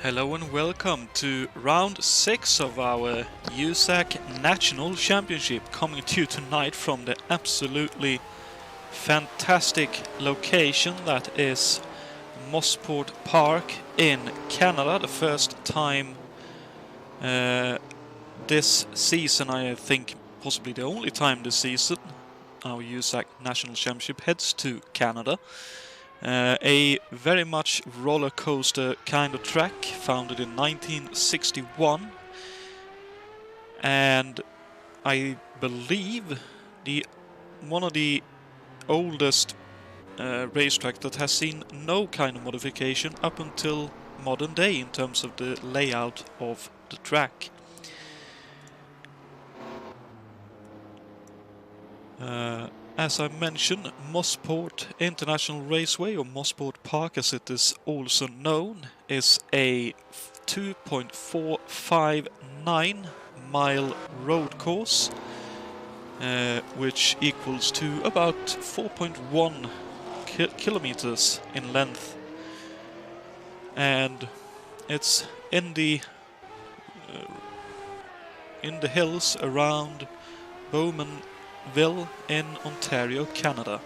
Hello and welcome to round 6 of our USAC National Championship, coming to you tonight from the absolutely fantastic location that is Mosport Park in Canada. The first time this season, I think possibly the only time this season, our USAC National Championship heads to Canada. A very much roller coaster kind of track, founded in 1961, and I believe one of the oldest racetracks that has seen no kind of modification up until modern day in terms of the layout of the track. As I mentioned, Mosport International Raceway, or Mosport Park as it is also known, is a 2.459 mile road course, which equals to about 4.1 kilometers in length. And it's in the hills around Bowmanville in Ontario, Canada,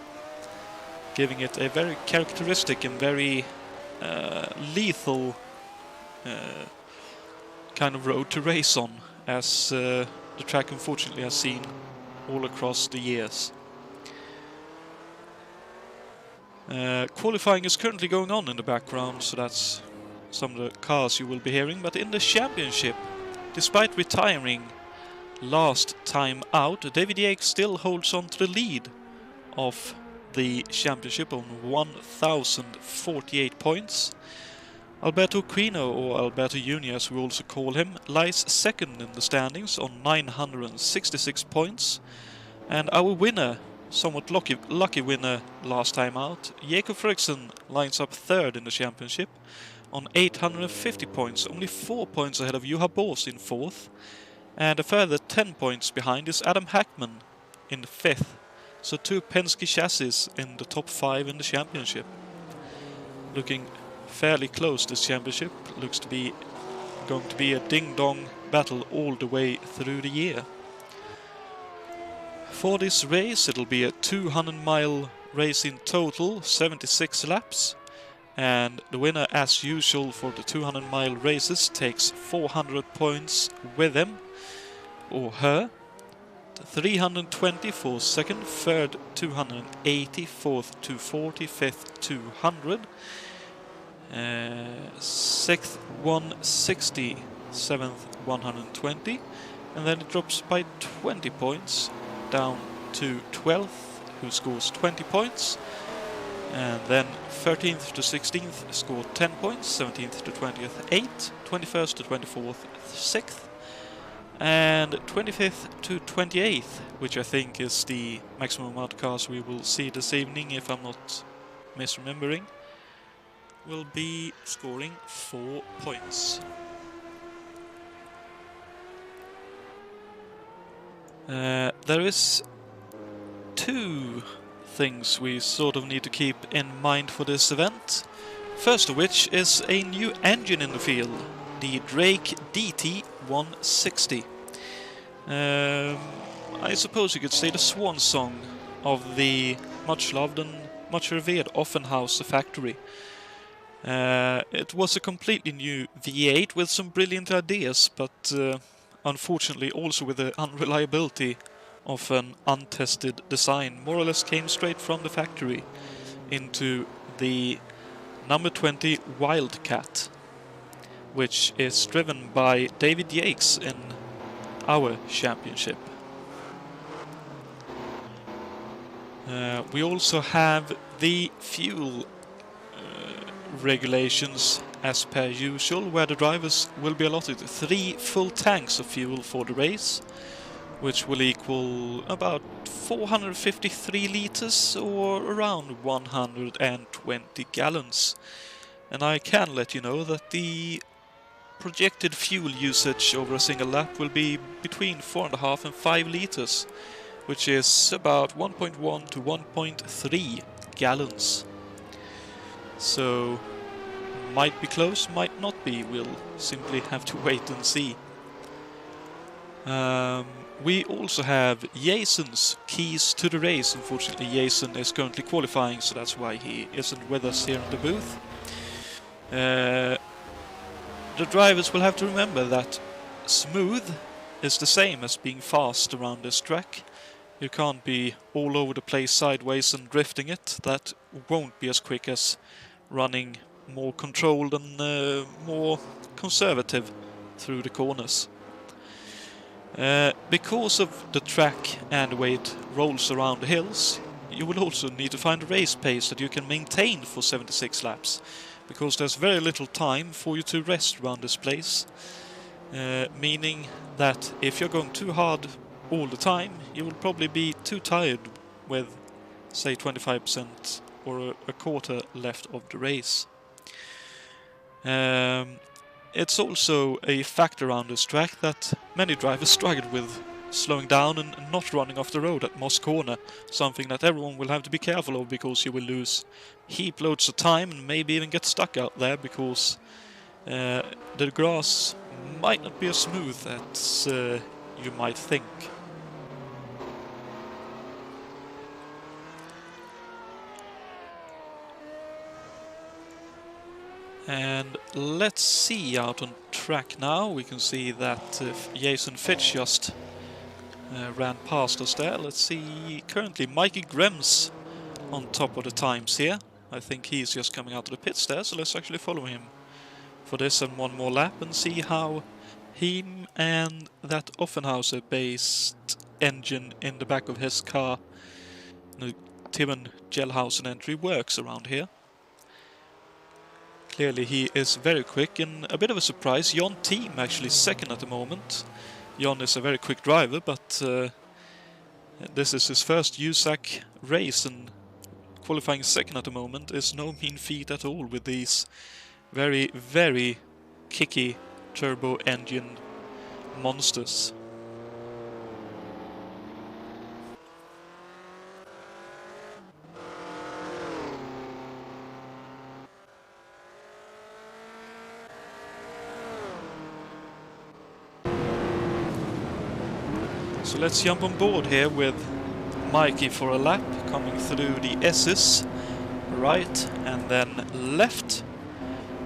giving it a very characteristic and very lethal kind of road to race on, as the track unfortunately has seen all across the years. Qualifying is currently going on in the background, so that's some of the cars you will be hearing. But in the championship, despite retiring last time out, David Yates still holds on to the lead of the championship on 1,048 points. Alberto, or Alberto Jr. as we also call him, lies second in the standings on 966 points. And our winner, somewhat lucky winner last time out, Jakob Fredriksson, lines up third in the championship on 850 points, only 4 points ahead of Juha Boos in fourth. And a further 10 points behind is Adam Hackman in 5th. So 2 Penske chassis in the top 5 in the championship. Looking fairly close, this championship. Looks to be going to be a ding-dong battle all the way through the year. For this race, it'll be a 200-mile race in total, 76 laps. And the winner, as usual for the 200-mile races, takes 400 points with him or her. 320 for second, third 280, fourth 240, fifth 200, sixth 160, seventh 120, and then it drops by 20 points down to 12th, who scores 20 points. And then 13th to 16th score 10 points, 17th to 20th 8, 21st to 24th 6th, and 25th to 28th, which I think is the maximum amount of cars we will see this evening, if I'm not misremembering, will be scoring 4 points. There is 2 things we sort of need to keep in mind for this event. First of which is a new engine in the field, the Drake DT160. I suppose you could say the swan song of the much loved and much revered Offenhauser factory. It was a completely new V8 with some brilliant ideas, but unfortunately also with the unreliability of an untested design. More or less came straight from the factory into the number 20 Wildcat, which is driven by David Yates in our championship. We also have the fuel regulations as per usual, where the drivers will be allotted 3 full tanks of fuel for the race, which will equal about 453 liters or around 120 gallons. And I can let you know that the projected fuel usage over a single lap will be between 4.5 and 5 liters, which is about 1.1 to 1.3 gallons. So Might be close, might not be. We'll simply have to wait and see. We also have Jason's keys to the race. Unfortunately, Jason is currently qualifying, so that's why he isn't with us here in the booth. The drivers will have to remember that smooth is the same as being fast around this track. You can't be all over the place sideways and drifting it. That won't be as quick as running more controlled and more conservative through the corners. Because of the track and the way it rolls around the hills, you will also need to find a race pace that you can maintain for 76 laps, because there's very little time for you to rest around this place, meaning that if you're going too hard all the time, you will probably be too tired with, say, 25% or a quarter left of the race. It's also a factor on this track that many drivers struggled with slowing down and not running off the road at Moss Corner, something that everyone will have to be careful of, because you will lose heap loads of time and maybe even get stuck out there, because the grass might not be as smooth as you might think. And let's see out on track now. We can see that Jason Fitch just ran past us there. Let's see, currently Mikey Grem's on top of the times here. I think he's just coming out of the pits there, so let's actually follow him for this and one more lap and see how him and that Offenhauser based engine in the back of his car, the Timon Gelhausen entry, works around here. Clearly he is very quick, and a bit of a surprise, Jon Team actually second at the moment. Jon is a very quick driver, but this is his first USAC race, and qualifying second at the moment is no mean feat at all with these very, very kicky turbo engine monsters. So let's jump on board here with Mikey for a lap, coming through the S's, right and then left,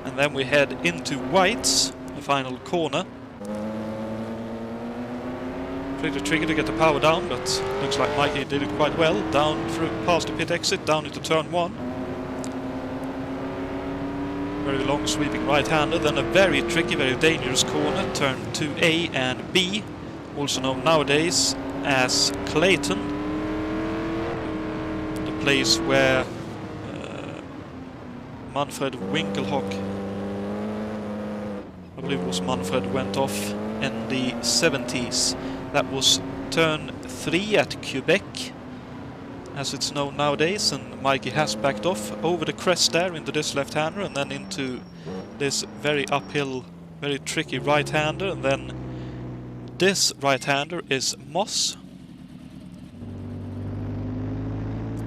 and then we head into White's, the final corner. Pretty tricky to get the power down, but looks like Mikey did it quite well. Down through past the pit exit, down into turn 1. Very long sweeping right-hander, then a very tricky, very dangerous corner, turn 2A and B. Also known nowadays as Clayton, the place where Manfred Winkelhock, I believe it was Manfred, went off in the 70s. That was turn 3 at Quebec, as it's known nowadays, and Mikey has backed off over the crest there into this left-hander and then into this very uphill, very tricky right-hander, and then this right-hander is Moss.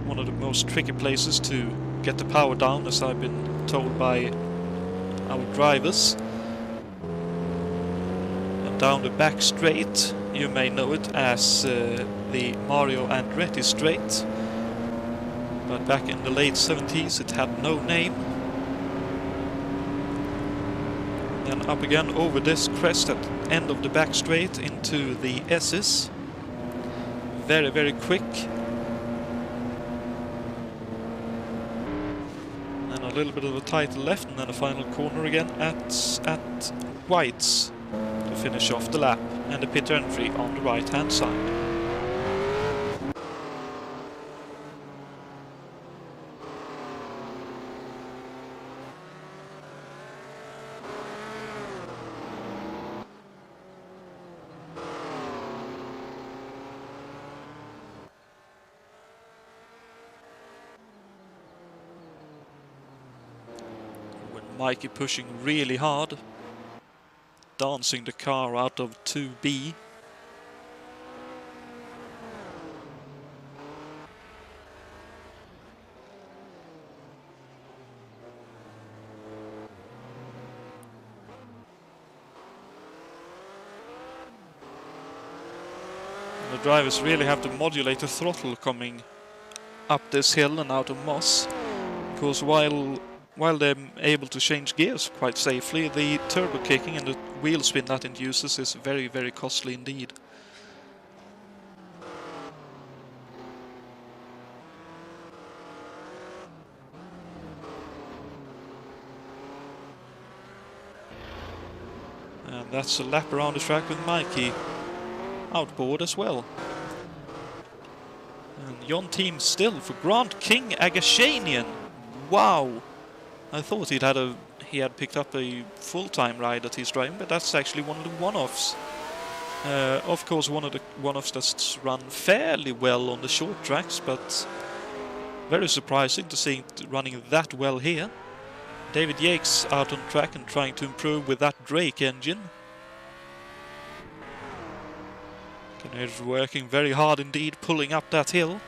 One of the most tricky places to get the power down, as I've been told by our drivers. And down the back straight, you may know it as the Mario Andretti straight. But back in the late 70s it had no name. Then up again over this crest at the end of the back straight into the S's. Very, very quick. And a little bit of a tight left, and then a final corner again at White's to finish off the lap, and the pit entry on the right hand side. Mikey pushing really hard, dancing the car out of 2B. the drivers really have to modulate the throttle coming up this hill and out of Moss, because while they're able to change gears quite safely, the turbo kicking and the wheel spin that induces is very, very costly indeed. And that's a lap around the track with Mikey outboard as well. And Jon team still for Grand King Agashanian. Wow! I thought he had picked up a full-time ride that he's driving, but that's actually one of the one-offs. Of course, one of the one-offs that's run fairly well on the short tracks, but very surprising to see it running that well here. David Yates out on track and trying to improve with that Drake engine. He's working very hard indeed, pulling up that hill.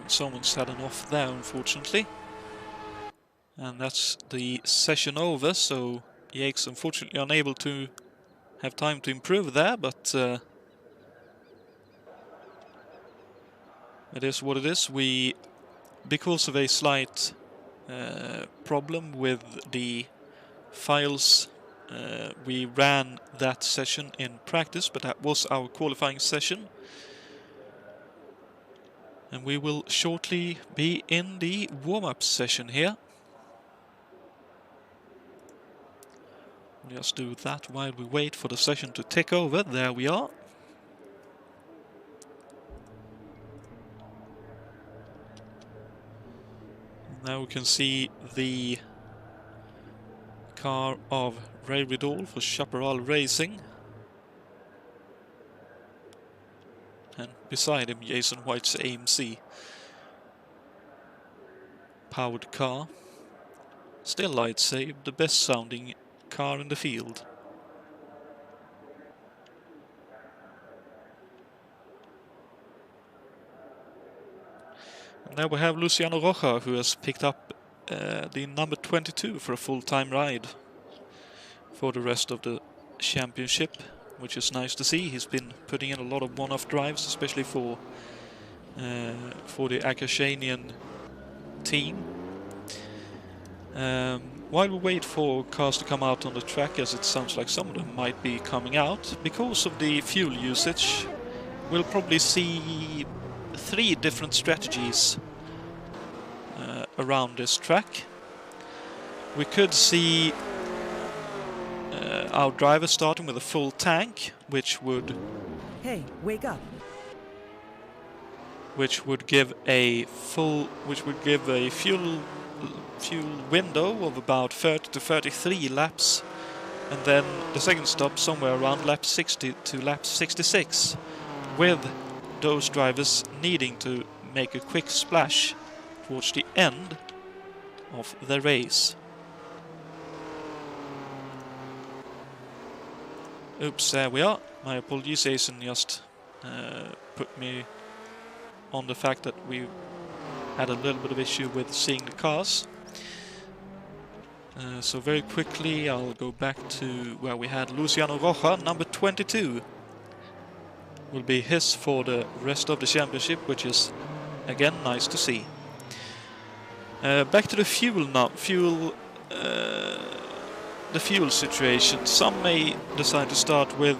Someone's had an off there, unfortunately. And that's the session over, so Yates unfortunately unable to have time to improve there, but it is what it is. Because of a slight problem with the files, we ran that session in practice, but that was our qualifying session. And we will shortly be in the warm-up session here. We'll just do that while we wait for the session to tick over. There we are. Now we can see the car of Ray Riddle for Chaparral Racing. And beside him, Jason White's AMC powered car. Still, I'd say, the best sounding car in the field. And now we have Luciano Roja, who has picked up the number 22 for a full-time ride for the rest of the championship, which is nice to see. He's been putting in a lot of one-off drives, especially for the Akashanian team. While we wait for cars to come out on the track, as it sounds like some of them might be coming out, because of the fuel usage, we'll probably see 3 different strategies around this track. We could see our driver starting with a full tank, which would wake up. Which would give a full, fuel window of about 30 to 33 laps, and then the second stop somewhere around lap 60 to lap 66, with those drivers needing to make a quick splash towards the end of the race. Oops, there we are. My apologies, Jason just put me on the fact that we had a little bit of issue with seeing the cars. So very quickly I'll go back to where we had Luciano Roja, number 22. Will be his for the rest of the championship, which is again nice to see. Back to the fuel now. The fuel situation. Some may decide to start with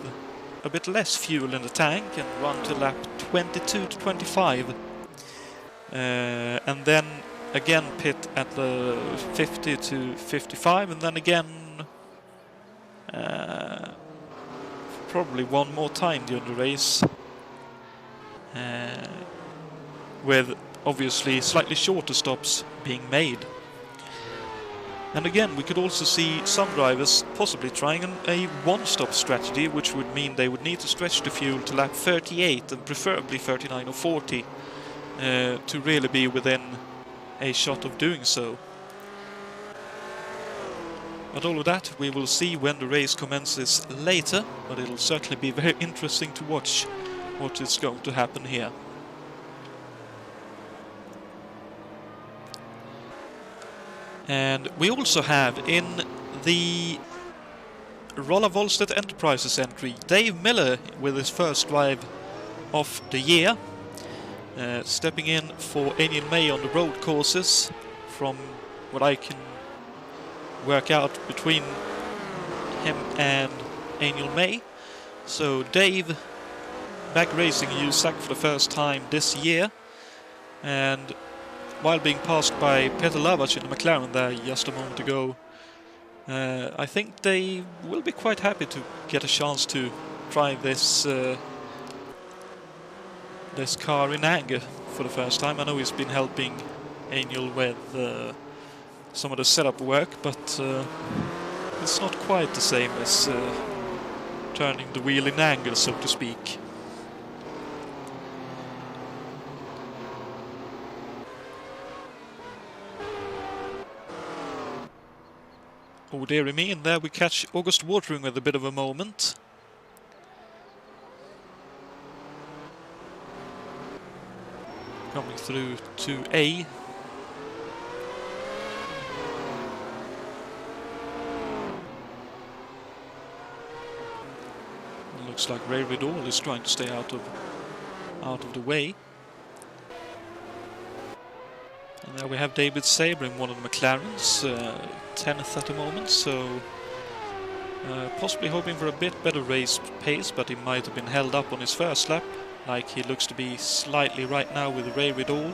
a bit less fuel in the tank and run to lap 22 to 25. And then again pit at the 50 to 55, and then again probably one more time during the race, with obviously slightly shorter stops being made. And again, we could also see some drivers possibly trying a one-stop strategy, which would mean they would need to stretch the fuel to lap 38 and preferably 39 or 40 to really be within a shot of doing so. But all of that we will see when the race commences later, but it'll certainly be very interesting to watch what is going to happen here. And we also have in the Rolla Volstedt Enterprises entry Dave Miller with his first drive of the year, stepping in for Aniel May on the road courses. From what I can work out between him and Aniel May. So Dave back racing USAC for the first time this year, and while being passed by Peter Lavac in the McLaren there just a moment ago, I think they will be quite happy to get a chance to try this this car in anger for the first time. I know he's been helping Aniel with some of the setup work, but it's not quite the same as turning the wheel in anger, so to speak. Oh dearie me, and there we catch August Watering with a bit of a moment. Coming through to A. Looks like Ray Riddle is trying to stay out of the way. And there we have David Sabre in one of the McLarens, 10th at the moment, so possibly hoping for a bit better race pace, but he might have been held up on his first lap, like he looks to be slightly right now with Ray Riddle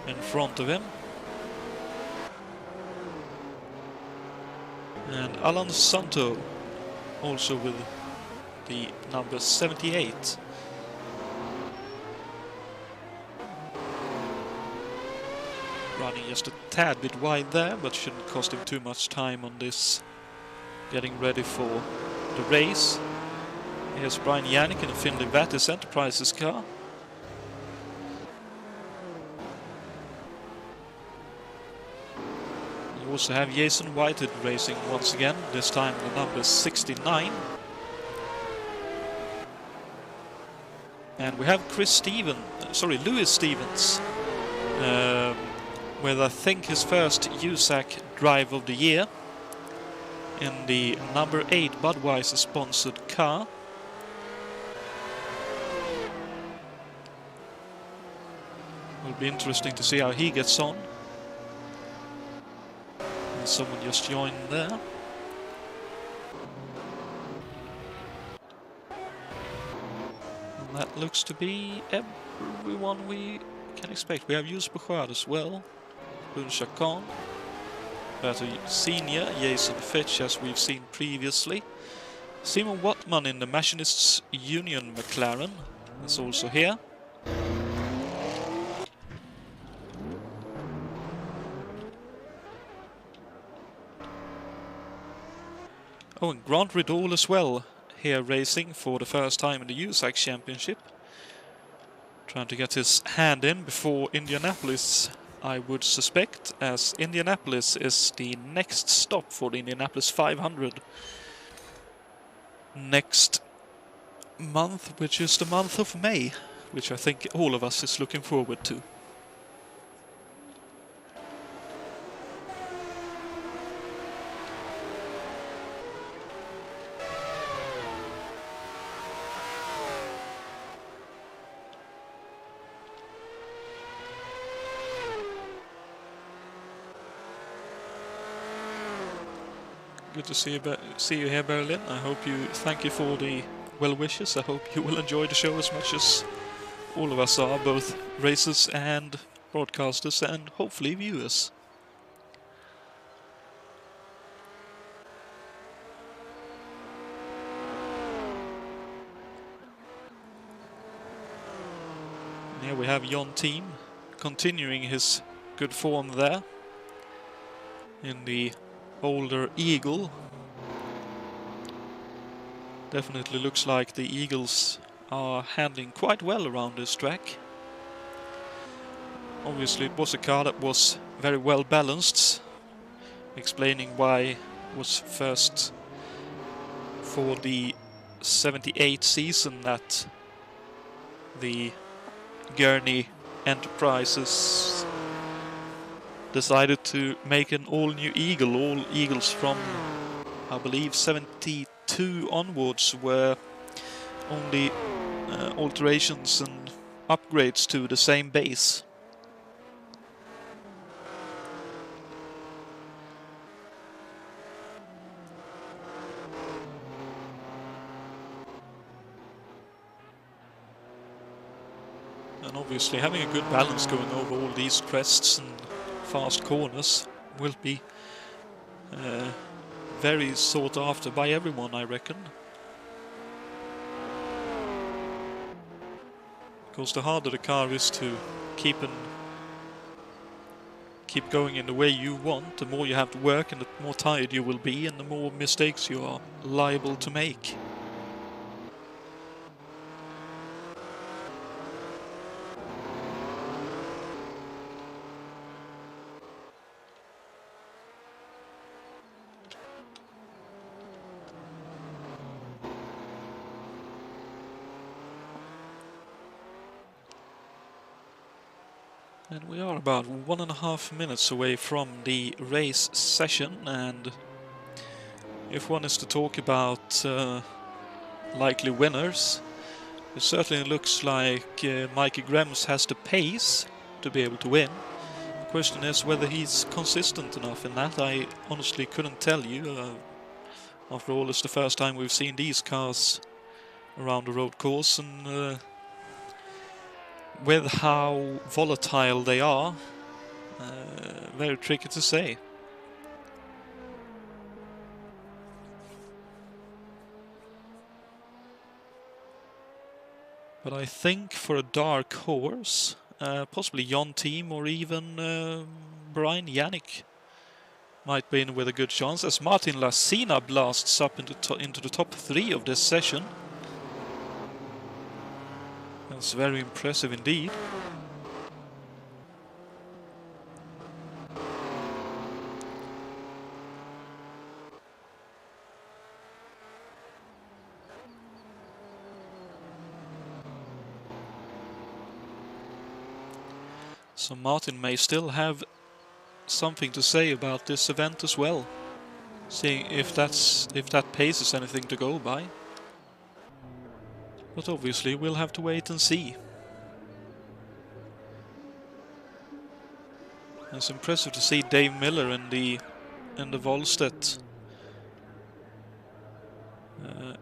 in front of him. And Alan Santo also with the number 78. Running just a tad bit wide there, but shouldn't cost him too much time on this, getting ready for the race. Here's Brian Yannick in a Finley Vattis Enterprises car. You also have Jason Whitehead racing once again, this time the number 69. And we have Lewis Stevens, with I think his first USAC drive of the year in the number 8 Budweiser sponsored car. Will be interesting to see how he gets on. And someone just joined there. And that looks to be everyone we can expect. We have Jusper Sjöd as well. Buncha Khan, Alberto Senior, Jason Fitch as we've seen previously. Simon Wattman in the Machinists Union McLaren is also here. Oh, and Grant Riddle as well here racing for the first time in the USAC Championship. Trying to get his hand in before Indianapolis, I would suspect, as Indianapolis is the next stop for the Indianapolis 500 next month, which is the month of May, which I think all of us is looking forward to. Good to see you here, Berlin. Thank you for the well wishes. I hope you will enjoy the show as much as all of us are, both racers and broadcasters, and hopefully viewers. And here we have Jon Team continuing his good form there in the older Eagle. Definitely looks like the Eagles are handling quite well around this track. Obviously it was a car that was very well balanced, explaining why it was first for the 78 season that the Gurney Enterprises decided to make an all-new Eagle. All Eagles from, I believe, 72 onwards were only alterations and upgrades to the same base. And obviously having a good balance going over all these crests and fast corners will be very sought after by everyone, I reckon. Because the harder the car is to keep going in the way you want, the more you have to work and the more tired you will be and the more mistakes you are liable to make. And we are about 1.5 minutes away from the race session, and if one is to talk about likely winners, it certainly looks like Mikey Grems has the pace to be able to win. The question is whether he's consistent enough in that. I honestly couldn't tell you. After all, it's the first time we've seen these cars around the road course, and with how volatile they are, very tricky to say. But I think for a dark horse, possibly Jonatan or even Brian Yannick might be in with a good chance, as Martin Lacina blasts up into the top 3 of this session. That's very impressive indeed. So Martin may still have something to say about this event as well, seeing if that pace is anything to go by. But obviously we'll have to wait and see. It's impressive to see Dave Miller in the Volstedt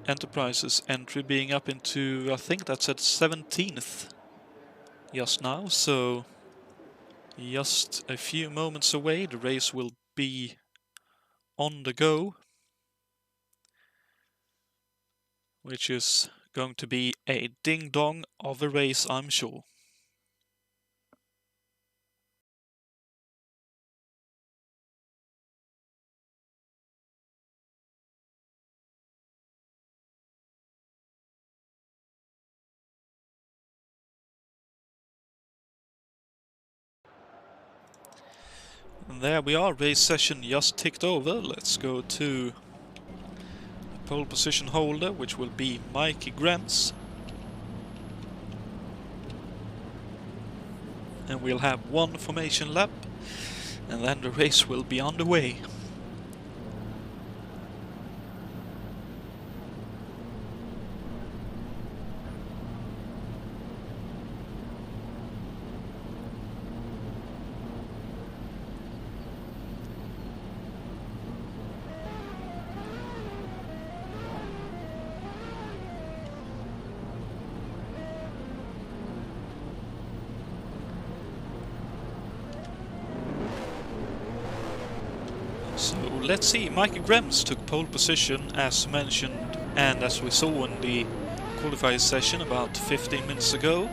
Enterprises entry being up into, I think that's at 17th just now, so just a few moments away the race will be on the go, which is going to be a ding-dong of a race, I'm sure. And there we are, race session just ticked over. Let's go to the pole position holder, which will be Mikey Grems. And we'll have one formation lap, and then the race will be underway. So let's see, Mikey Grems took pole position as mentioned and as we saw in the qualifier session about 15 minutes ago.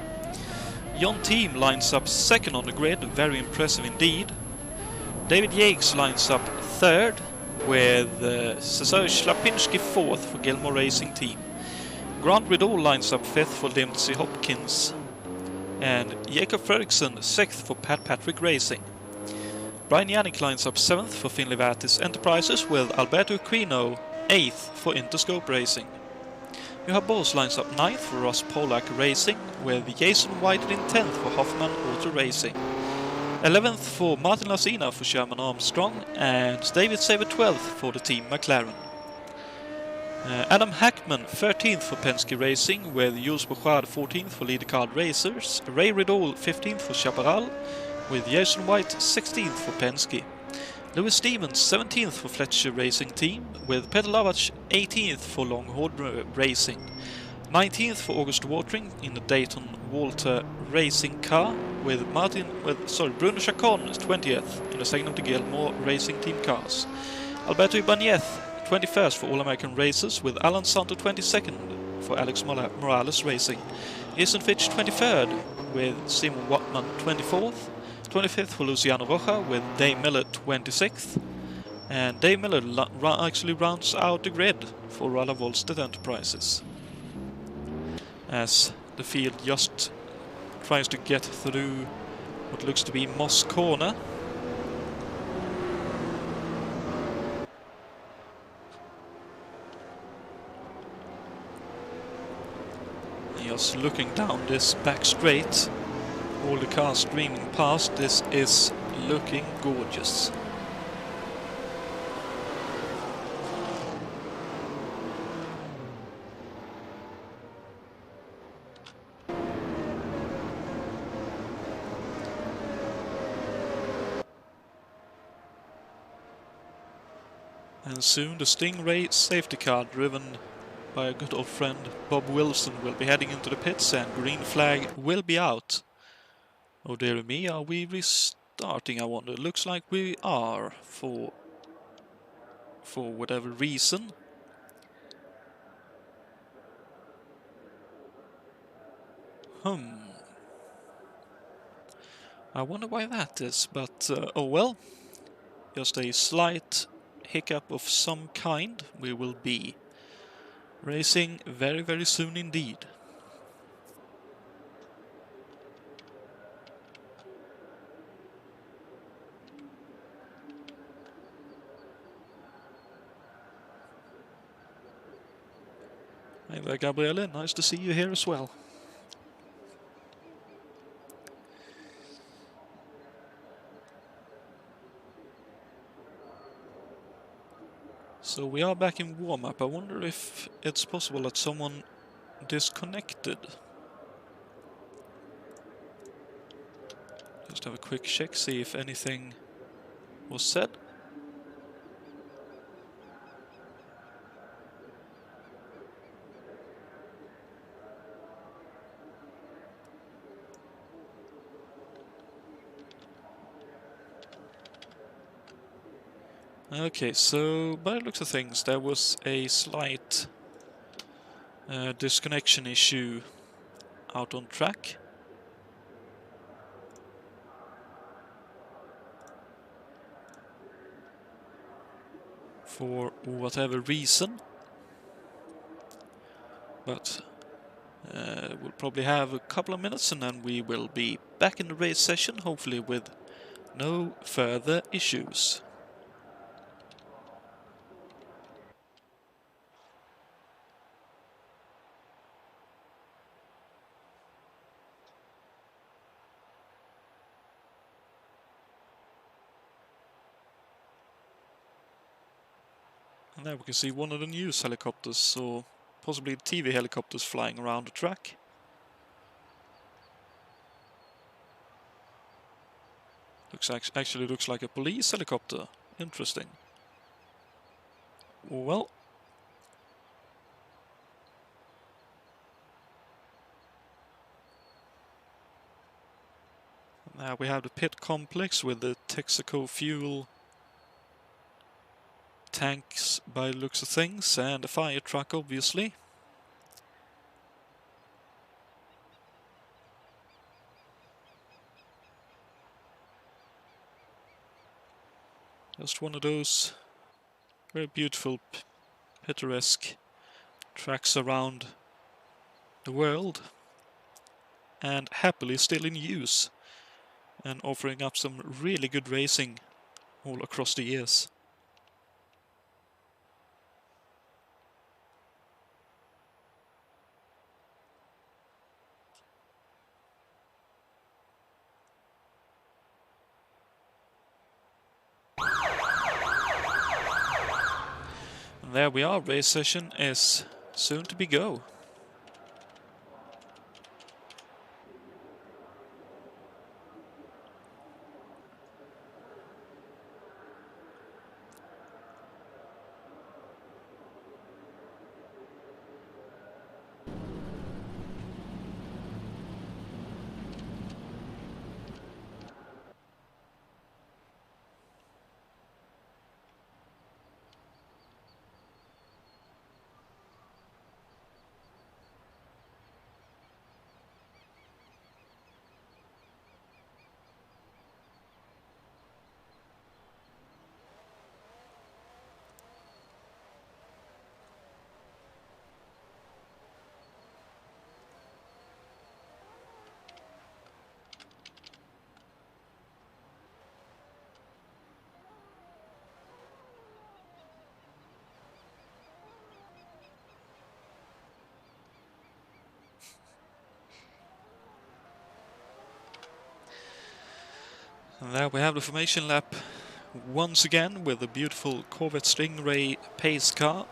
Jonatan lines up second on the grid, very impressive indeed. David Yates lines up third, with Cesar Slapinski fourth for Gilmore Racing Team. Grant Rideau lines up fifth for Lindsay Hopkins, and Jacob Fredriksson sixth for Pat Patrick Racing. Brian Yannick lines up 7th for Finley Vatis Enterprises, with Alberto Quino 8th for Interscope Racing. Johan Bors lines up 9th for Ross Pollack Racing, with Jason Whitelin 10th for Hoffman Auto Racing. 11th for Martin Larsina for Sherman Armstrong, and David Saver 12th for the team McLaren. Adam Hackman 13th for Penske Racing, with Jules Bouchard 14th for Leader Card Racers, Ray Riddle 15th for Chaparral, with Jason White 16th for Penske. Lewis Stevens 17th for Fletcher Racing Team, with Peter Lavach 18th for Longhorn Racing. 19th for August Watering in the Dayton Walter Racing car, with Bruno Chacon 20th in the second of the Gilmore Racing Team cars. Alberto Ibañez 21st for All American Races, with Alan Santo 22nd for Alex Morales Racing. Jason Fitch 23rd, with Simon Watman 24th. 25th for Luciano Roja, with Dave Miller 26th. And Dave Miller actually rounds out the grid for Ralla Volstead Enterprises, as the field just tries to get through what looks to be Moss Corner. Just looking down this back straight, all the cars streaming past, this is looking gorgeous. And soon the Stingray safety car, driven by a good old friend Bob Wilson, will be heading into the pits, and green flag will be out. Oh dear me, are we restarting, I wonder? Looks like we are, for whatever reason. I wonder why that is, but oh well. Just a slight hiccup of some kind. We will be racing very, very soon indeed. Hey there, Gabriele. Nice to see you here as well. So we are back in warm-up. I wonder if it's possible that someone disconnected. Just have a quick check, see if anything was said. Okay, so by the looks of things, there was a slight disconnection issue out on track. For whatever reason. But we'll probably have a couple of minutes and then we will be back in the race session, hopefully with no further issues. And there we can see one of the news helicopters, or possibly TV helicopters, flying around the track. Actually looks like a police helicopter. Interesting. Well. Now we have the pit complex with the Texaco fuel tanks by the looks of things, and a fire truck obviously. Just one of those very beautiful, picturesque tracks around the world, and happily still in use and offering up some really good racing all across the years. there we are, race session is soon to be go. And there we have the formation lap once again with the beautiful Corvette Stingray pace car.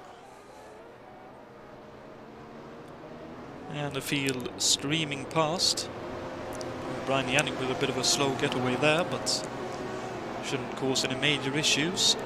And the field streaming past. Brian Yannick with a bit of a slow getaway there, but shouldn't cause any major issues.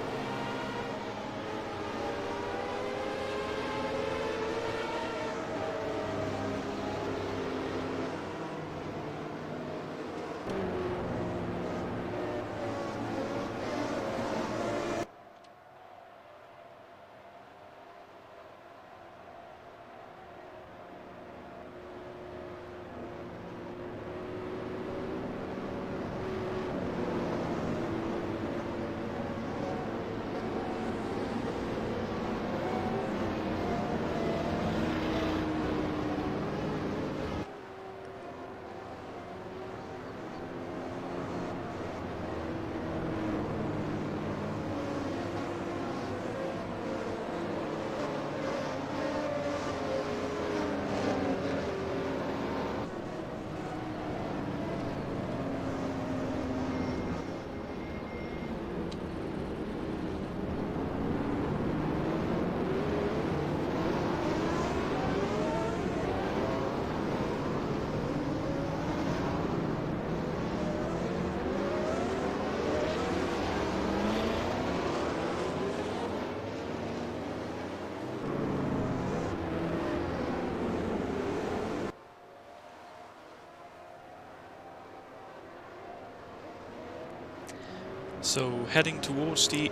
So heading towards the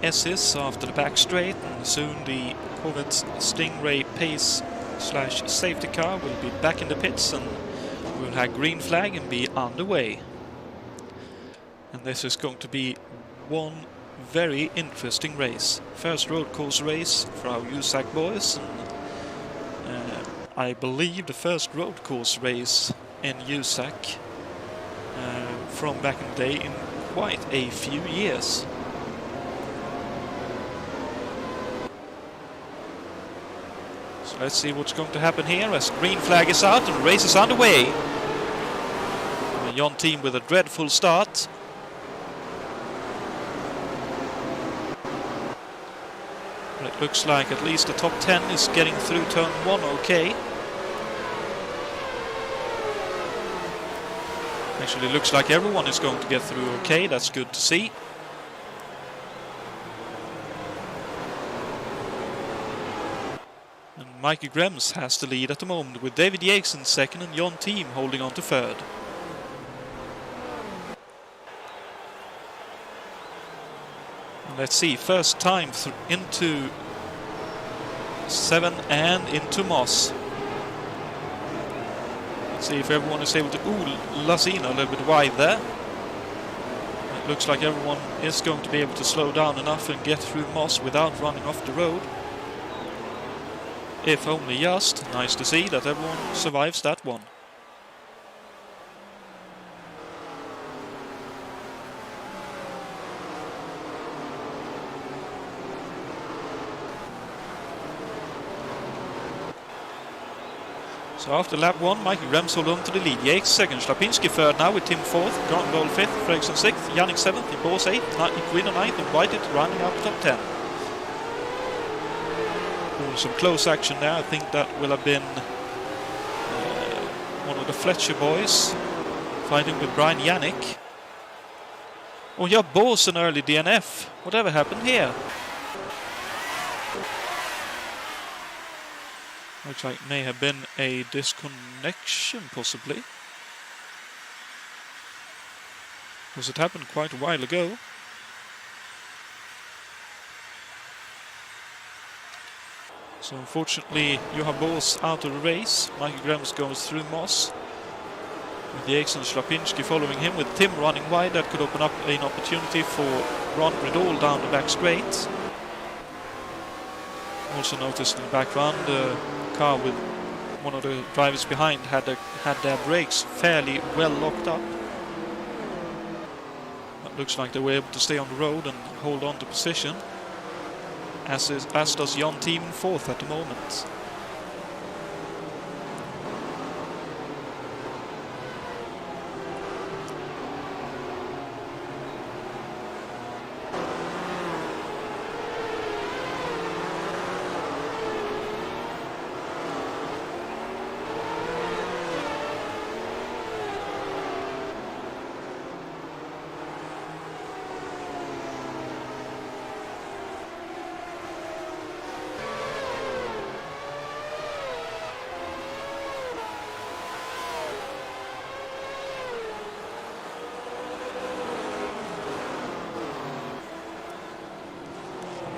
S's after the back straight, and soon the Corvette Stingray pace / safety car will be back in the pits, and we'll have green flag and be underway. And this is going to be one very interesting race. First road course race for our USAC boys, and I believe the first road course race in USAC from back in the day in quite a few years. So let's see what's going to happen here as green flag is out and the race is underway. The Jon team with a dreadful start. But it looks like at least the top 10 is getting through turn 1 okay. Actually looks like everyone is going to get through okay, that's good to see. And Mikey Grems has the lead at the moment with David Yates in second and Jon team holding on to third. And let's see, first time into 7 and into Moss. See if everyone is able to... Ooh, Lazina a little bit wide there. It looks like everyone is going to be able to slow down enough and get through Moss without running off the road. If only just. Nice to see that everyone survives that one. So after lap 1, Mikey Grems hold on to the lead. Yates second, Slapinski third now with Tim fourth, Grandgold fifth, Fredriksson sixth, Yannick seventh, Ibos eighth, Quinn 9th and Whited rounding out the top 10. Some close action there. I think that will have been one of the Fletcher boys fighting with Brian Yannick. Oh yeah, Bose an early DNF. Whatever happened here? Looks like may have been a disconnection, possibly. Because it happened quite a while ago. So unfortunately, Johan Bose out of the race. Michael Grems goes through Moss. With Yates and Slapinski following him, with Tim running wide. That could open up an opportunity for Ron Riddall down the back straight. Also noticed in the background, the car with one of the drivers behind had their brakes fairly well locked up. It looks like they were able to stay on the road and hold on to position. As does Jan Team in fourth at the moment.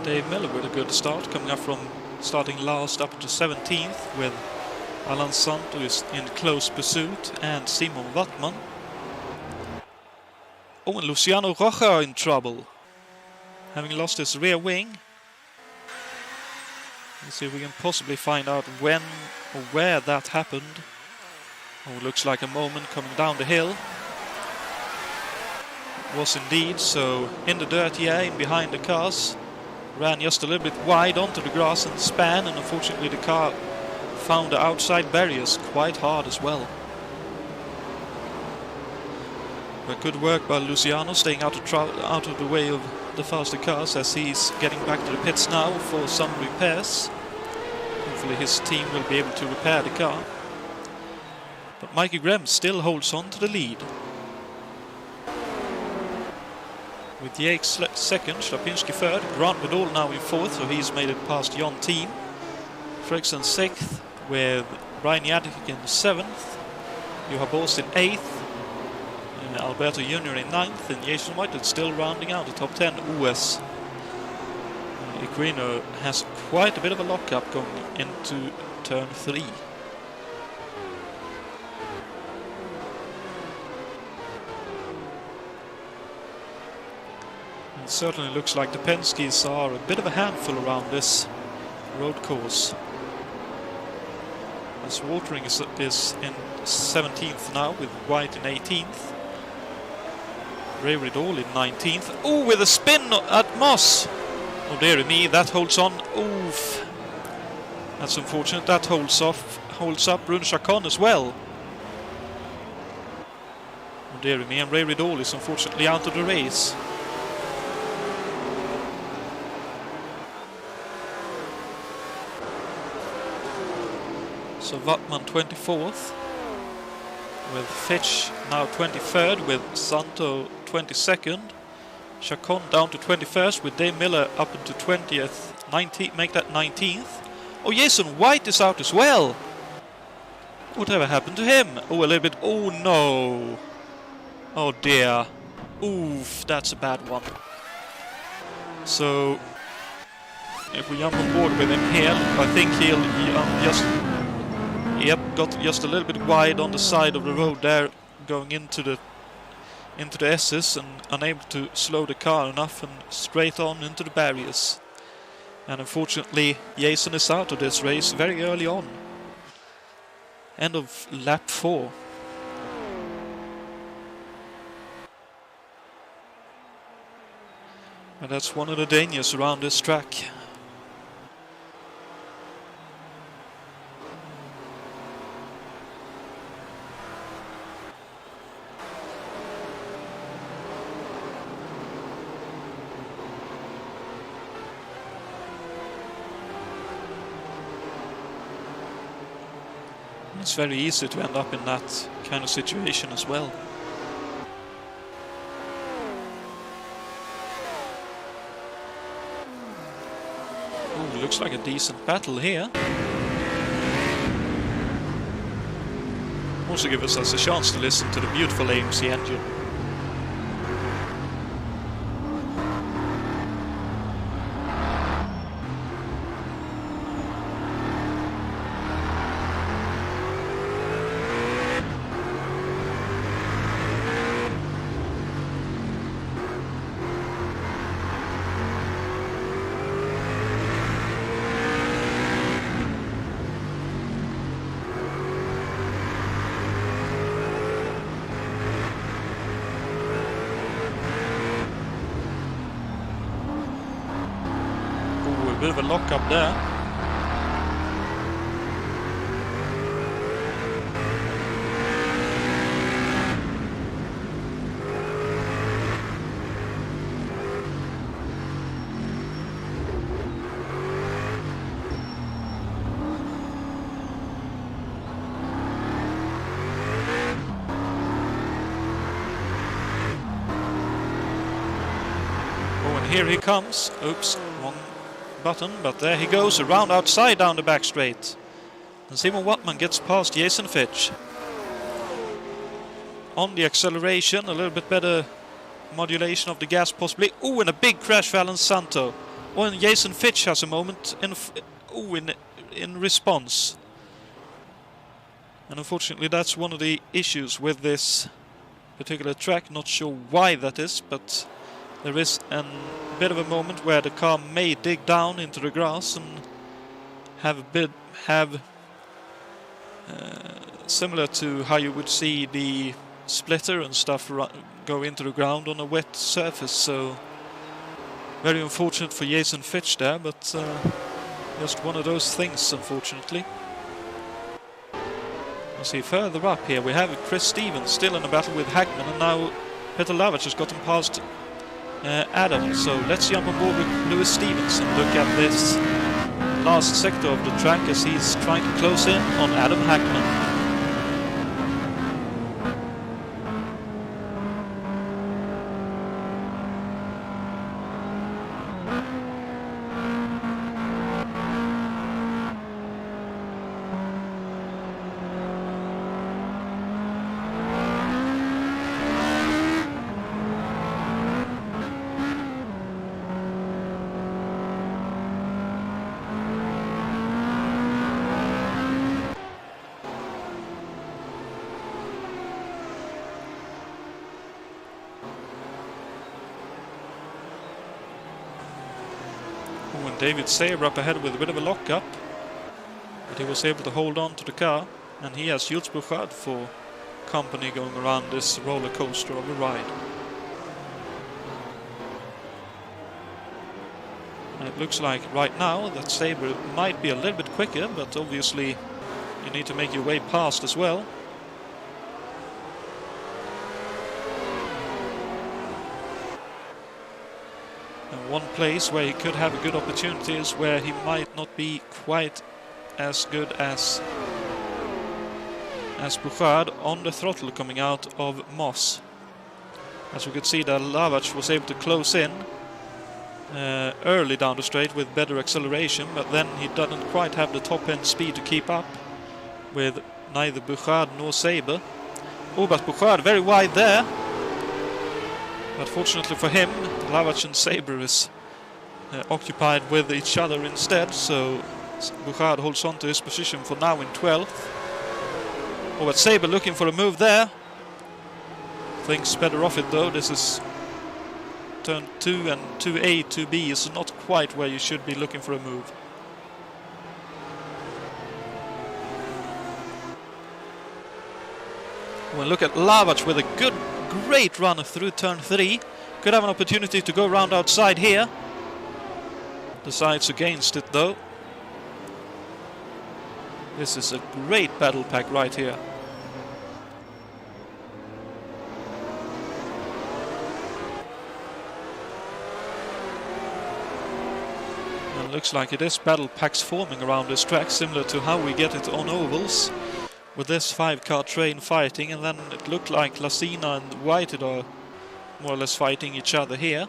Dave Miller with a good start, coming up from starting last up to 17th, with Alan Santos in close pursuit and Simon Wattman. Oh, and Luciano Roja in trouble, having lost his rear wing. Let's see if we can possibly find out when or where that happened. Oh, looks like a moment coming down the hill. It was indeed, so in the dirty air, in behind the cars. Ran just a little bit wide onto the grass and span, and unfortunately the car found the outside barriers quite hard as well. But good work by Luciano, staying out of the way of the faster cars, as he's getting back to the pits now for some repairs. Hopefully his team will be able to repair the car. But Mikey Graham still holds on to the lead. With Yates second, Slapinski third, Grant Vidal now in fourth, so he's made it past Jan Team. Fredriksson sixth, with Brian Yannick in seventh, Johan Bose in eighth, Alberto Jr. in ninth, and Jason White is still rounding out the top 10 US. Iquino has quite a bit of a lockup going into turn 3. It certainly looks like the Penskes are a bit of a handful around this road course. As Watering is in 17th now, with White in 18th. Ray Riddall in 19th. Oh, with a spin at Moss! Oh dear me, that holds on. Oof. That's unfortunate. That holds up Brun Chacon as well. Oh dear me, and Ray Riddall is unfortunately out of the race. So Wattman 24th, with Fitch now 23rd, with Santo 22nd, Chacon down to 21st, with Dave Miller up into 20th, 19th, make that 19th. Oh, Jason White is out as well. Whatever happened to him? Oh, a little bit. Oh no. Oh dear. Oof, that's a bad one. So if we jump on board with him here, I think he'll just. Yep, got just a little bit wide on the side of the road there, going into the S's, and unable to slow the car enough, and straight on into the barriers. And unfortunately, Jason is out of this race very early on. End of lap 4. And that's one of the dangers around this track. It's very easy to end up in that kind of situation as well. Ooh, looks like a decent battle here. Also gives us a chance to listen to the beautiful AMC engine. Bit of a lock up there. Oh, and here he comes. Oops, wrong button, but there he goes, around outside down the back straight. And Simon Wattman gets past Jason Fitch. On the acceleration, a little bit better modulation of the gas possibly. Oh, and a big crash for Alan Santo. Oh, and Jason Fitch has a moment in response. And unfortunately that's one of the issues with this particular track. Not sure why that is, but there is a bit of a moment where the car may dig down into the grass and have similar to how you would see the splitter and stuff go into the ground on a wet surface. So very unfortunate for Jason Fitch there, but just one of those things, unfortunately. You see further up here we have Chris Stevens still in a battle with Hackman, and now Peter Lavach has gotten past Adam. So let's jump on board with Lewis Stevens and look at this last sector of the track as he's trying to close in on Adam Hackman. And David Saber up ahead with a bit of a lock-up, but he was able to hold on to the car, and he has Jules Bouchard for company going around this roller coaster of a ride. And it looks like right now that Saber might be a little bit quicker, but obviously you need to make your way past as well. And one place where he could have a good opportunity is where he might not be quite as good as Bouchard on the throttle coming out of Moss. As we could see that Lavach was able to close in early down the straight with better acceleration, but then he doesn't quite have the top end speed to keep up with neither Bouchard nor Saber. Oh, but Bouchard very wide there. But fortunately for him, Lavach and Saber is occupied with each other instead, so Bouchard holds on to his position for now in 12th. Oh, but Saber looking for a move there. Thinks better of it though. This is turn 2 and 2A, 2B is not quite where you should be looking for a move. Well, look at Lavach with a great run through turn 3. Could have an opportunity to go round outside here. Decides against it though. This is a great battle pack right here. And looks like it is battle packs forming around this track, similar to how we get it on ovals. with this 5-car train fighting, and then it looked like Lasina and Whited are more or less fighting each other here.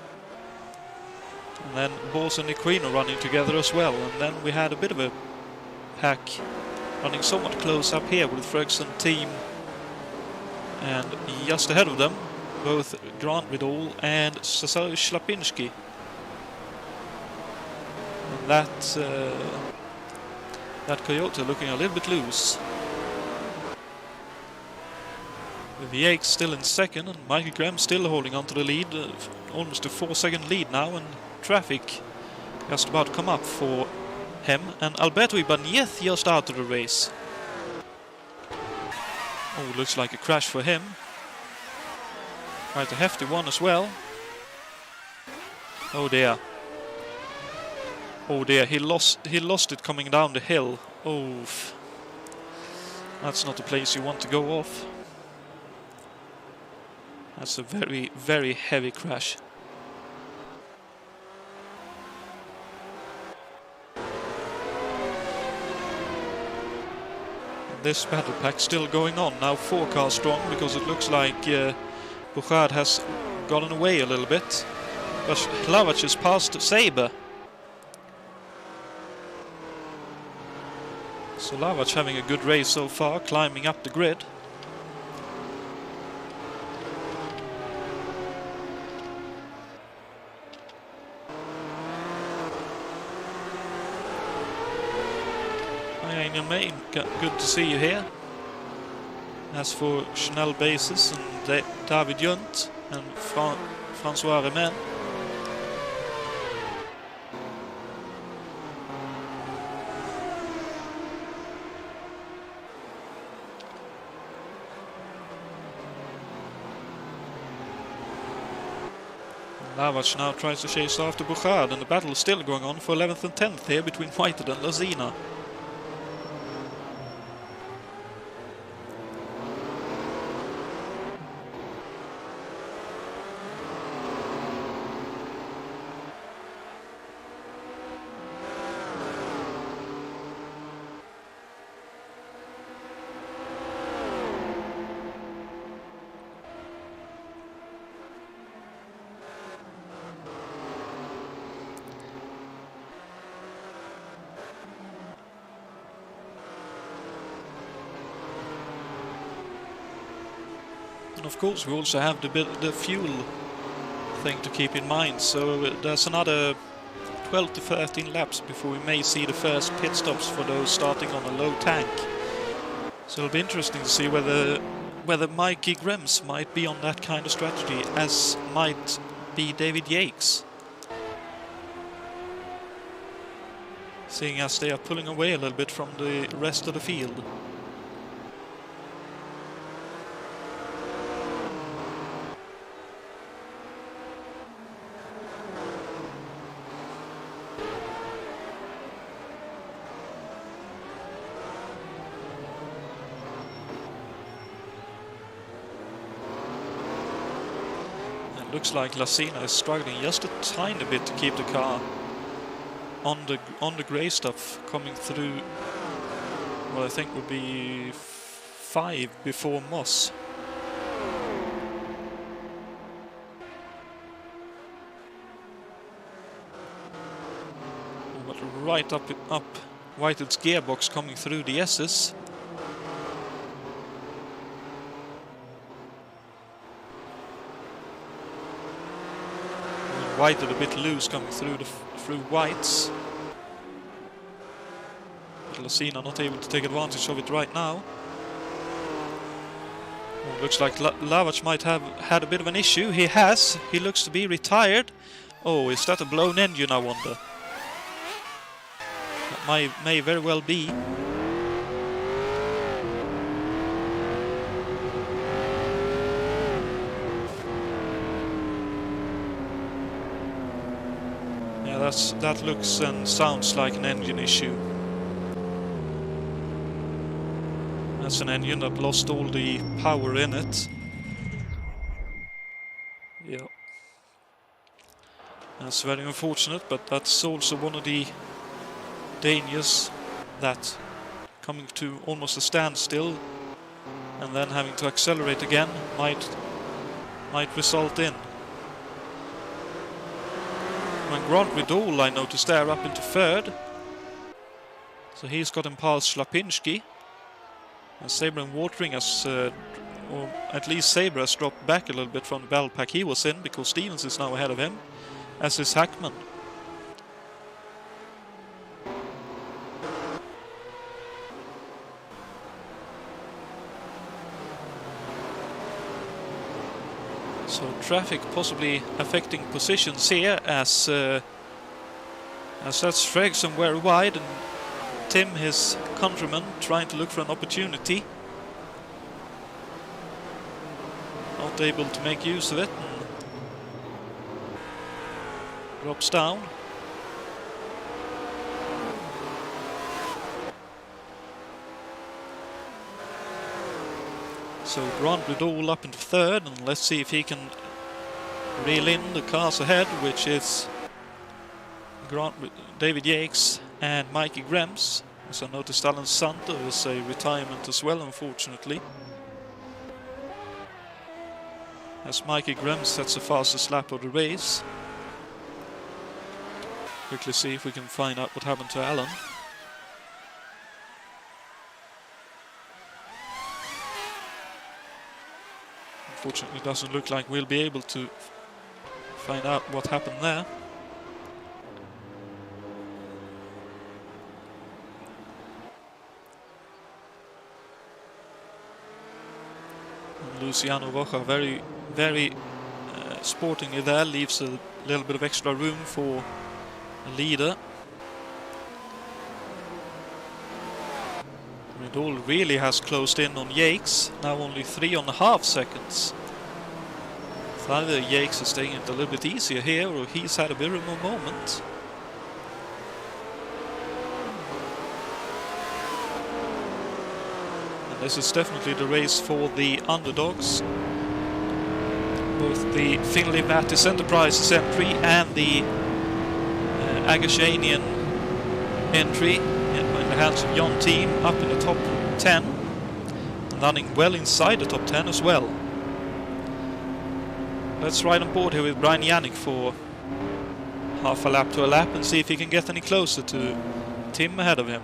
And then Bors and Equino running together as well, and then we had a bit of a hack running somewhat close up here with Ferguson team, and just ahead of them both Grant Vidal and Cesar Shlapinski. And that Coyote looking a little bit loose. The Ace still in second, and Michael Graham still holding on to the lead, almost a 4-second lead now, and traffic just about to come up for him, and Alberto Ibañez just out of the race. Oh, looks like a crash for him. Quite a hefty one as well. Oh dear. Oh dear, he lost it coming down the hill. Oh, that's not the place you want to go off. That's a very, very heavy crash. This battle pack still going on, now 4 cars strong, because it looks like Bouchard has gotten away a little bit. But Hlavac has passed Saber. So Hlavac having a good race so far, climbing up the grid. Main, good to see you here. As for Chanel Basis and David Junt and Francois Remen. Hlavac now tries to chase after Bouchard, and the battle is still going on for 11th and 10th here between Whited and Lasina. And of course we also have the fuel thing to keep in mind, so there's another 12 to 13 laps before we may see the first pit stops for those starting on a low tank. So it'll be interesting to see whether Mikey Grems might be on that kind of strategy, as might be David Yates. Seeing as they are pulling away a little bit from the rest of the field. Looks like Lasina is struggling just a tiny bit to keep the car on the grey stuff coming through. Well, I think would be 5 before Moss. But right up Whitehead's gearbox coming through the S's. Whitehead a bit loose coming through through Whites. But Lasina not able to take advantage of it right now. Oh, looks like Hlavac might have had a bit of an issue. He has. He looks to be retired. Oh, is that a blown engine, I wonder? That may very well be. That looks and sounds like an engine issue. That's an engine that lost all the power in it. Yeah. That's very unfortunate, but that's also one of the dangers that coming to almost a standstill and then having to accelerate again might result in. When Grant Vidal, I noticed there, up into third. So he's gotten past Slapinski. And Sabre and Watering has, or at least Sabre has dropped back a little bit from the battle pack he was in, because Stevens is now ahead of him, as is Hackman. So traffic possibly affecting positions here, as that's Fregson very wide and Tim, his countryman, trying to look for an opportunity. Not able to make use of it and drops down. So Grant Vidal up into third, and let's see if he can reel in the cars ahead, which is David Yates and Mikey Grems. As I noticed, Alan Santo is a retirement as well, unfortunately. As Mikey Grems sets the fastest lap of the race. Quickly see if we can find out what happened to Alan. Unfortunately, it doesn't look like we'll be able to find out what happened there. And Luciano Roja very sportingly there, leaves a little bit of extra room for a leader. Vidal really has closed in on Yates, now only 3.5 seconds. So either Yates is taking it a little bit easier here, or he's had a bit of a moment. And this is definitely the race for the underdogs. Both the Finley Mattis Enterprises entry and the Agashanian entry in the hands of Jon Team up in the top 10, and running well inside the top 10 as well. Let's ride on board here with Brian Yannick for half a lap to a lap and see if he can get any closer to Tim ahead of him.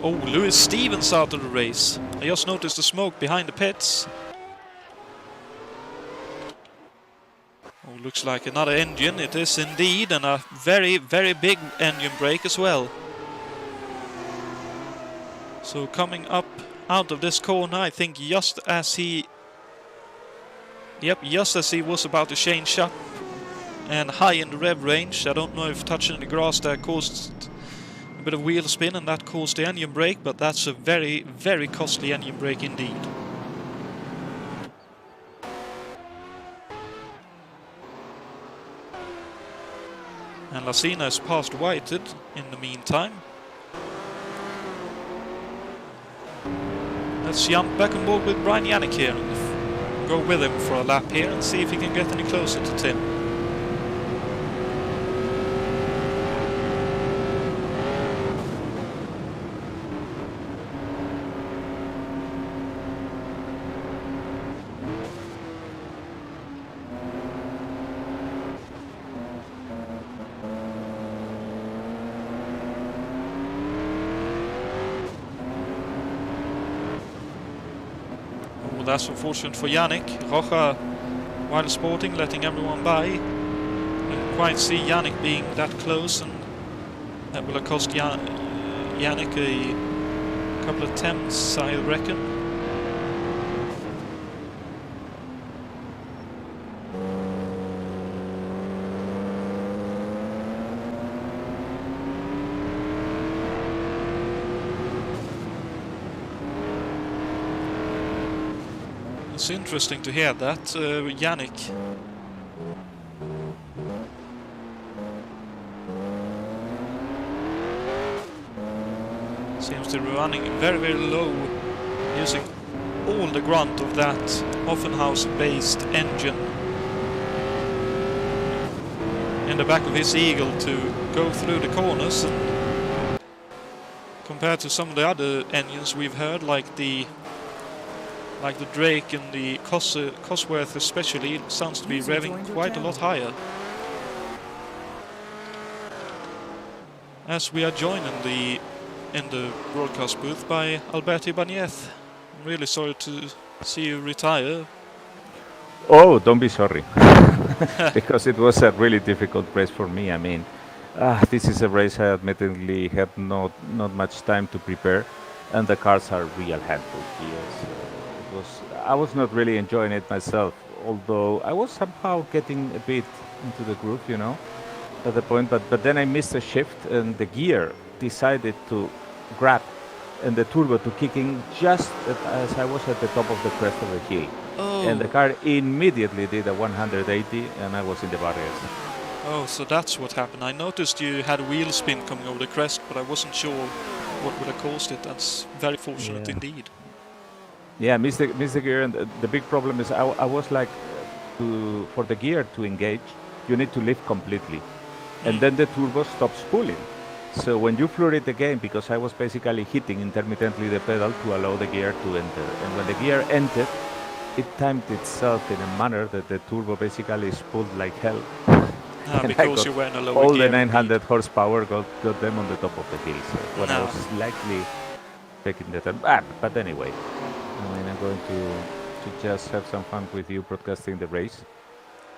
Oh, Lewis Stevens out of the race. I just noticed the smoke behind the pits. Oh, looks like another engine. It is indeed, and a very big engine brake as well. So coming up out of this corner, I think just as he was about to change up and high in the rev range. I don't know if touching the grass there caused a bit of wheel spin and that caused the engine brake, but that's a very costly engine brake indeed. And Lacina has passed Whited in the meantime. Let's jump back on board with Brian Yannick here and go with him for a lap here and see if he can get any closer to Tim. That's unfortunate for Yannick. Roja, while sporting, letting everyone by. Didn't quite see Yannick being that close, and that will have cost Yannick a couple of attempts, I reckon. It's interesting to hear that, Yannick. Seems to be running very low, using all the grunt of that Offenhaus-based engine in the back of his Eagle to go through the corners. And compared to some of the other engines we've heard, like the Drake and the Cosworth especially, it sounds to be revving quite a lot higher. As we are joined in the broadcast booth by Alberto Ibañez. I'm really sorry to see you retire. Oh, don't be sorry, because it was a really difficult race for me. I mean, this is a race I admittedly had not much time to prepare, and the cars are real handful here. So I was not really enjoying it myself, although I was somehow getting a bit into the groove, you know, at the point. But then I missed a shift, and the gear decided to grab, and the turbo to kick in just as I was at the top of the crest of the hill. Oh. And the car immediately did a 180, and I was in the barriers. Oh, so that's what happened. I noticed you had a wheel spin coming over the crest, but I wasn't sure what would have caused it. That's very fortunate indeed. Yeah, missed the gear, and the big problem is I was like, for the gear to engage, you need to lift completely, and then the turbo stops pulling. So when you floor it again, because I was basically hitting intermittently the pedal to allow the gear to enter, and when the gear entered, it timed itself in a manner that the turbo basically spooled like hell. Because you were in a lower all gear. the 900 horsepower got them on the top of the hill. So when I was slightly taking the turn, but anyway, I mean, I'm going to just have some fun with you broadcasting the race.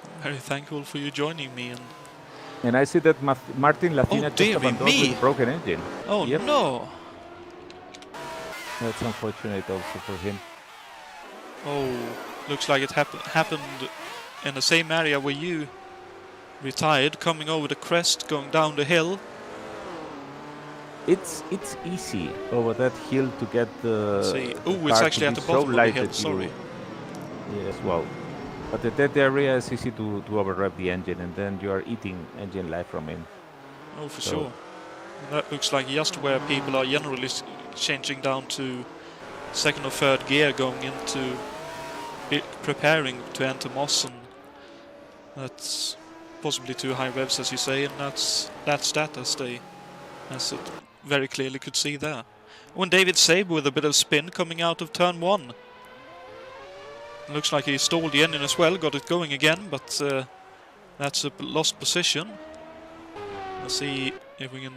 I'm very thankful for you joining me. And I see that Martin Lacina just abandoned with a broken engine. Oh no! That's unfortunate also for him. Oh, looks like it happened in the same area where you retired, coming over the crest, going down the hill. It's easy over that hill to get the. See, it's actually at the bottom of the hill. Sorry. Yes, well, but that area is easy to overrev the engine, and then you are eating engine life from him. Oh, for sure. That looks like just where people are generally changing down to second or third gear, going into preparing to enter Molson. That's possibly too high revs, as you say, and that's that as it very clearly could see there. When David Sabre with a bit of spin coming out of turn 1. Looks like he stalled the engine as well, got it going again, but that's a lost position. Let's see if we can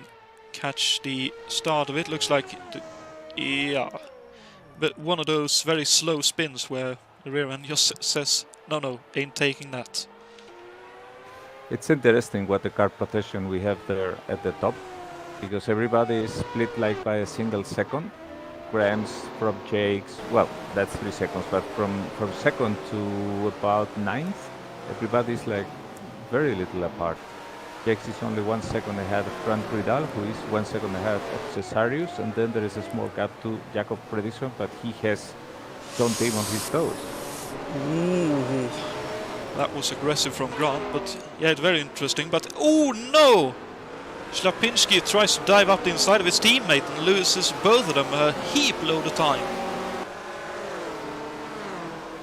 catch the start of it. Looks like, but one of those very slow spins where the rear end just says, no, ain't taking that. It's interesting what the car protection we have there at the top, because everybody is split like by a single second. Grams from Jake's, well, that's 3 seconds, but from second to about 9th, everybody's like very little apart. Jake's is only 1 second ahead of Grant Ridal, who is 1 second ahead of Cesarius, and then there is a small gap to Jacob Fredriksson, but he has John Tim on his toes. Ooh, that was aggressive from Grant, but yeah, it's very interesting. But oh no! Schlapinski tries to dive up the inside of his teammate and loses both of them a heap load of time.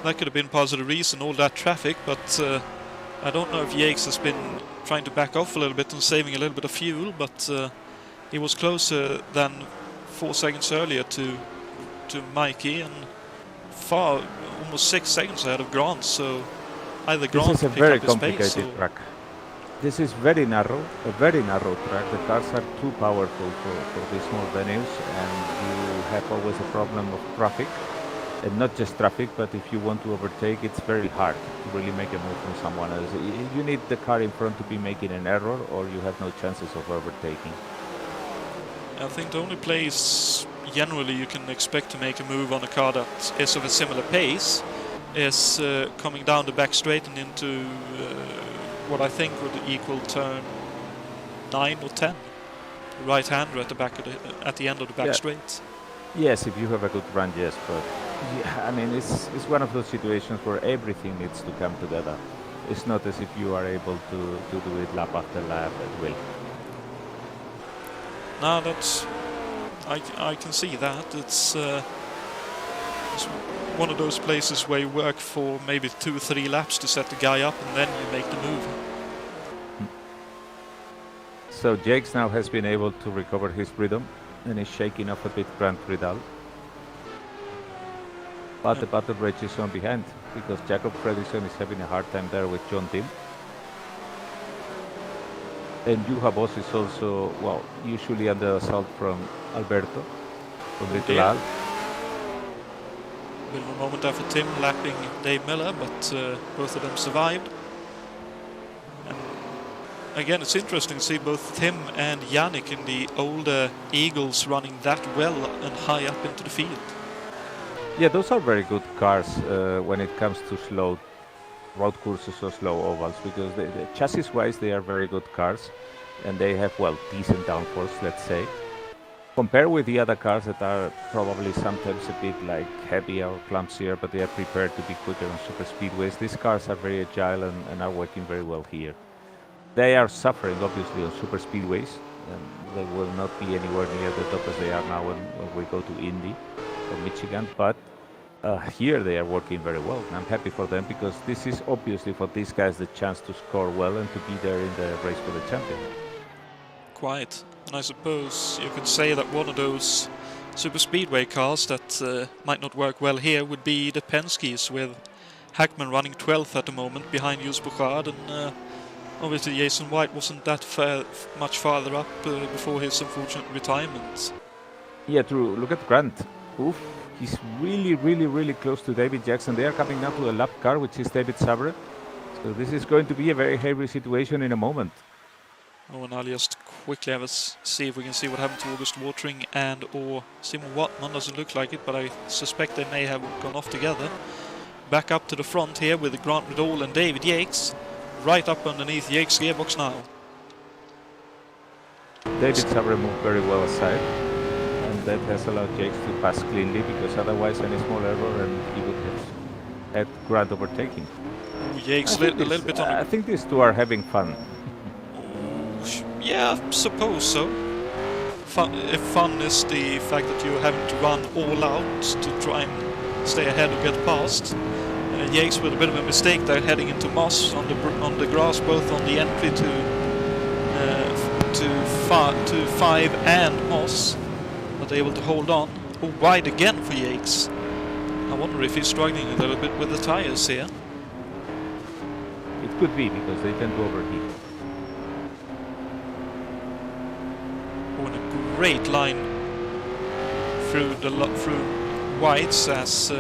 That could have been part of the reason, all that traffic, but I don't know if Yates has been trying to back off a little bit and saving a little bit of fuel, but he was closer than 4 seconds earlier to Mikey, and far, almost 6 seconds ahead of Grant, so either Grant this is a pick very up his pace, complicated track. This is very narrow, a very narrow track. The cars are too powerful for these small venues, and you have always a problem of traffic. And not just traffic, but if you want to overtake, it's very hard to really make a move from someone else. You need the car in front to be making an error, or you have no chances of overtaking. I think the only place generally you can expect to make a move on a car that is of a similar pace is coming down the back straight and into what I think would equal turn 9 or 10. Right-hander at the back of at the end of the back straight. Yes, if you have a good run, yes, but yeah, I mean it's one of those situations where everything needs to come together. It's not as if you are able to do it lap after lap at will. No, that's I can see that. It's one of those places where you work for maybe 2 or 3 laps to set the guy up, and then you make the move. So Jakes now has been able to recover his rhythm, and is shaking off a bit Grant Ridal. But the battle rage is on behind because Jacob Fredriksson is having a hard time there with John Tim. And Juha Boss is also, well, usually under assault from Alberto, from Little Al. Bit of a moment there for Tim lapping Dave Miller, but both of them survived. And again, it's interesting to see both Tim and Yannick in the older Eagles running that well and high up into the field. Yeah, those are very good cars when it comes to slow road courses or slow ovals, because the chassis-wise they are very good cars, and they have, well, decent downforce, let's say. Compared with the other cars that are probably sometimes a bit like heavier or clumsier, but they are prepared to be quicker on super speedways, these cars are very agile and are working very well here. They are suffering, obviously, on super speedways, and they will not be anywhere near the top as they are now when we go to Indy or Michigan, but here they are working very well, and I'm happy for them, because this is obviously for these guys the chance to score well and to be there in the race for the champion. Quite. And I suppose you could say that one of those super speedway cars that might not work well here would be the Penske's, with Hackman running 12th at the moment behind Jules Bouchard, and obviously Jason White wasn't that much farther up before his unfortunate retirement. Yeah, true. Look at Grant. Oof. He's really close to David Jackson. They are coming now to a lap car, which is David Sabre. So this is going to be a very heavy situation in a moment. Oh, and I'll just quickly have see if we can see what happened to August Watering and or Simon Wattman. Doesn't look like it, but I suspect they may have gone off together. Back up to the front here with Grant Ridal and David Yates, right up underneath Yates' gearbox now. David Sabre moved very well aside, and that has allowed Yates to pass cleanly, because otherwise any small error and he would have had Grant overtaking. Yates a little bit on. I think these two are having fun. Yeah, I suppose so. If fun is the fact that you're having to run all out to try and stay ahead or get past. Yates with a bit of a mistake there, heading into Moss on the grass, both on the entry to 5 and Moss, but able to hold on. Oh, wide again for Yates. I wonder if he's struggling a little bit with the tires here. It could be, because they tend to overheat. On a great line through whites as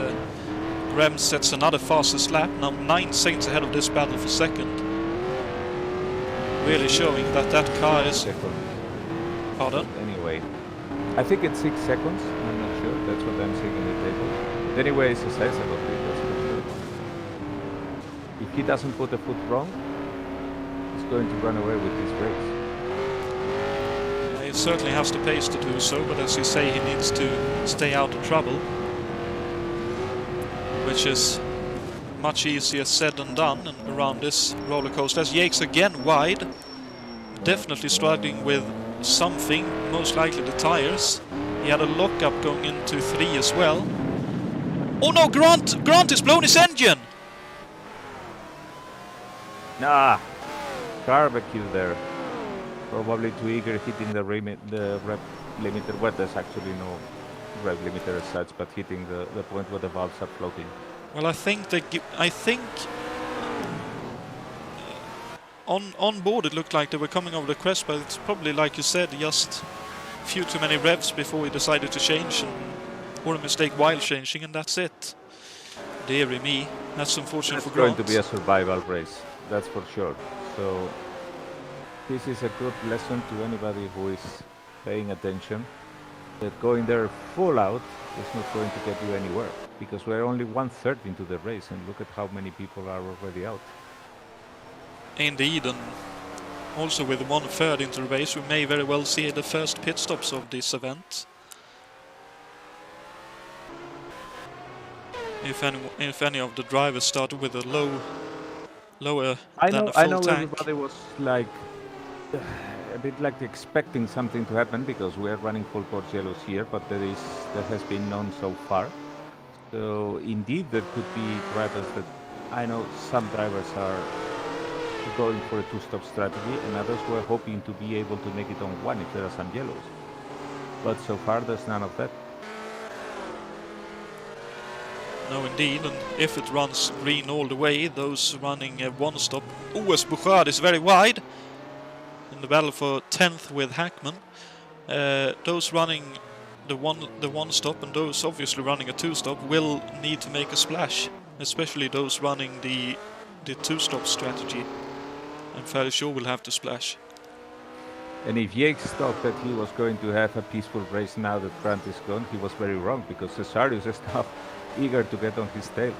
Graham sets another fastest lap, now 9 seconds ahead of this battle for second. Really showing that that car is... Pardon? Anyway, I think it's 6 seconds, I'm not sure, that's what I'm seeing in the table. But anyway, it's a sizable thing, that's for sure. If he doesn't put a foot wrong, he's going to run away with this race. He certainly has the pace to do so, but as you say, he needs to stay out of trouble, which is much easier said than done and around this roller coaster. As Yates again wide, definitely struggling with something, most likely the tires. He had a lockup going into 3 as well. Oh no, Grant has blown his engine! Nah, barbecue there. Probably too eager hitting the rev limiter. Well, there's actually no rev limiter as such, but hitting the point where the valves are floating. Well, I think on board it looked like they were coming over the crest, but it's probably, like you said, just a few too many revs before he decided to change, or a mistake while changing, and that's it. Deary me, that's unfortunate for Grant. It's going to be a survival race, that's for sure. So this is a good lesson to anybody who is paying attention, that going there full out is not going to get you anywhere, because we're only 1/3 into the race, and look at how many people are already out. Indeed, and also with 1/3 into the race, we may very well see the first pit stops of this event. If any of the drivers started with a lower than a full I know tank. Everybody was like a bit like expecting something to happen, because we are running full Porsche yellows here, but that has been none so far. So indeed there could be drivers that, I know some drivers are going for a 2-stop strategy, and others were hoping to be able to make it on 1 if there are some yellows. But so far, there's none of that. No, indeed, and if it runs green all the way, those running one stop. US Bouchard is very wide in the battle for 10th with Hackman. Those running the one stop and those obviously running a 2-stop will need to make a splash, especially those running the 2-stop strategy. I'm fairly sure will have to splash. And if Yates thought that he was going to have a peaceful race now that Grant is gone, he was very wrong, because Cesarius is now eager to get on his tail.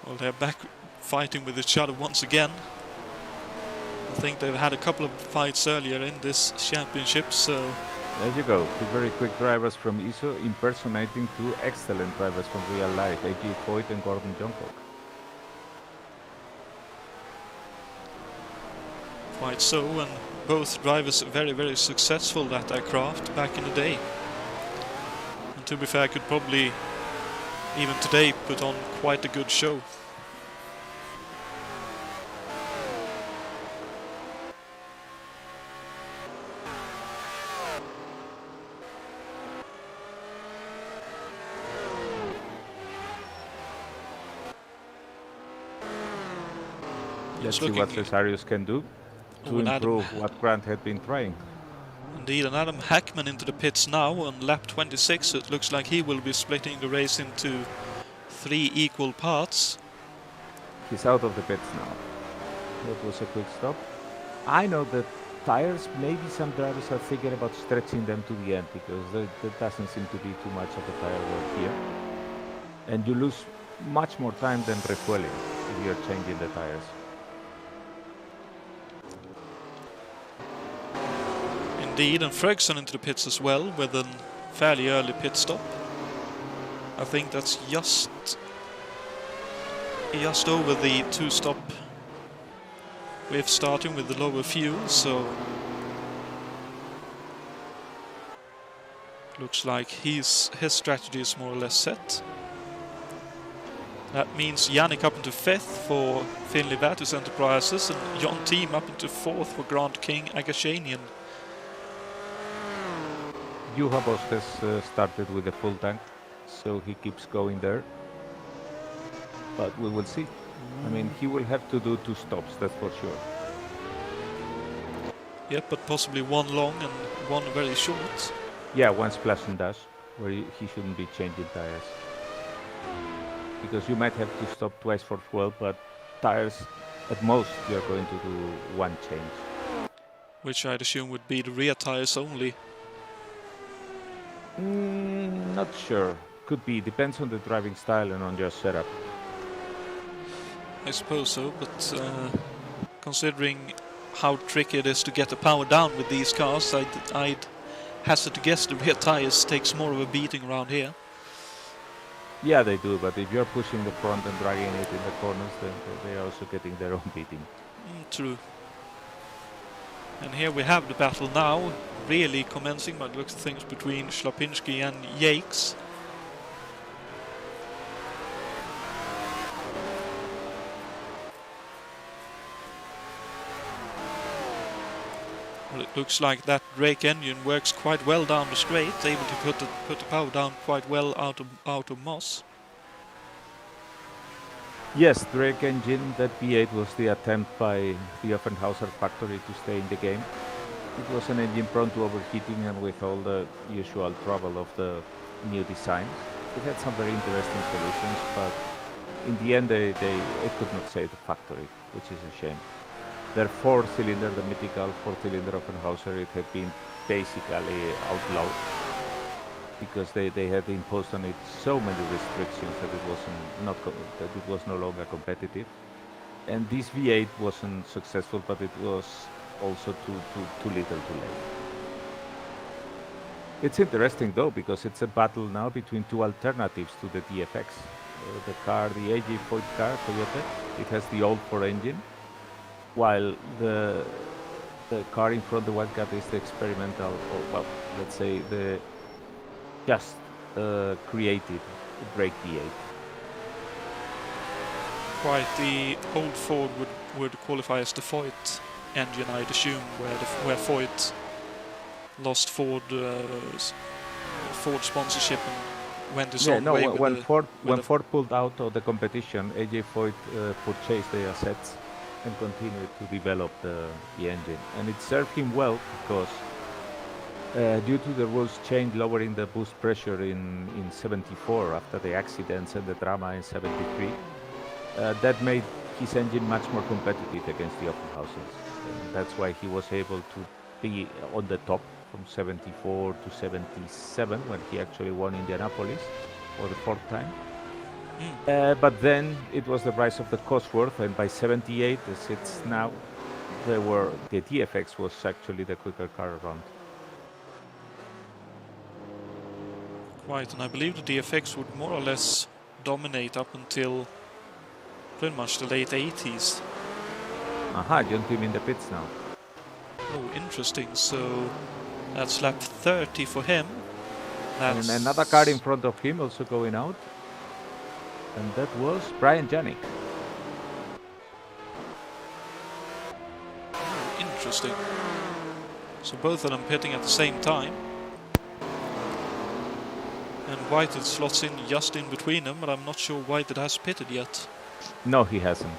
Well, they're back fighting with each other once again. I think they've had a couple of fights earlier in this championship, so... There you go, two very quick drivers from ISO impersonating two excellent drivers from real life, A.J. Foyt and Gordon Johncock. Quite so, and both drivers very, very successful at their craft back in the day. And to be fair, could probably, even today, put on quite a good show. Let's see what Cesarius can do to improve what Grant had been trying. Indeed, and Adam Hackman into the pits now on lap 26. So it looks like he will be splitting the race into 3 equal parts. He's out of the pits now. That was a quick stop. I know that tires, maybe some drivers are thinking about stretching them to the end, because there doesn't seem to be too much of a tire wear here. And you lose much more time than refueling if you're changing the tires. Indeed, and Ferguson into the pits as well with a fairly early pit stop. I think that's just over the 2-stop wave starting with the lower fuel, so looks like his strategy is more or less set. That means Yannick up into 5th for Finley Vatus Enterprises and John Team up into 4th for Grant King Agashanian. Juha has started with a full tank, so he keeps going there. But we will see. I mean, he will have to do 2 stops, that's for sure. Yep, but possibly 1 long and 1 very short. Yeah, 1 splash and dash, where he shouldn't be changing tires. Because you might have to stop twice for fuel, but tires, at most, you're going to do 1 change. Which I'd assume would be the rear tires only. Not sure. Could be. Depends on the driving style and on your setup. I suppose so, but considering how tricky it is to get the power down with these cars, I'd hazard to guess the rear tires takes more of a beating around here. Yeah, they do, but if you're pushing the front and dragging it in the corners, then they are also getting their own beating. True. And here we have the battle now, really commencing by the looks of things between Schlapinski and Yakes. Well, it looks like that Drake engine works quite well down the straight, able to put the power down quite well out of Moss. Yes, Drake engine, that V8 was the attempt by the Offenhauser factory to stay in the game. It was an engine prone to overheating and with all the usual trouble of the new designs. It had some very interesting solutions, but in the end it could not save the factory, which is a shame. Their 4-cylinder, the mythical 4-cylinder Offenhauser, it had been basically outlawed because they had imposed on it so many restrictions that it was no longer competitive. And this V8 wasn't successful, but it was also too little too late. It's interesting though, because it's a battle now between 2 alternatives to the DFX. The car, the AJ Foyt car, Toyota, it has the old 4 engine, while the car in front, the Wildcat, is the experimental, or well, let's say the just created Drake V8. Quite the old Ford would qualify as the Foyt engine, I'd assume, where Foyt lost Ford sponsorship and went his Yeah, own no. way. When Ford pulled out of the competition, AJ Foyt purchased the assets and continued to develop the engine, and it served him well because due to the rules change lowering the boost pressure in 74 after the accidents and the drama in 73, that made his engine much more competitive against the open houses. And that's why he was able to be on the top from 74 to 77 when he actually won Indianapolis for the 4th time. But then it was the rise of the Cosworth, and by 78, as it's now, the DFX was actually the quicker car around. Right, and I believe the DFX would more or less dominate up until pretty much the late 80s. Aha, John Tim in the pits now. Oh, interesting. So that's lap 30 for him. And another car in front of him also going out. And that was Brian Janik. Oh, interesting. So both of them pitting at the same time. And Whited slots in just in between them, but I'm not sure Whited has pitted yet. No, he hasn't.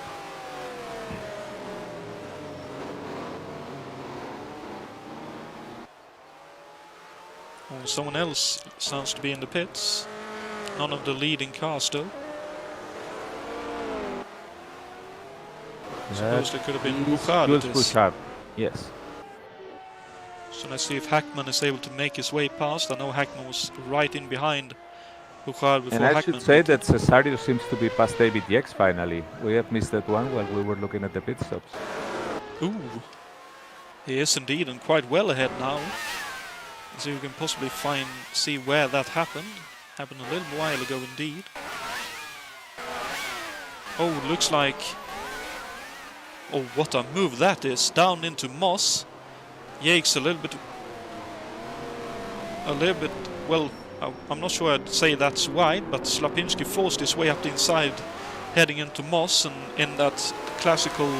Oh, someone else sounds to be in the pits. None of the leading cars though. Suppose it could have been Bouchard. Yes. So let's see if Hackman is able to make his way past. I know Hackman was right in behind Bouchard before And I Hackman. should say that Cesario seems to be past David Yates finally. We have missed that one while we were looking at the pit stops. Ooh. He is indeed, and quite well ahead now. So you can possibly see where that happened. Happened a little while ago indeed. Oh, looks like... Oh, what a move that is. Down into Moss. Yates a little bit, well, I'm not sure I'd say that's wide, but Slapinski forced his way up the inside, heading into Moss, and in that classical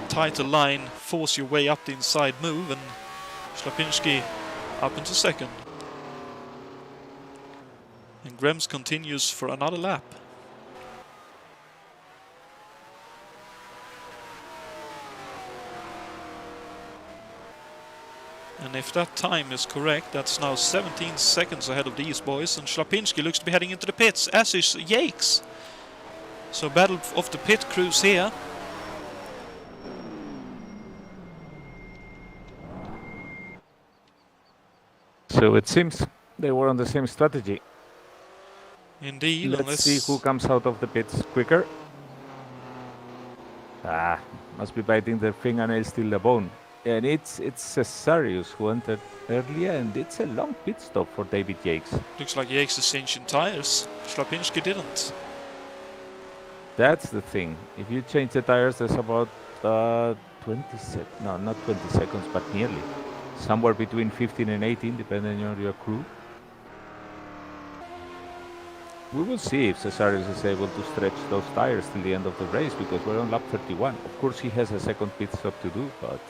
tighter line, force your way up the inside move, and Slapinski up into second. And Grems continues for another lap. And if that time is correct, that's now 17 seconds ahead of these boys, and Slapinski looks to be heading into the pits, as is Yates. So battle of the pit crews here. So it seems they were on the same strategy. Indeed. Let's see who comes out of the pits quicker. Must be biting their fingernails till the bone. And it's Cesarius who entered earlier, and it's a long pit stop for David Yates. Looks like Yates is changing tires. Slapinski didn't. That's the thing. If you change the tires, there's about 20 seconds. No, not 20 seconds, but nearly. Somewhere between 15 and 18, depending on your crew. We will see if Cesarius is able to stretch those tires till the end of the race, because we're on lap 31. Of course, he has a second pit stop to do, but...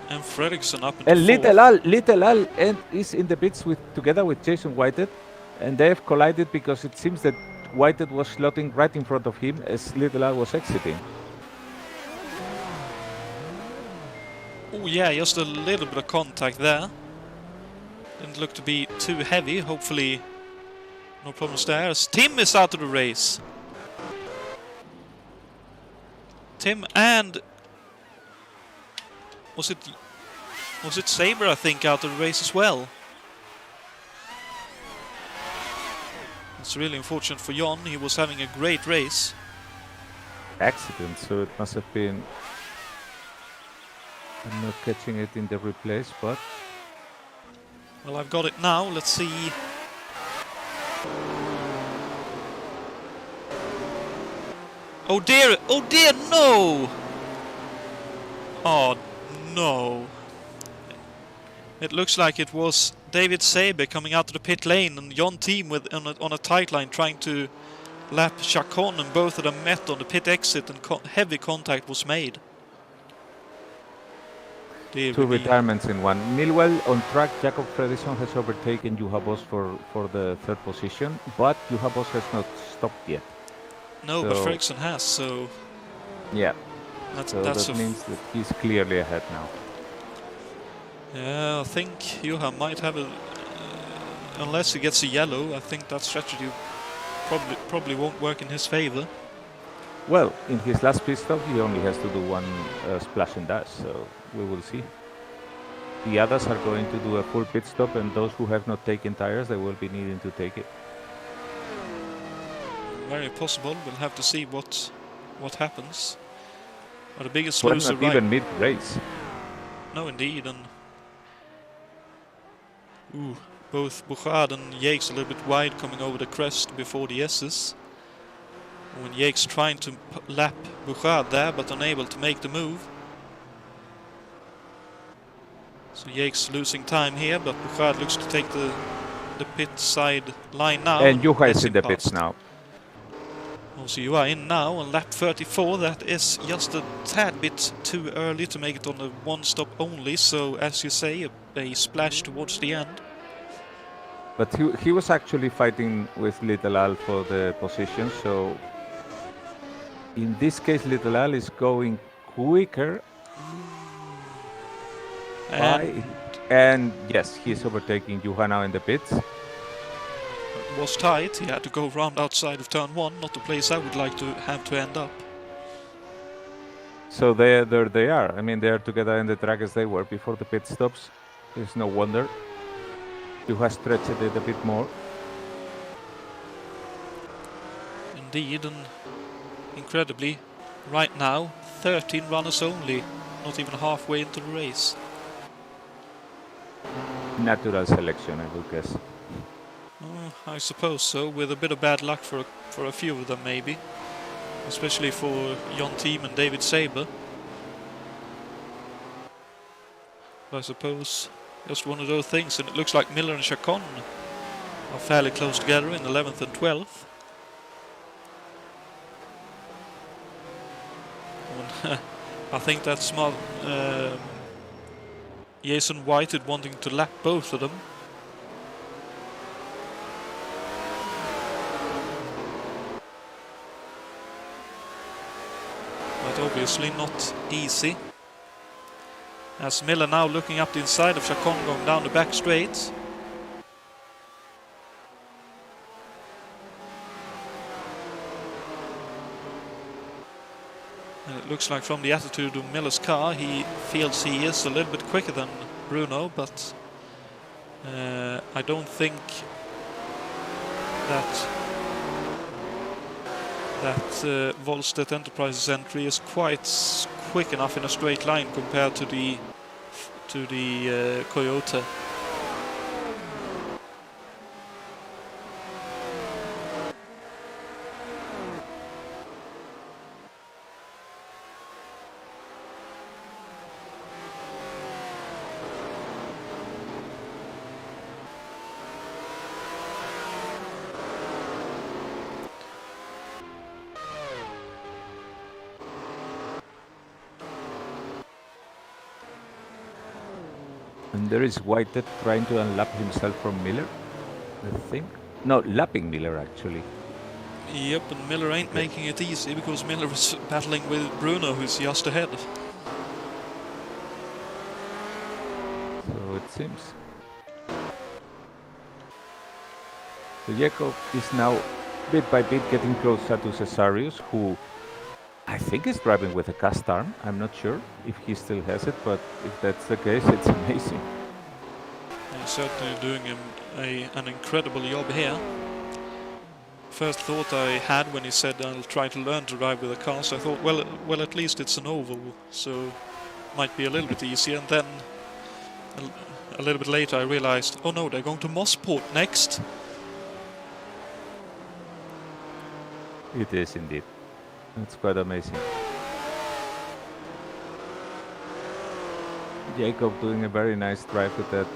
And Fredriksson up in and fourth. Little Al is in the pits together with Jason Whited, and they have collided because it seems that Whited was slotting right in front of him as Little Al was exiting. Oh yeah, just a little bit of contact there. Didn't look to be too heavy. Hopefully no problems there. As Tim is out of the race. Tim and... Was it Saber, I think, out of the race as well? It's really unfortunate for Jon. He was having a great race. Accident, so it must have been... I'm not catching it in the replays, but... Well, I've got it now. Let's see. Oh dear, no! Oh no. It looks like it was David Saber coming out of the pit lane and Jon Team on a tight line trying to lap Chacon, and both of them met on the pit exit and heavy contact was made. Two retirements in one. Meanwhile, on track, Jacob Fredriksson has overtaken Juha Boss for the third position, but Juha Boss has not stopped yet. No, but Fredriksson has, so... Yeah, that means that he's clearly ahead now. Yeah, I think Juha might have a... unless he gets a yellow, I think that strategy probably won't work in his favor. Well, in his last pit stop, he only has to do one splash and dash, so we will see. The others are going to do a full pit stop, and those who have not taken tires, they will be needing to take it. Very possible. We'll have to see what happens. But the biggest Well, loser not even mid-race. No, indeed, and both Bouchard and Yates a little bit wide coming over the crest before the S's. When Yates trying to lap Bouchard there, but unable to make the move. So Yates losing time here, but Bouchard looks to take the pit side line now. And Juha is in the pits now. Also, you are in now on lap 34. That is just a tad bit too early to make it on a one stop only. So, as you say, a splash towards the end. But he was actually fighting with Little Al for the position. So, in this case, Little Al is going quicker. And yes, he's overtaking Juha now in the pits. Was tight. He had to go round outside of turn 1, not the place I would like to have to end up. So there they are. I mean, they are together in the track as they were before the pit stops. There's no wonder. Juha stretched it a bit more. Indeed, and incredibly, right now, 13 runners only, not even halfway into the race. Natural selection, I would guess. I suppose so, with a bit of bad luck for a few of them maybe. Especially for Jon Team and David Saber. But I suppose just one of those things, and it looks like Miller and Chacon are fairly close together in 11th and 12th. I think that's smart. Jason White wanting to lap both of them. But obviously not easy. As Miller now looking up the inside of Chacon going down the back straight. And it looks like from the attitude of Miller's car, he feels he is a little bit quicker than Bruno, but I don't think that Volstedt Enterprises entry is quite quick enough in a straight line compared to the Toyota. And there is Whitehead trying to unlap himself from Miller, I think. No, lapping Miller actually. Yep, and Miller ain't making it easy because Miller is battling with Bruno, who's just ahead. So it seems. So Jacob is now bit by bit getting closer to Cesarius, who I think is driving with a cast arm. I'm not sure if he still has it, but if that's the case, it's amazing. He's certainly doing an incredible job here. First thought I had when he said I'll try to learn to drive with a cast, I thought, well, at least it's an oval, so might be a little bit easier. And then a little bit later I realized, oh no, they're going to Mosport next. It is indeed. It's quite amazing. Jacob doing a very nice drive with that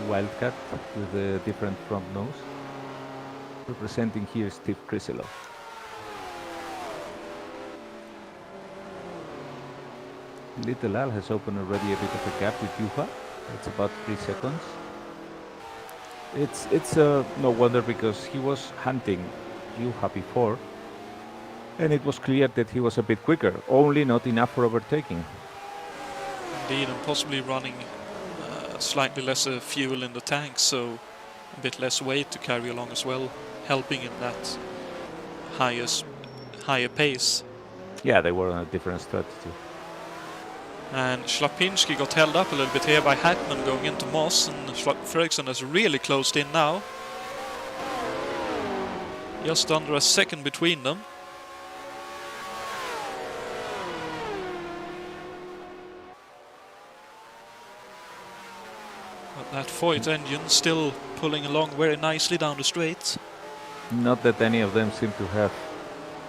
Wildcat with a different front nose. Representing here Steve Krisilov. Little Al has opened already a bit of a gap with Juha. It's about 3 seconds. It's no wonder because he was hunting Juha before, and it was clear that he was a bit quicker, only not enough for overtaking. Indeed, and possibly running slightly less fuel in the tank, so a bit less weight to carry along as well, helping in that higher pace. Yeah, they were on a different strategy. And Schlapinski got held up a little bit here by Hackman going into Moss, and Fredriksson has really closed in now. Just under a second between them. But that Foyt engine still pulling along very nicely down the straight. Not that any of them seem to have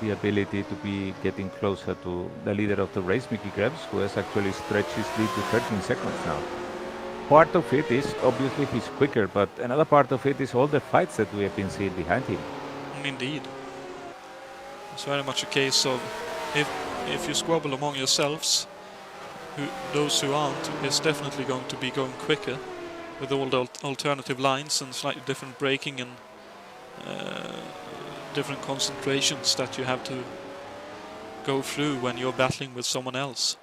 the ability to be getting closer to the leader of the race, Mickey Krebs, who has actually stretched his lead to 13 seconds now. Part of it is obviously he's quicker, but another part of it is all the fights that we have been seeing behind him. Indeed. It's very much a case of if you squabble among yourselves, those who aren't is definitely going to be going quicker with all the alternative lines and slightly different braking and different concentrations that you have to go through when you're battling with someone else.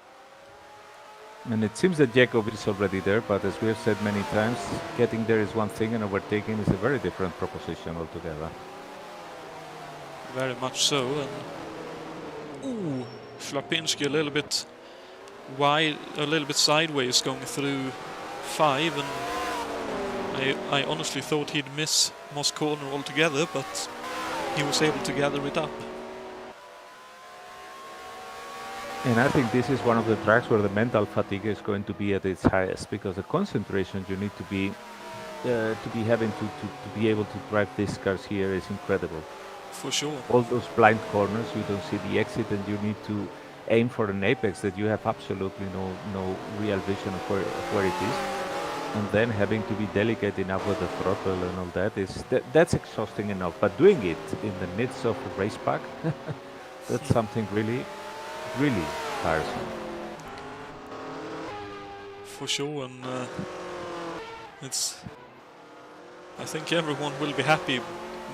And it seems that Jacob is already there, but as we have said many times, getting there is one thing and overtaking is a very different proposition altogether. Very much so. And Schlapinski a little bit wide, a little bit sideways going through 5, and I honestly thought he'd miss Moss corner altogether, but he was able to gather it up. And I think this is one of the tracks where the mental fatigue is going to be at its highest, because the concentration you need to be having to be able to drive these cars here is incredible. For sure. All those blind corners, you don't see the exit, and you need to aim for an apex that you have absolutely no real vision of where it is. And then having to be delicate enough with the throttle and all that that's exhausting enough. But doing it in the midst of a race pack, that's something really, really tiresome. For sure, and I think everyone will be happy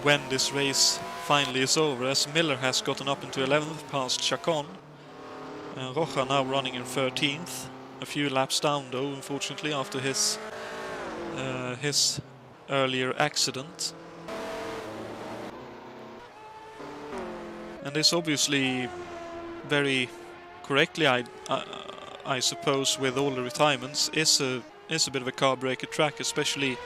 when this race finally is over, as Miller has gotten up into 11th past Chacon. Rocha now running in 13th. A few laps down though, unfortunately, after his earlier accident. And this obviously very correctly, I suppose, with all the retirements, is a bit of a car breaker track, especially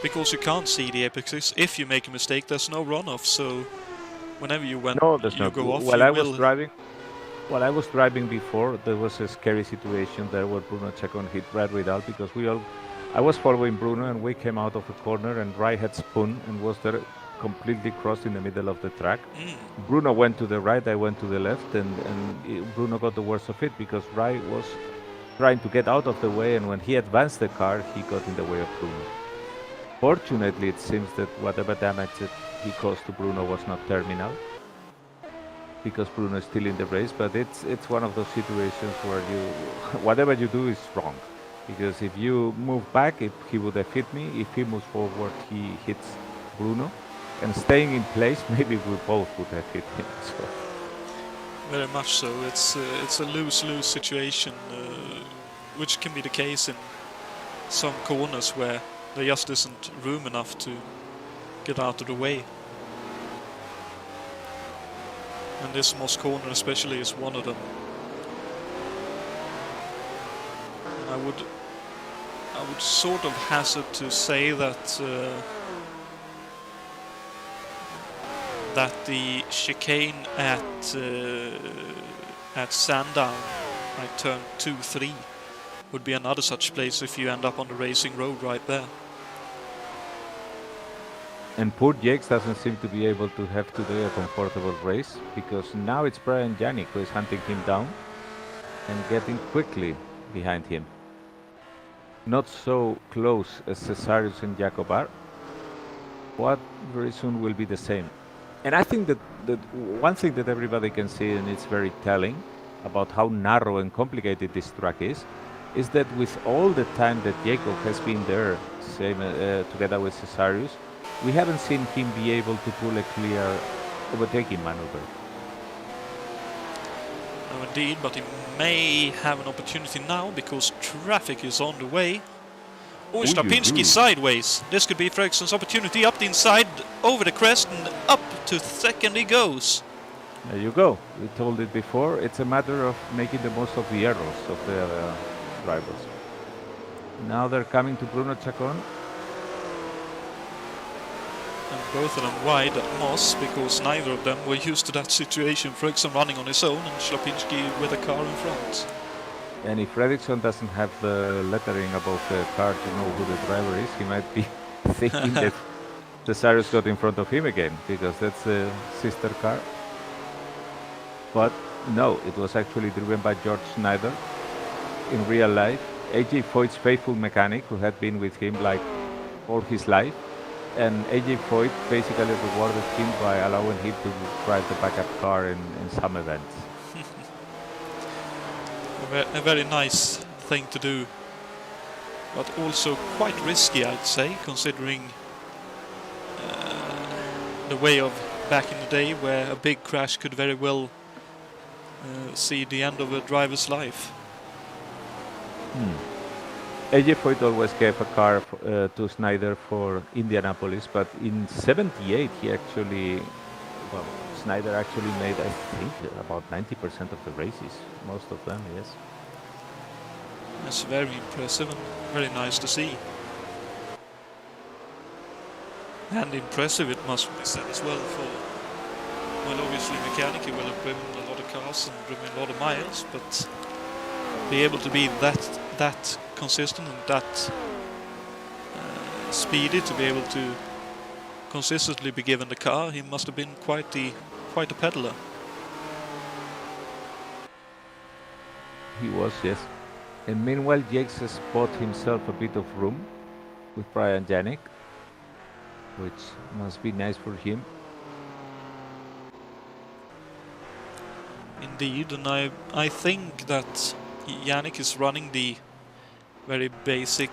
because you can't see the apexes. If you make a mistake, there's no runoff, so whenever you go off, While I was driving before, there was a scary situation there where Bruno Chacon hit Brad Vidal, because I was following Bruno and we came out of a corner and Rai had spun and was there completely crossed in the middle of the track. Bruno went to the right, I went to the left, and Bruno got the worst of it because Rai was trying to get out of the way, and when he advanced the car, he got in the way of Bruno. Fortunately, it seems that whatever damage that he caused to Bruno was not terminal, because Bruno is still in the race, but it's one of those situations where whatever you do is wrong. Because if you move back, he would have hit me. If he moves forward, he hits Bruno. And staying in place, maybe we both would have hit him. So. Very much so. It's a lose-lose situation, which can be the case in some corners where there just isn't room enough to get out of the way. And this Moss corner especially is one of them. And I would sort of hazard to say that that the chicane at Sandown, like turn 2-3, would be another such place if you end up on the racing road right there. And poor Jakes doesn't seem to be able to have today a comfortable race, because now it's Brian Janik who is hunting him down and getting quickly behind him. Not so close as Cesarius and Jacob are, but very soon will be the same. And I think that one thing that everybody can see, and it's very telling, about how narrow and complicated this track is that with all the time that Jacob has been there, same together with Cesarius, we haven't seen him be able to pull a clear overtaking maneuver. No, indeed, but he may have an opportunity now because traffic is on the way. Oh, Slapinski sideways. This could be Fredriksson's opportunity. Up the inside, over the crest, and up to second he goes. There you go. We told it before. It's a matter of making the most of the errors of the drivers. Now they're coming to Bruno Chacon. And both of them wide at Moss because neither of them were used to that situation. Fredriksson running on his own and Slapinski with a car in front. And if Fredriksson doesn't have the lettering above the car to know who the driver is, he might be thinking that Cesarius got in front of him again, because that's a sister car. But no, it was actually driven by George Schneider in real life. AJ Foyt's faithful mechanic who had been with him like all his life. And AJ Foyt basically rewarded him by allowing him to drive the backup car in some events. A very nice thing to do, but also quite risky, I'd say, considering the way of back in the day where a big crash could very well see the end of a driver's life. AJ Foyt always gave a car to Schneider for Indianapolis, but in '78 he actually, Schneider actually made, I think, about 90% of the races, most of them, yes. That's very impressive and very nice to see. And impressive it must be said as well for, well, obviously mechanic, he will have driven a lot of cars and driven a lot of miles, but be able to be that consistent and that speedy to be able to consistently be given the car, he must have been quite a peddler. He was, yes. And meanwhile, Jakes has bought himself a bit of room with Brian Janik, which must be nice for him. Indeed, and I think that Janik is running the very basic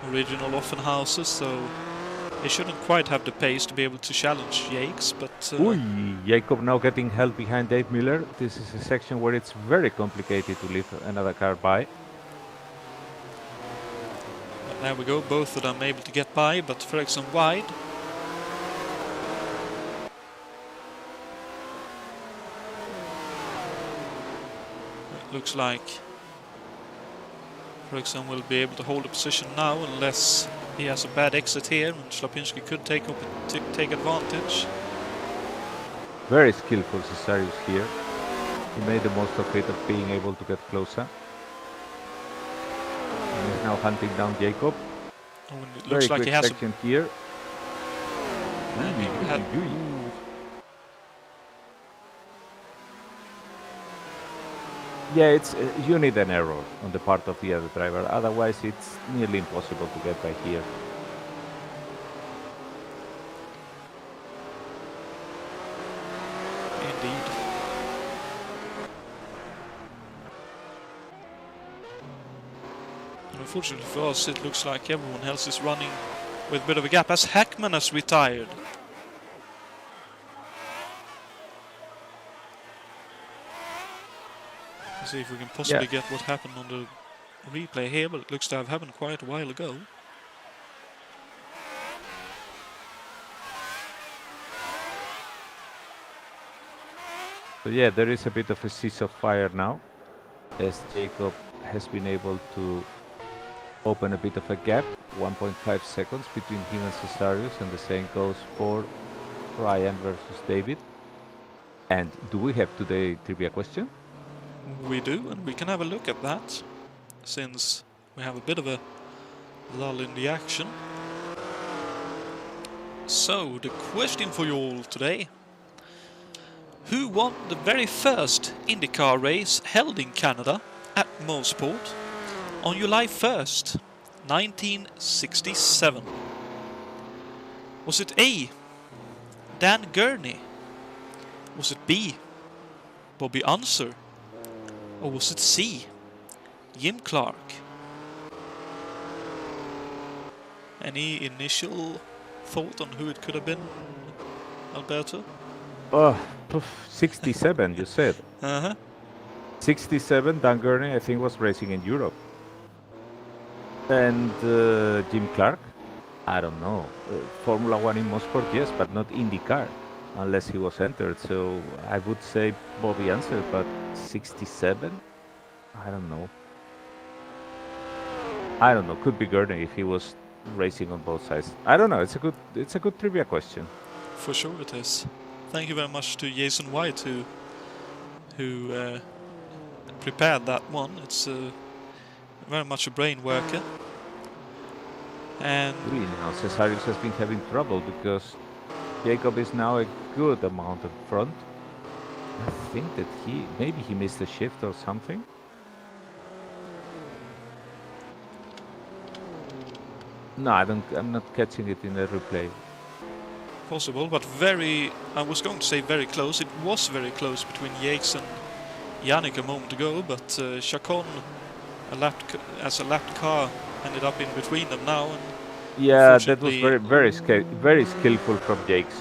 original Offenhauser, so he shouldn't quite have the pace to be able to challenge Jakes, but... Jacob now getting held behind Dave Miller. This is a section where it's very complicated to leave another car by. But there we go, both of them able to get by, but Fredriksson wide. It looks like Fredriksson will be able to hold a position now unless he has a bad exit here, and Slapinski could take advantage. Very skillful Cesarius here. He made the most of it, of being able to get closer. And he's now hunting down Jacob. Oh, and it looks very like he has section here. Yeah, it's you need an error on the part of the other driver. Otherwise, it's nearly impossible to get by here. Indeed. And unfortunately for us, it looks like everyone else is running with a bit of a gap as Hackman has retired. Let's see if we can possibly get what happened on the replay here, but it looks to have happened quite a while ago. So yeah, there is a bit of a cease of fire now, as Jacob has been able to open a bit of a gap, 1.5 seconds between him and Cesarius, and the same goes for Ryan versus David. And do we have today trivia question? We do, and we can have a look at that, since we have a bit of a lull in the action. So, the question for you all today: who won the very first IndyCar race held in Canada at Mosport on July 1st, 1967? Was it A, Dan Gurney? Was it B, Bobby Unser? Or was it C? Jim Clark. Any initial thought on who it could have been, Alberto? Oh, 67, you said. Uh-huh. 67, Dan Gurney, I think, was racing in Europe. And Jim Clark? I don't know. Formula One in Mosport, yes, but not IndyCar, unless he was entered. So I would say Bobby answered, but 67? I don't know. I don't know. Could be Gurney if he was racing on both sides. I don't know. It's a good trivia question. For sure it is. Thank you very much to Jason White who prepared that one. It's very much a brain worker. And Really now, Cesarius has been having trouble because Jacob is now a good amount in front. I think that maybe he missed a shift or something. No, I'm not catching it in the replay. possible, but I was going to say very close. It was very close between Yates and Yannick a moment ago, but Chacon, as a lapped car, ended up in between them now. And yeah, that was very skillful from Jakes.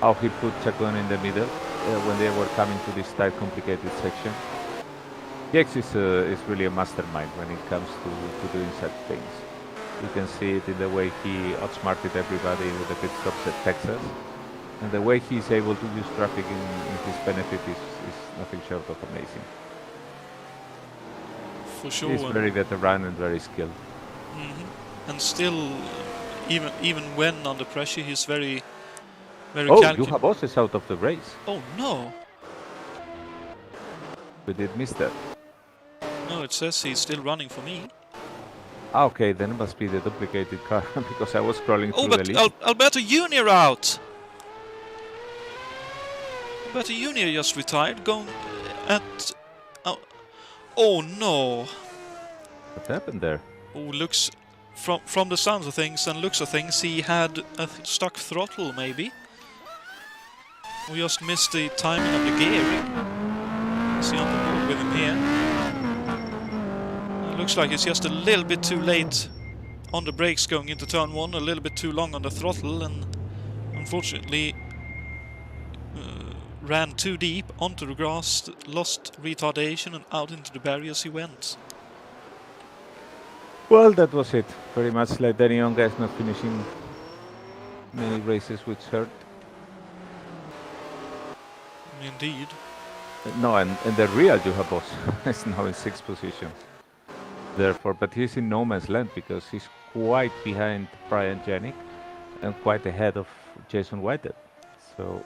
How he put Chacon in the middle when they were coming to this tight, complicated section. Jakes is really a mastermind when it comes to doing such things. You can see it in the way he outsmarted everybody with the pit stops at Texas. And the way he's able to use traffic in his benefit is nothing short of amazing. For sure. He's very veteran and very skilled. Mm-hmm. And still, even when under pressure, he's very Juha is out of the race. Oh no! We did miss that. No, it says he's still running for me. Okay, then it must be the duplicated car because I was scrolling through the list. Oh, but Alberto Junior out. Alberto Junior just retired, going at. Oh no! What happened there? Oh, looks from the sounds of things and looks of things, he had a stuck throttle maybe. We just missed the timing of the gearing. See on the board with him here. It looks like it's just a little bit too late on the brakes going into turn one, a little bit too long on the throttle, and unfortunately ran too deep onto the grass, lost retardation, and out into the barriers he went. Well, that was it. Very much like Danny Young guys not finishing many races which hurt. Indeed. No, and the real Juha Boss is now in 6th position. Therefore, but he's in no man's land because he's quite behind Brian Janik and quite ahead of Jason Whitehead. So,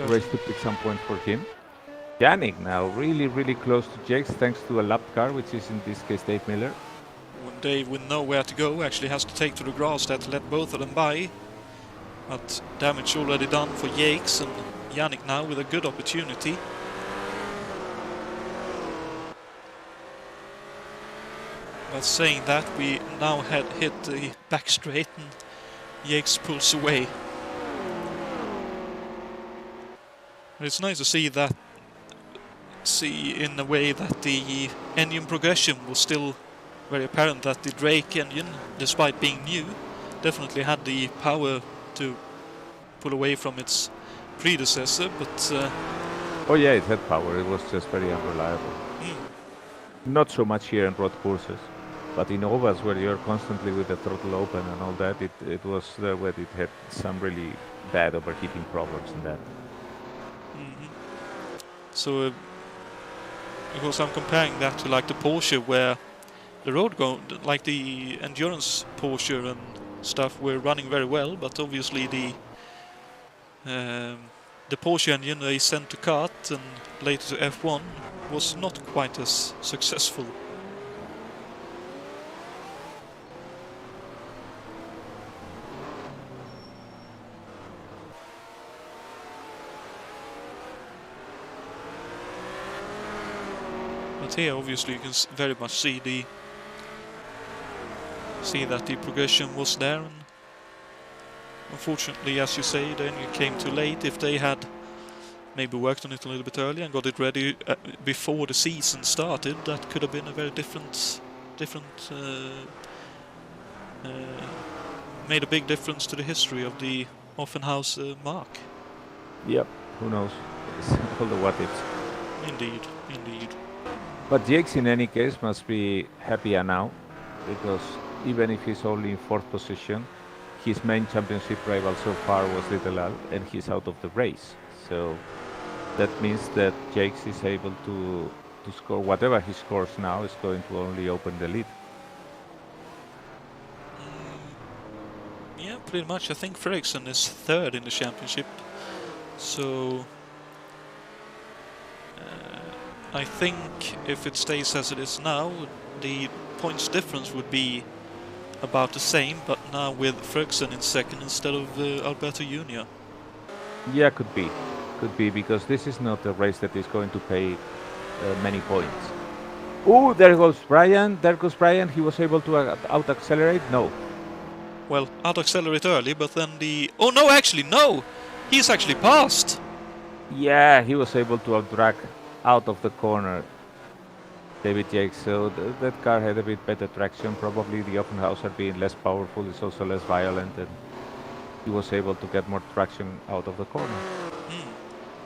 race to pick some points for him. Janik now really close to Jakes thanks to a lapped car, which is in this case Dave Miller. When Dave with nowhere to go actually has to take to the grass there to let both of them by. But damage already done for Jakes and Yannick now with a good opportunity. But saying that, we now had hit the back straight and Jakes pulls away. But it's nice to see that, in a way that the engine progression was still very apparent, that the Drake engine, despite being new, definitely had the power to pull away from its predecessor, but oh yeah, it had power, it was just very unreliable. Not so much here in road courses, but in ovals where you're constantly with the throttle open and all that, it was there where it had some really bad overheating problems in that. So because I'm comparing that to like the Porsche, where the like the endurance Porsche and stuff were running very well, but obviously the Porsche engine they sent to kart and later to F1 was not quite as successful. But here obviously you can very much see that the progression was there, and unfortunately, as you say, the engine came too late. If they had maybe worked on it a little bit earlier and got it ready before the season started, that could have been a very different made a big difference to the history of the Offenhaus mark. Yep, who knows? It's all the what ifs. Indeed, indeed. But Jakes, in any case, must be happier now, because even if he's only in fourth position, his main championship rival so far was Little Al, and he's out of the race. So that means that Jakes is able to score whatever he scores now is going to only open the lead. Yeah, pretty much. I think Fredriksson is third in the championship. So I think if it stays as it is now, the points difference would be about the same, but now with Fredriksson in second instead of Alberto Jr. Yeah, could be, because this is not a race that is going to pay many points. Oh, there goes Brian. He was able to out-accelerate. No. Well, out-accelerate early, but then the... Oh, no, actually, no! He's actually passed! Yeah, he was able to out-drag out of the corner David Jakes, so that car had a bit better traction. Probably the Offenhauser being less powerful is also less violent, and he was able to get more traction out of the corner.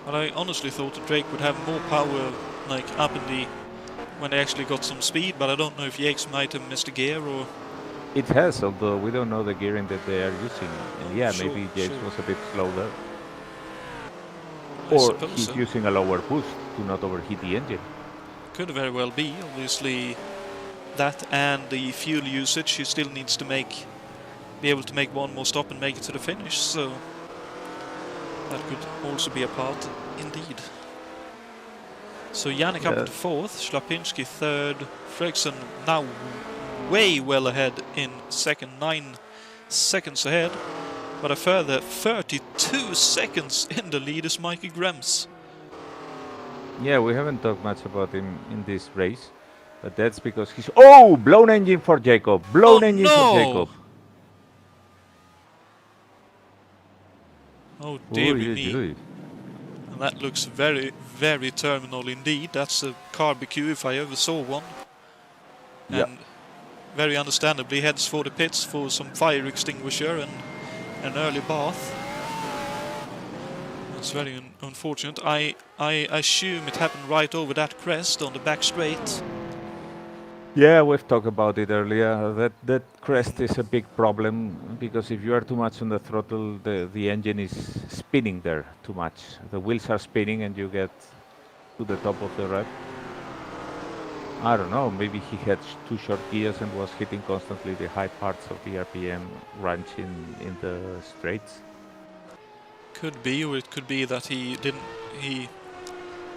But I honestly thought that Drake would have more power, like up in the... when they actually got some speed, but I don't know if Jakes might have missed a gear or... It has, although we don't know the gearing that they are using. And yeah, Sure, maybe Jakes sure. was a bit slow there. I Or suppose he's so. using a lower boost to not overheat the engine. Could very well be, obviously. That and the fuel usage, he still needs to be able to make one more stop and make it to the finish, so that could also be a part, indeed. So Yannick up to fourth, Schlapinski third, Fredriksson now way well ahead in second, 9 seconds ahead, but a further 32 seconds in the lead is Mikey Grems. Yeah, we haven't talked much about him in this race, but that's because he's... Oh! Blown engine for Jacob! Blown engine for Jacob! Oh dear Oy, me. oy, oy. And that looks very, very terminal indeed. That's a barbecue if I ever saw one. Yep. And very understandably heads for the pits for some fire extinguisher and an early bath. That's very unfortunate. I assume it happened right over that crest on the back straight. Yeah, we've talked about it earlier. That crest is a big problem, because if you are too much on the throttle, the engine is spinning there too much. The wheels are spinning and you get to the top of the ramp. I don't know, maybe he had too short gears and was hitting constantly the high parts of the RPM range in the straights. Could be, or it could be that he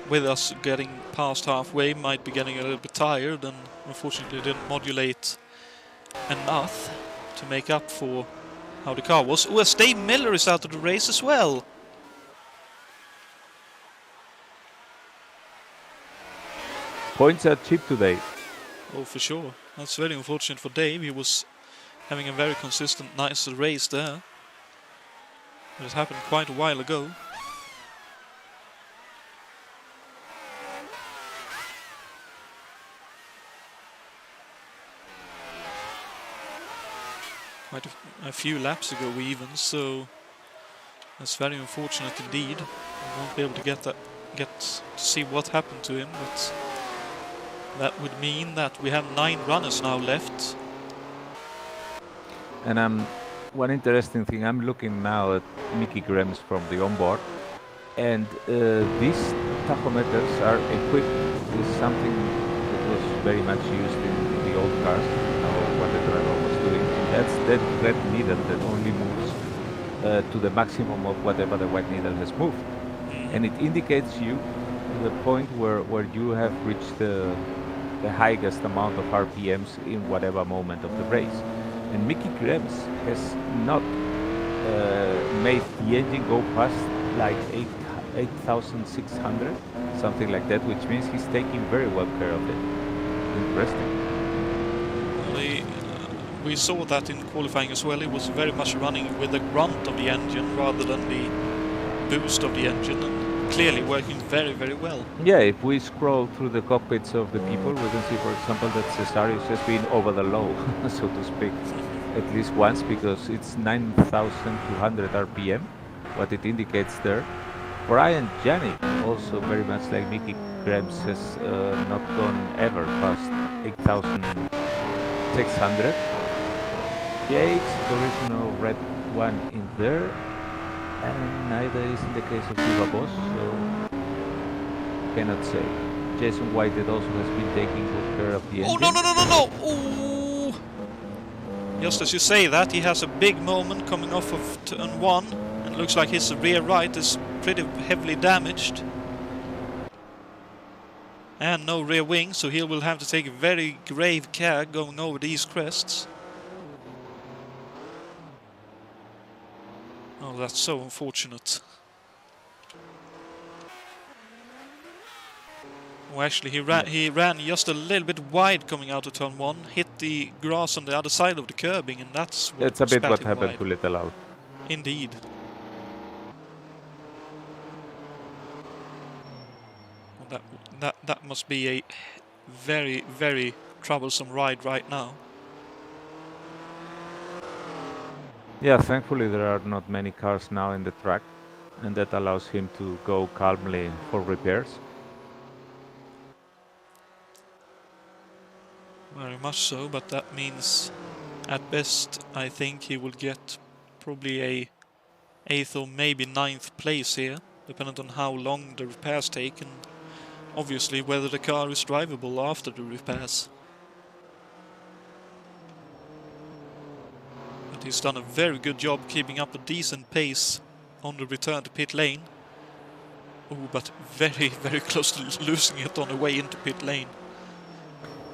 with us getting past halfway, might be getting a little bit tired and unfortunately didn't modulate enough to make up for how the car was. Oh, Dave Miller is out of the race as well. Points are cheap today. Oh, for sure. That's very unfortunate for Dave. He was having a very consistent, nice race there. It happened quite a while ago. Quite a few laps ago even, so that's very unfortunate indeed. I won't be able to get to see what happened to him, but that would mean that we have 9 runners now left. And one interesting thing, I'm looking now at Mickey Grems from the onboard, and these tachometers are equipped with something that was very much used in the old cars, what the driver was doing. That's that red needle that only moves to the maximum of whatever the white needle has moved. And it indicates you the point where you have reached the highest amount of RPMs in whatever moment of the race. And Mickey Grems has not made the engine go past like 8,600, something like that, which means he's taking very well care of it. Interesting. We saw that in qualifying as well. It was very much running with the grunt of the engine rather than the boost of the engine, and clearly working very, very well. Yeah, if we scroll through the cockpits of the people, we can see, for example, that Cesarius has been over the low, so to speak, at least once, because it's 9,200 RPM, what it indicates there. Brian Janik, also very much like Mickey Krems, has not gone ever past 8,600. Jakes, there is no red one in there, and neither is in the case of Viva Boss, so cannot say. Jason Whitehead also has been taking good care of the engine. Oh, no! Ooh. Just as you say that, he has a big moment coming off of turn 1, and looks like his rear right is pretty heavily damaged. And no rear wing, so he will have to take very grave care going over these crests. Oh, that's so unfortunate. Oh, actually, he ran just a little bit wide coming out of turn 1, hit the grass on the other side of the curbing, and that's a bit what happened wide. to Little Al. Indeed. Well, that must be a very, very troublesome ride right now. Yeah, thankfully there are not many cars now in the track, and that allows him to go calmly for repairs. Very much so, but that means at best I think he will get probably a 8th or maybe 9th place here, depending on how long the repairs take and obviously whether the car is drivable after the repairs. But he's done a very good job keeping up a decent pace on the return to pit lane. Oh, but very, very close to losing it on the way into pit lane.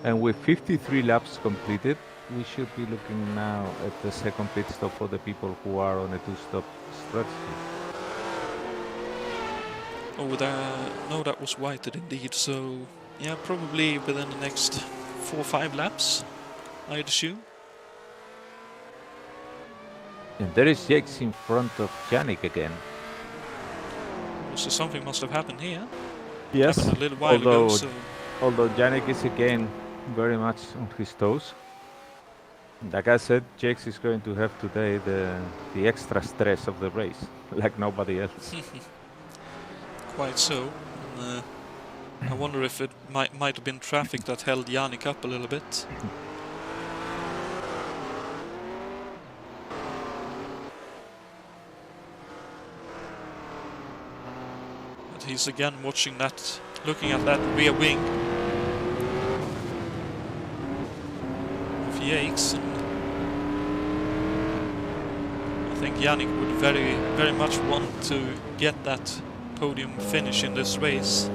And with 53 laps completed, we should be looking now at the second pit stop for the people who are on a 2-stop strategy. Oh, no, that was whited indeed, so yeah, probably within the next 4 or 5 laps, I'd assume. And there is Jakes in front of Yannick again. So something must have happened here. Yes, happened a little while ago, so although Yannick is again very much on his toes. Like I said, Jakes is going to have today the extra stress of the race, like nobody else. Quite so. I wonder if it might have been traffic that held Yannick up a little bit. But he's again watching that, looking at that rear wing of Jakes, and I think Yannick would very, very much want to get that podium finish in this race.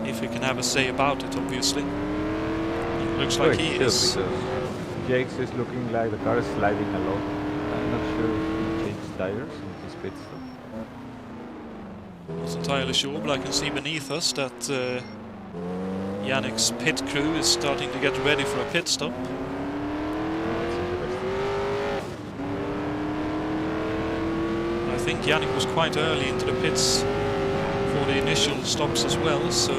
If he can have a say about it, obviously. It looks like he is. Jakes is looking like the car is sliding along. I'm not sure if he changed tires in his pit stop. Not entirely sure, but I can see beneath us that Yannick's pit crew is starting to get ready for a pit stop. I think Yannick was quite early into the pits for the initial stops as well, so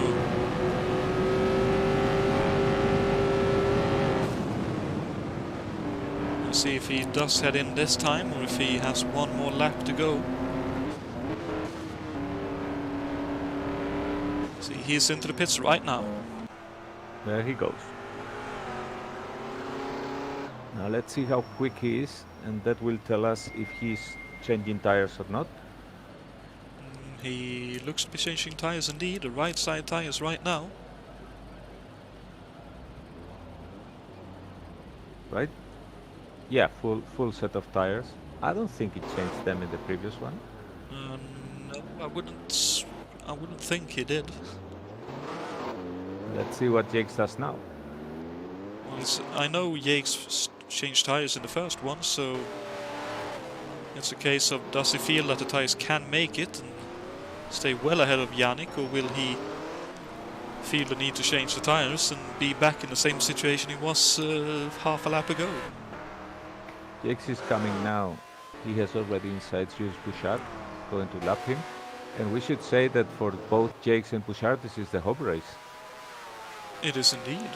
we'll see if he does head in this time or if he has one more lap to go. See, he's into the pits right now. There he goes. Now let's see how quick he is, and that will tell us if he's changing tires or not. He looks to be changing tires indeed, the right side tires right now. Right? Yeah, full set of tires. I don't think he changed them in the previous one. No, I wouldn't think he did. Let's see what Jakes does now. Well, I know Jakes changed tires in the first one, so it's a case of does he feel that the tires can make it and stay well ahead of Yannick, or will he feel the need to change the tires and be back in the same situation he was half a lap ago? Jakes is coming now. He has already inside Jules Bouchard. going to lap him. And we should say that for both Jakes and Bouchard, this is the home race. It is indeed.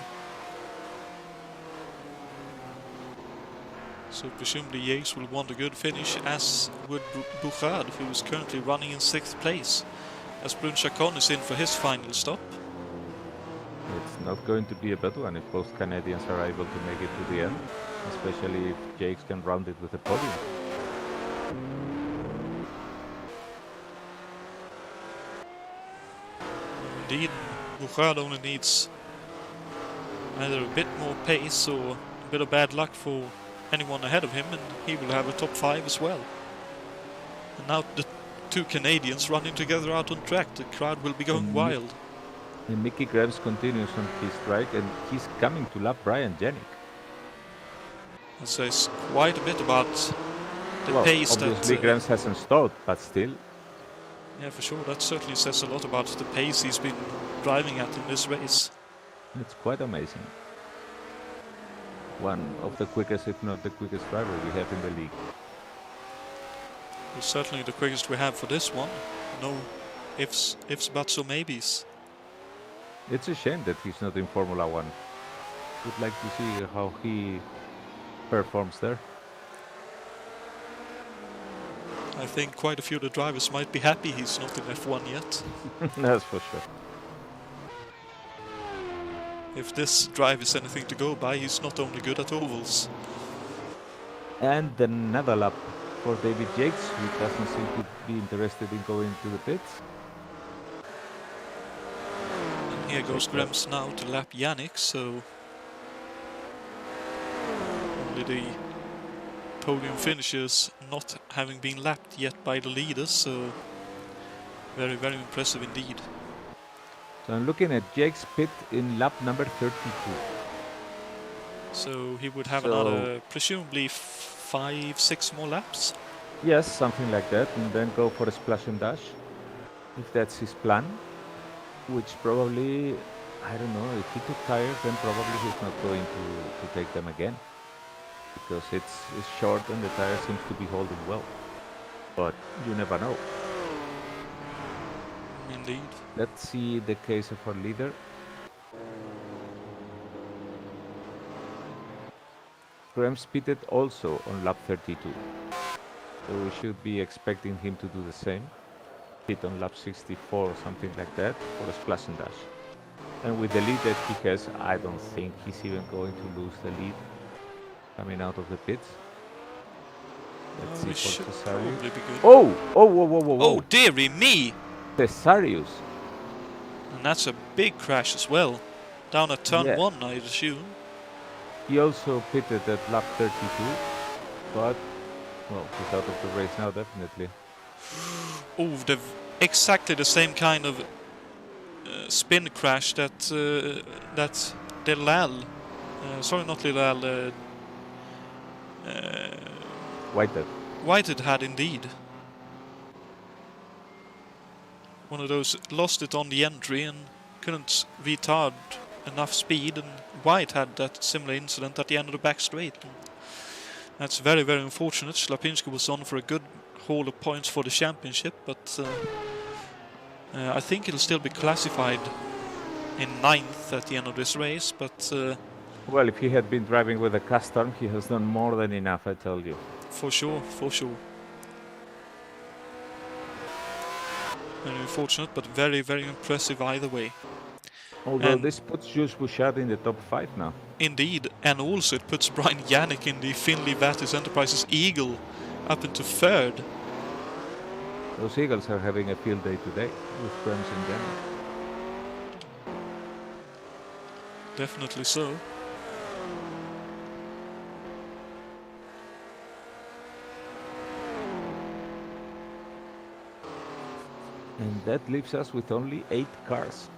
So presumably Yates will want a good finish, as would Bouchard, who is currently running in 6th place, as Brun Chacon is in for his final stop. It's not going to be a bad one if both Canadians are able to make it to the end, especially if Jakes can round it with a podium. Indeed, Bouchard only needs either a bit more pace or a bit of bad luck for anyone ahead of him, and he will have a top 5 as well. And now the two Canadians running together out on track, the crowd will be going wild. And Mickey Grimes continues on his strike, and he's coming to lap Brian Janik. That says quite a bit about the pace that... Obviously Grimes hasn't stalled, but still. Yeah, for sure. That certainly says a lot about the pace he's been driving at in this race. It's quite amazing. One of the quickest, if not the quickest driver we have in the league. It's certainly the quickest we have for this one. No ifs, buts or maybes. It's a shame that he's not in Formula One. Would like to see how he performs there. I think quite a few of the drivers might be happy he's not in F1 yet. That's for sure. If this drive is anything to go by, he's not only good at ovals. And another lap for David Jakes, who doesn't seem to be interested in going to the pits. And here goes Grimes now to lap Yannick, so only the podium finishers not having been lapped yet by the leaders, so very, very impressive indeed. So I'm looking at Jake's pit in lap number 32. So he would have another, presumably 5-6 more laps? Yes, something like that, and then go for a splash and dash, if that's his plan. Which probably, I don't know, if he took tires, then probably he's not going to take them again. Because it's short and the tire seems to be holding well. But you never know. Indeed. Let's see the case of our leader. Grimes pitted also on lap 32. So we should be expecting him to do the same. Pit on lap 64 or something like that for a splash and dash. And with the lead that he has, I don't think he's even going to lose the lead coming out of the pits. Let's see for Cesarius. Oh! Oh, whoa, whoa, whoa, whoa. Oh, dearie me! Cesarius. And that's a big crash as well. Down at turn 1, I'd assume. He also pitted at lap 32, but, well, he's out of the race now, definitely. Oh, exactly the same kind of spin crash that that Delal, sorry, not Delal, Whitehead had indeed. One of those, lost it on the entry and couldn't retard enough speed, and White had that similar incident at the end of the back straight. And that's very, very unfortunate. Slapinski was on for a good haul of points for the championship, but I think it'll still be classified in 9th at the end of this race, but... well, if he had been driving with a custom, he has done more than enough, I tell you. For sure, for sure. Very unfortunate, but very, very impressive either way. Although this puts Jules Bouchard in the top 5 now. Indeed, and also it puts Brian Yannick in the Finley Vattis Enterprises Eagle up into 3rd. Those Eagles are having a field day today with Grimes and Yannick. Definitely so. And that leaves us with only 8 cars.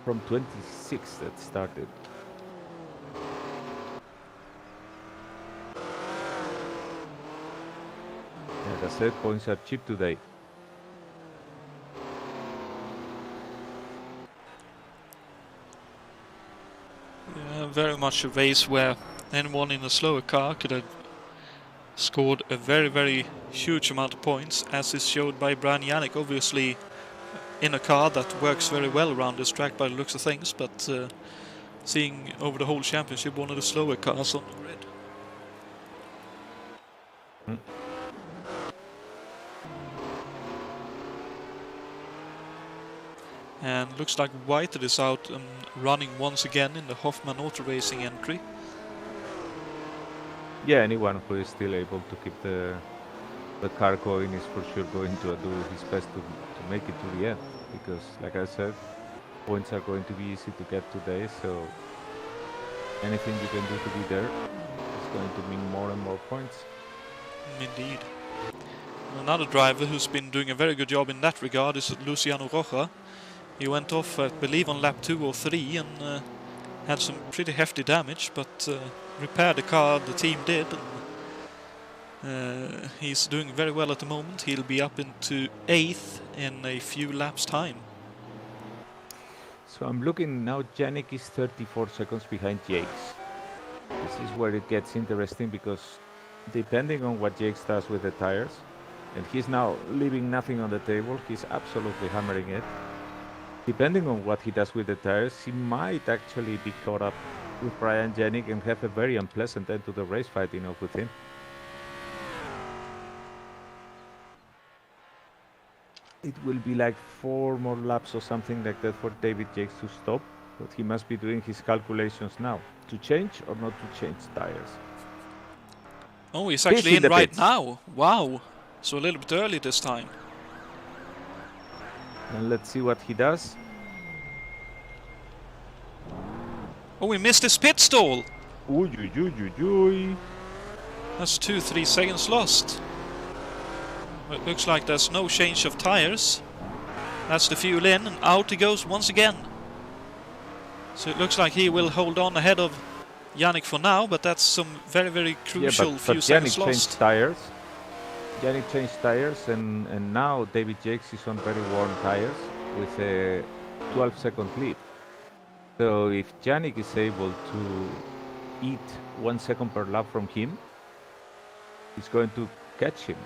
From 26 that started. Like I said, points are cheap today. Yeah, very much a race where anyone in a slower car could have scored a very, very huge amount of points, as is showed by Brian Yannick, obviously in a car that works very well around this track by the looks of things, but seeing over the whole championship one of the slower cars on the grid. And looks like Whited is out and running once again in the Hoffman Auto Racing entry. Yeah, anyone who is still able to keep the car going is for sure going to do his best to make it to the end, because like I said, points are going to be easy to get today, so anything you can do to be there is going to mean more and more points. Indeed. Another driver who's been doing a very good job in that regard is Luciano Roja. He went off, I believe, on lap 2 or 3 and had some pretty hefty damage, but repaired the car, the team did. And, he's doing very well at the moment. He'll be up into 8th in a few laps' time. So I'm looking now, Yannick is 34 seconds behind Jakes. This is where it gets interesting, because depending on what Jakes does with the tires, and he's now leaving nothing on the table, he's absolutely hammering it. Depending on what he does with the tires, he might actually be caught up with Brian Yannick and have a very unpleasant end to the race fighting off with him. It will be like 4 more laps or something like that for David Jakes to stop, but he must be doing his calculations now, to change or not to change tires. Oh, he's actually in right now. Wow. So a little bit early this time. And let's see what he does. Oh, he missed his pit stall. Ooh, That's 2-3 seconds lost. Well, it looks like there's no change of tires. That's the fuel in, and out he goes once again. So it looks like he will hold on ahead of Yannick for now, but that's some very, very crucial few seconds Yannick lost. changed tires. Yannick changed tires, and now David Jakes is on very worn tires with a 12-second lead. So if Yannick is able to eat 1 second per lap from him, he's going to catch him.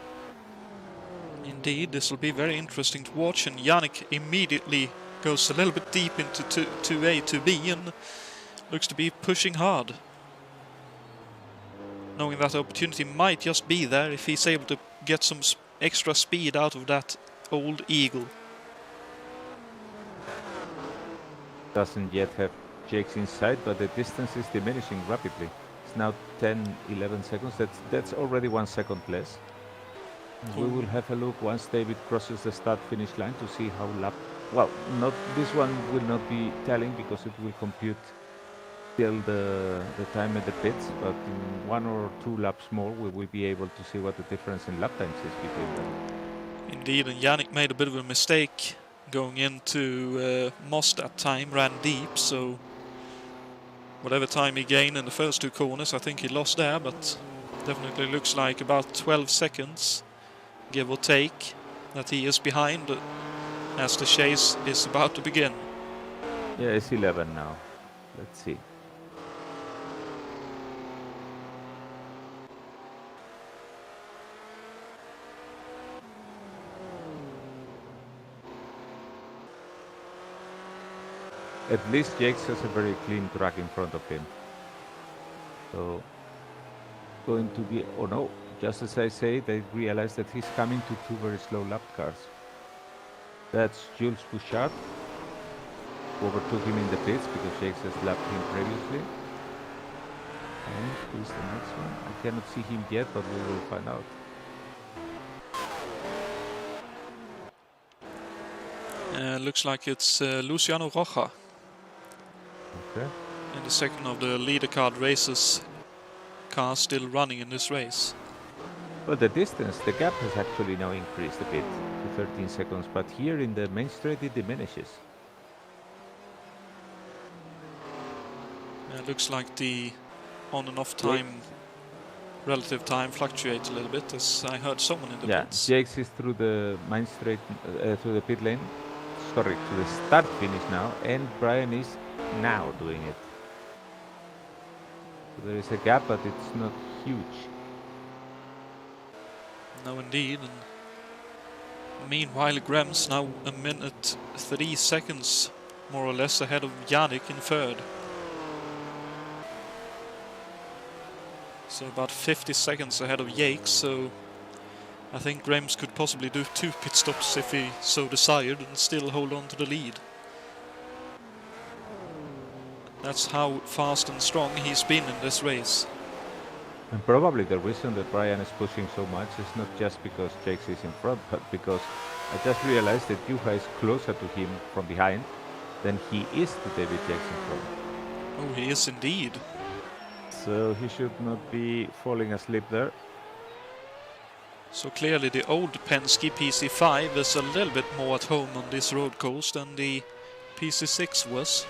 Indeed, this will be very interesting to watch, and Yannick immediately goes a little bit deep into 2A, 2B, and looks to be pushing hard. Knowing that opportunity might just be there if he's able to get some extra speed out of that old Eagle. Doesn't yet have Jakes inside, but the distance is diminishing rapidly. It's now 10-11 seconds. That's already 1 second less. We will have a look once David crosses the start-finish line to see how lap... Well, not this one will not be telling, because it will compute till the time at the pits, but in 1 or 2 laps more we will be able to see what the difference in lap times is between them. Indeed, and Yannick made a bit of a mistake going into Moss that time, ran deep, so whatever time he gained in the first 2 corners, I think he lost there, but definitely looks like about 12 seconds, give or take, that he is behind as the chase is about to begin. Yeah, it's 11 now. Let's see. At least Jakes has a very clean track in front of him. So, going to be... Oh no, just as I say, they realize that he's coming to 2 very slow lap cars. That's Jules Bouchard, who overtook him in the pits because Jakes has lapped him previously. And who's the next one? I cannot see him yet, but we will find out. Looks like it's Luciano Roja. Okay. In the second of the leader card races, car still running in this race. Well, the distance, the gap has actually now increased a bit to 13 seconds, but here in the main straight it diminishes. Looks like the on and off time, relative time fluctuates a little bit, as I heard someone in the pits. Jakes is through the main straight, through the pit lane, sorry, to the start finish now, and Brian is now doing it. So there is a gap, but it's not huge. No, indeed. And meanwhile, Graham's now a minute 3 seconds, more or less, ahead of Yannick in third. So about 50 seconds ahead of Yakes, so I think Graham's could possibly do 2 pit stops if he so desired and still hold on to the lead. That's how fast and strong he's been in this race. And probably the reason that Brian is pushing so much is not just because Jakes is in front, but because I just realized that Juha is closer to him from behind than he is to David Jakes in front. Oh, he is indeed. So he should not be falling asleep there. So clearly the old Penske PC5 is a little bit more at home on this road course than the PC6 was.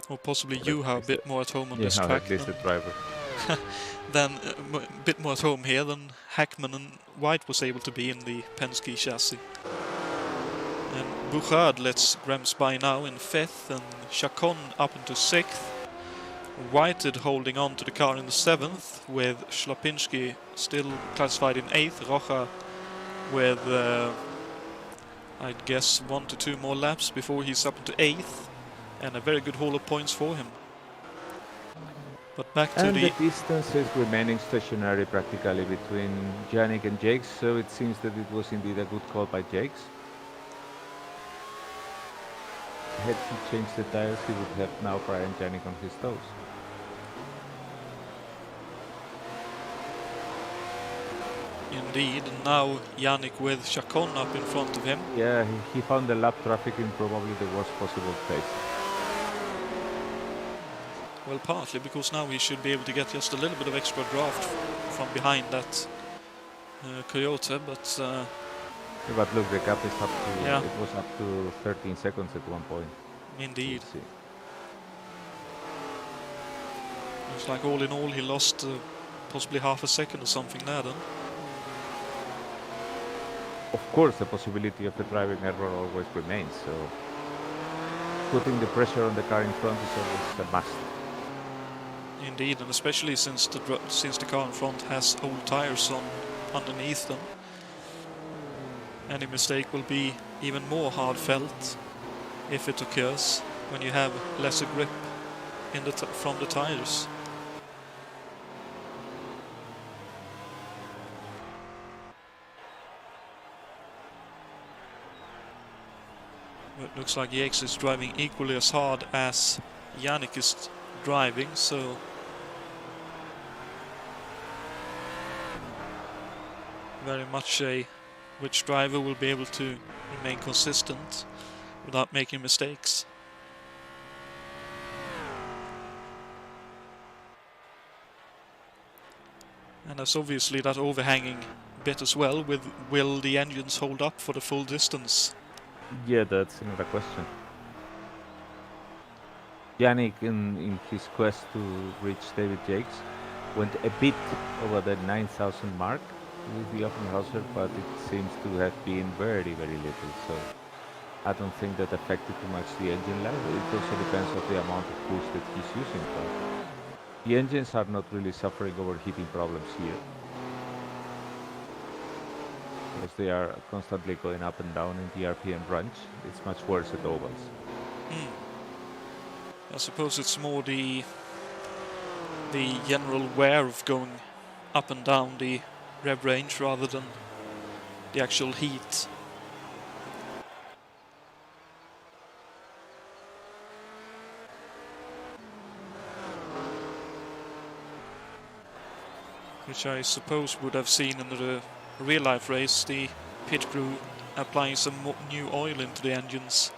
Or possibly Juha a bit more at home on this track. At least the driver. Then a bit more at home here than Hackman and White was able to be in the Penske chassis. And Bouchard lets Graham's by now in 5th and Chacon up into 6th. Whited holding on to the car in the 7th, with Schlapinski still classified in 8th. Rocha with, I'd guess, 1 to 2 more laps before he's up into 8th, and a very good haul of points for him. But back to the distance is remaining stationary practically between Yannick and Jakes, so it seems that it was indeed a good call by Jakes. Had he changed the tires, he would have now Brian Yannick on his toes. Indeed, and now Yannick with Chacon up in front of him. Yeah, he found the lap traffic in probably the worst possible place. Well, partly because now he should be able to get just a little bit of extra draft from behind that Toyota, but... But look, the gap is up to... Yeah. It was up to 13 seconds at one point. Indeed. Looks like all in all he lost possibly half a second or something there then. Of course, the possibility of the driving error always remains, so putting the pressure on the car in front is always a must. Indeed, and especially since the car in front has old tires on underneath them. Any mistake will be even more hard felt if it occurs when you have lesser grip in the from the tires. It looks like Yakes is driving equally as hard as Yannick is driving, so very much a which driver will be able to remain consistent without making mistakes. And there's obviously that overhanging bit as well, with will the engines hold up for the full distance? Yeah, that's another question. Yannick, in his quest to reach David Jakes, went a bit over the 9,000 mark with the Offenhauser, but it seems to have been very, very little. So I don't think that affected too much the engine life. It also depends on the amount of boost that he's using. But the engines are not really suffering overheating problems here, because they are constantly going up and down in the RPM range. It's much worse at ovals. I suppose it's more the general wear of going up and down the rev range rather than the actual heat. Which I suppose would have seen in the real-life race, the pit crew applying some new oil into the engines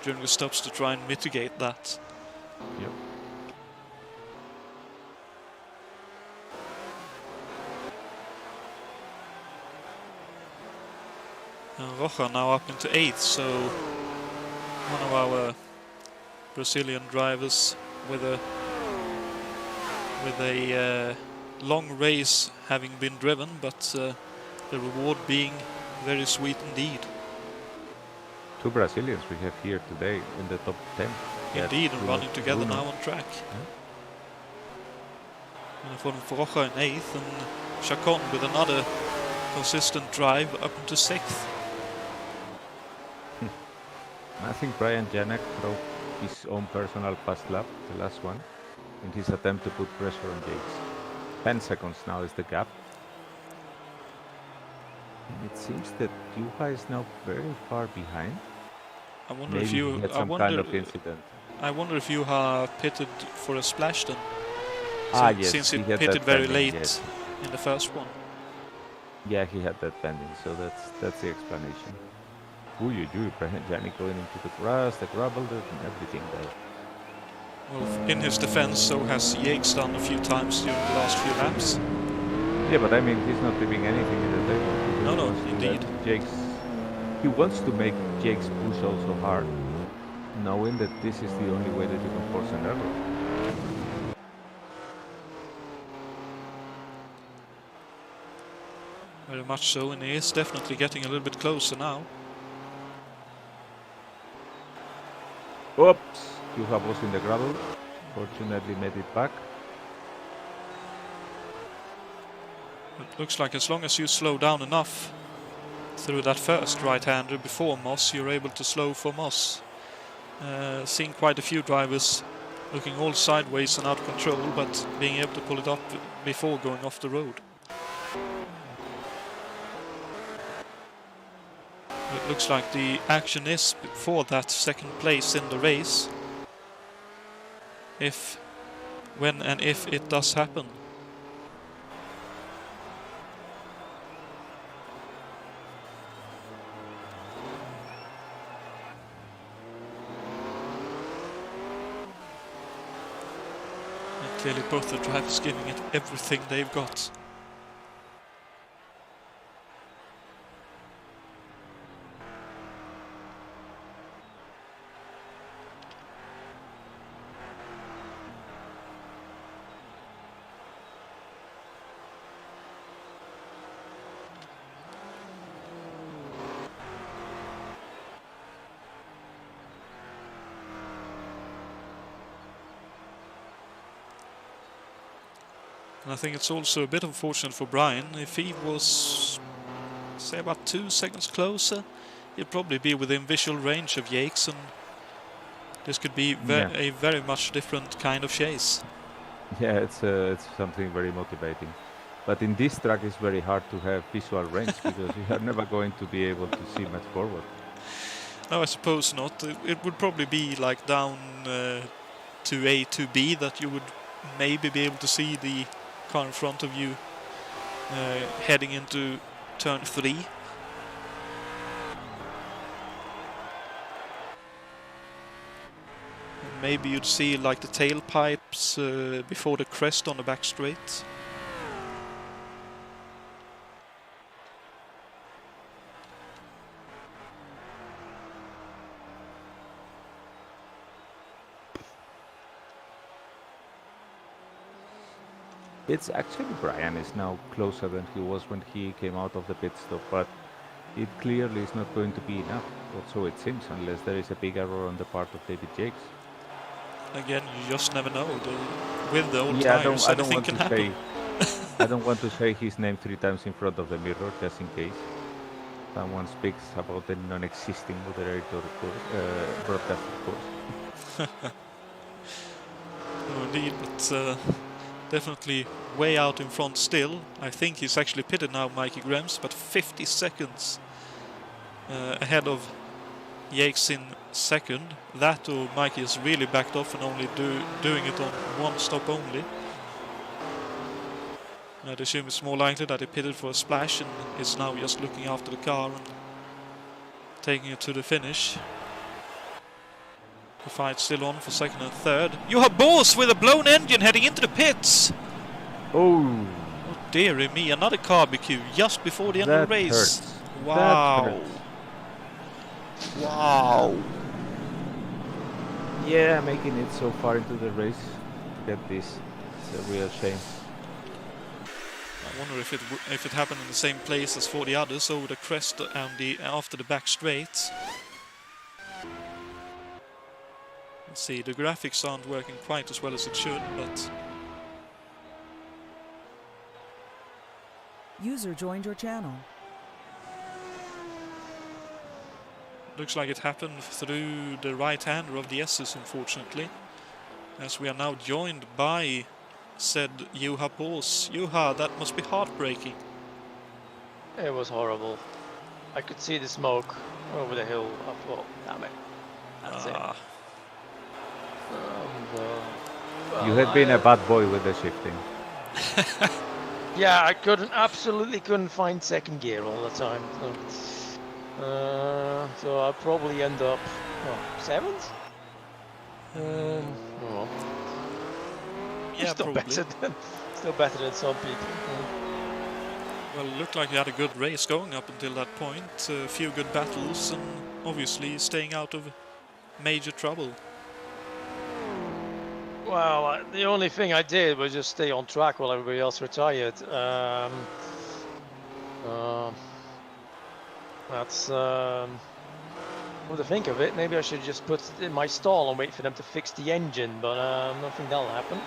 during the stops to try and mitigate that. Yep. And Rocha now up into 8th, so one of our Brazilian drivers with a long race having been driven, but the reward being very sweet indeed. Two Brazilians we have here today in the top 10. Indeed, and running together Bruno. now on track. And for Rocha in 8th and Chacon with another consistent drive up into 6th. I think Brian Janek broke his own personal past lap, the last one, in his attempt to put pressure on Jakes. 10 seconds now is the gap. And it seems that Juha is now very far behind. I wonder Maybe if you. he had some kind of incident. I wonder if you have pitted for a splash then. Yes, Since he had pitted that very pending, late yes. in the first one. Yeah, he had that pending, so that's the explanation. Brian Janek going into the grass, the gravel, and everything there. Well, in his defense, so has Jakes done a few times during the last few laps. Yeah, but I mean, he's not leaving anything in the table. No, indeed. He wants to make Jakes push also hard, knowing that this is the only way that you can force an error. Very much so, and he is definitely getting a little bit closer now. Oops! Juha was in the gravel. Fortunately made it back. It looks like as long as you slow down enough through that first right-hander before Moss, you're able to slow for Moss. Seeing quite a few drivers looking all sideways and out of control, but being able to pull it up before going off the road. It looks like the action is for that second place in the race. When and if it does happen. And clearly both the drivers giving it everything they've got. And I think it's also a bit unfortunate for Brian. If he was, say, about 2 seconds closer, he'd probably be within visual range of Jakes, and this could be a very much different kind of chase. Yeah, it's something very motivating. But in this track, it's very hard to have visual range because you are never going to be able to see much forward. No, I suppose not. It would probably be like down to A to B that you would maybe be able to see the car in front of you heading into turn 3. Maybe you'd see like the tailpipes before the crest on the back straight. It's actually Brian is now closer than he was when he came out of the pit stop, but it clearly is not going to be enough, or so it seems, unless there is a big error on the part of David Jakes. Again, you just never know. With the old Yeah, tires, anything can happen. I don't want to say his name 3 times in front of the mirror, just in case someone speaks about the non-existing moderator broadcast, of course. No, indeed, but definitely way out in front still. I think he's actually pitted now, Mikey Grems, but 50 seconds ahead of Jakes in second. That or Mikey has really backed off and only doing it on one stop only. I'd assume it's more likely that he pitted for a splash and is now just looking after the car and taking it to the finish. The fight's still on for second and third. You have Bors with a blown engine heading into the pits. Oh dearie me, another barbecue just before the end of the race. Hurts. Wow. Wow. Yeah, making it so far into the race. Get this. It's a real shame. I wonder if it happened in the same place as for the others, over the crest and after the back straight. Let's see, the graphics aren't working quite as well as it should, but User joined your channel. Looks like it happened through the right-hander of the S's, unfortunately, as we are now joined by said Juha Pors. Juha, that must be heartbreaking. It was horrible. I could see the smoke over the hill. I thought, damn it, that's it. You had been a bad boy with the shifting. Yeah, I absolutely couldn't find second gear all the time. So I'll probably end up 7th. Well, Yeah, still probably. better than some people. Well, it looked like you had a good race going up until that point. A few good battles and obviously staying out of major trouble. Well, the only thing I did was just stay on track while everybody else retired. That's come to think of it, maybe I should just put it in my stall and wait for them to fix the engine, but I don't think that'll happen.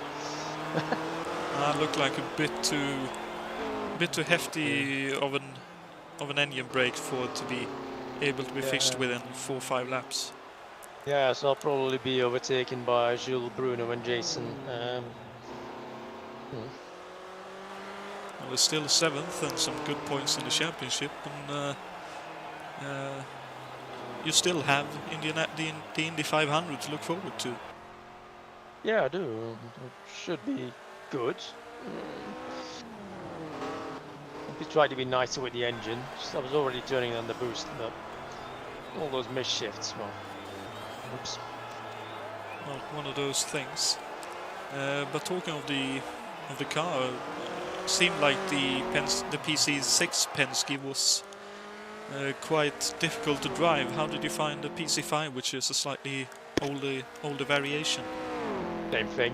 Looked like a bit too hefty of an engine brake for it to be able to be fixed within 4 or 5 laps. Yeah, so I'll probably be overtaken by Jules, Bruno and Jason. Well, there's still 7th and some good points in the championship, and you still have the Indy 500 to look forward to. Yeah, I do. It should be good. We tried to be nicer with the engine. I was already turning on the boost, but all those missed shifts, well, oops. Well, one of those things. But talking of the car, seemed like the PC6 Penske was quite difficult to drive. How did you find the PC5, which is a slightly older variation? Same thing.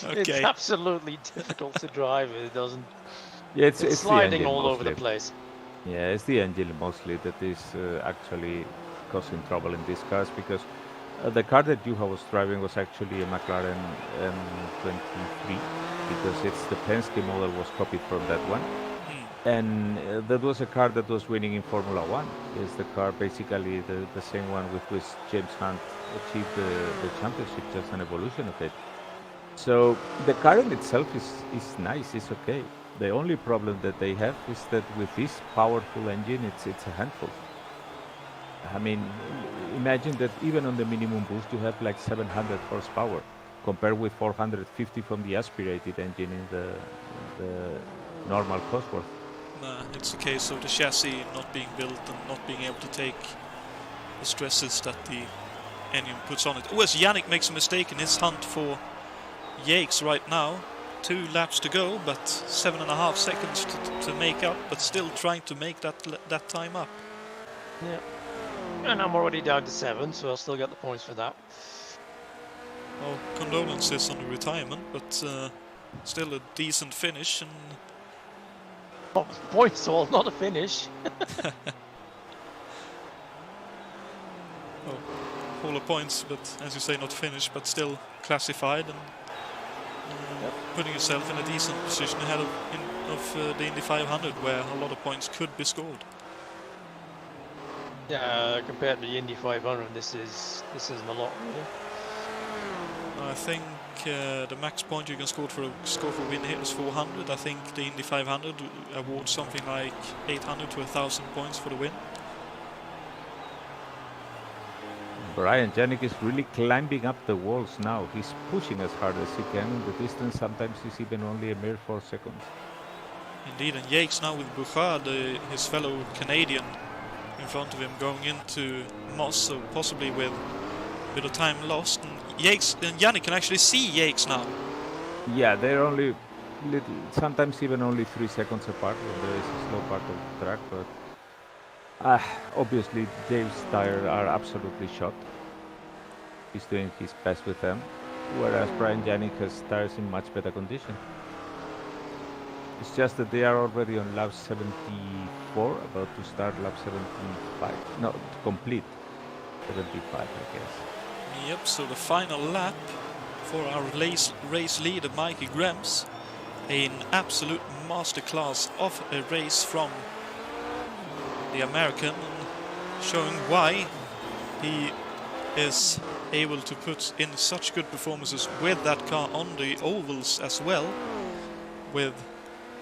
Okay. It's absolutely difficult to drive. It doesn't. Yeah, It's sliding all over the place. Yeah, it's the engine mostly that is actually causing trouble in these cars, because the car that Juha was driving was actually a McLaren M23, because it's the Penske model was copied from that one. And that was a car that was winning in Formula One. It's the car, basically the same one with which James Hunt achieved the championship, just an evolution of it. So the car in itself is nice, it's okay. The only problem that they have is that with this powerful engine, it's a handful. I mean, imagine that even on the minimum boost, you have like 700 horsepower, compared with 450 from the aspirated engine in the normal Cosworth. It's a case of the chassis not being built and not being able to take the stresses that the engine puts on it. Oh, as Yannick makes a mistake in his hunt for Yates right now. 2 laps to go, but 7.5 seconds to make up, but still trying to make that time up. Yeah. And I'm already down to 7, so I'll still get the points for that. Well, condolences on the retirement, but still a decent finish. And oh, points all, not a finish. oh, all the points, but as you say, not finished, but still classified and putting yourself in a decent position ahead of the Indy 500, where a lot of points could be scored. Yeah, compared to the Indy 500, this isn't a lot, really. I think the max point you can score for win here is 400. I think the Indy 500 awards something like 800 to 1,000 points for the win. Brian Janik is really climbing up the walls now. He's pushing as hard as he can in the distance. Sometimes he's even only a mere 4 seconds. Indeed, and Yates now with Bouchard, his fellow Canadian, in front of him going into Moss, so possibly with a bit of time lost. And Yates and Yannick can actually see Yates now. Yeah, they're only sometimes even only 3 seconds apart when there is a slow part of the track, but obviously Dave's tires are absolutely shot. He's doing his best with them, whereas Brian Janik has tires in much better condition. It's just that they are already on lap 74, about to start lap 75. No, to complete 75, I guess. Yep, so the final lap for our race leader Mikey Grems. An absolute masterclass of a race from the American, showing why he is able to put in such good performances with that car on the ovals as well, with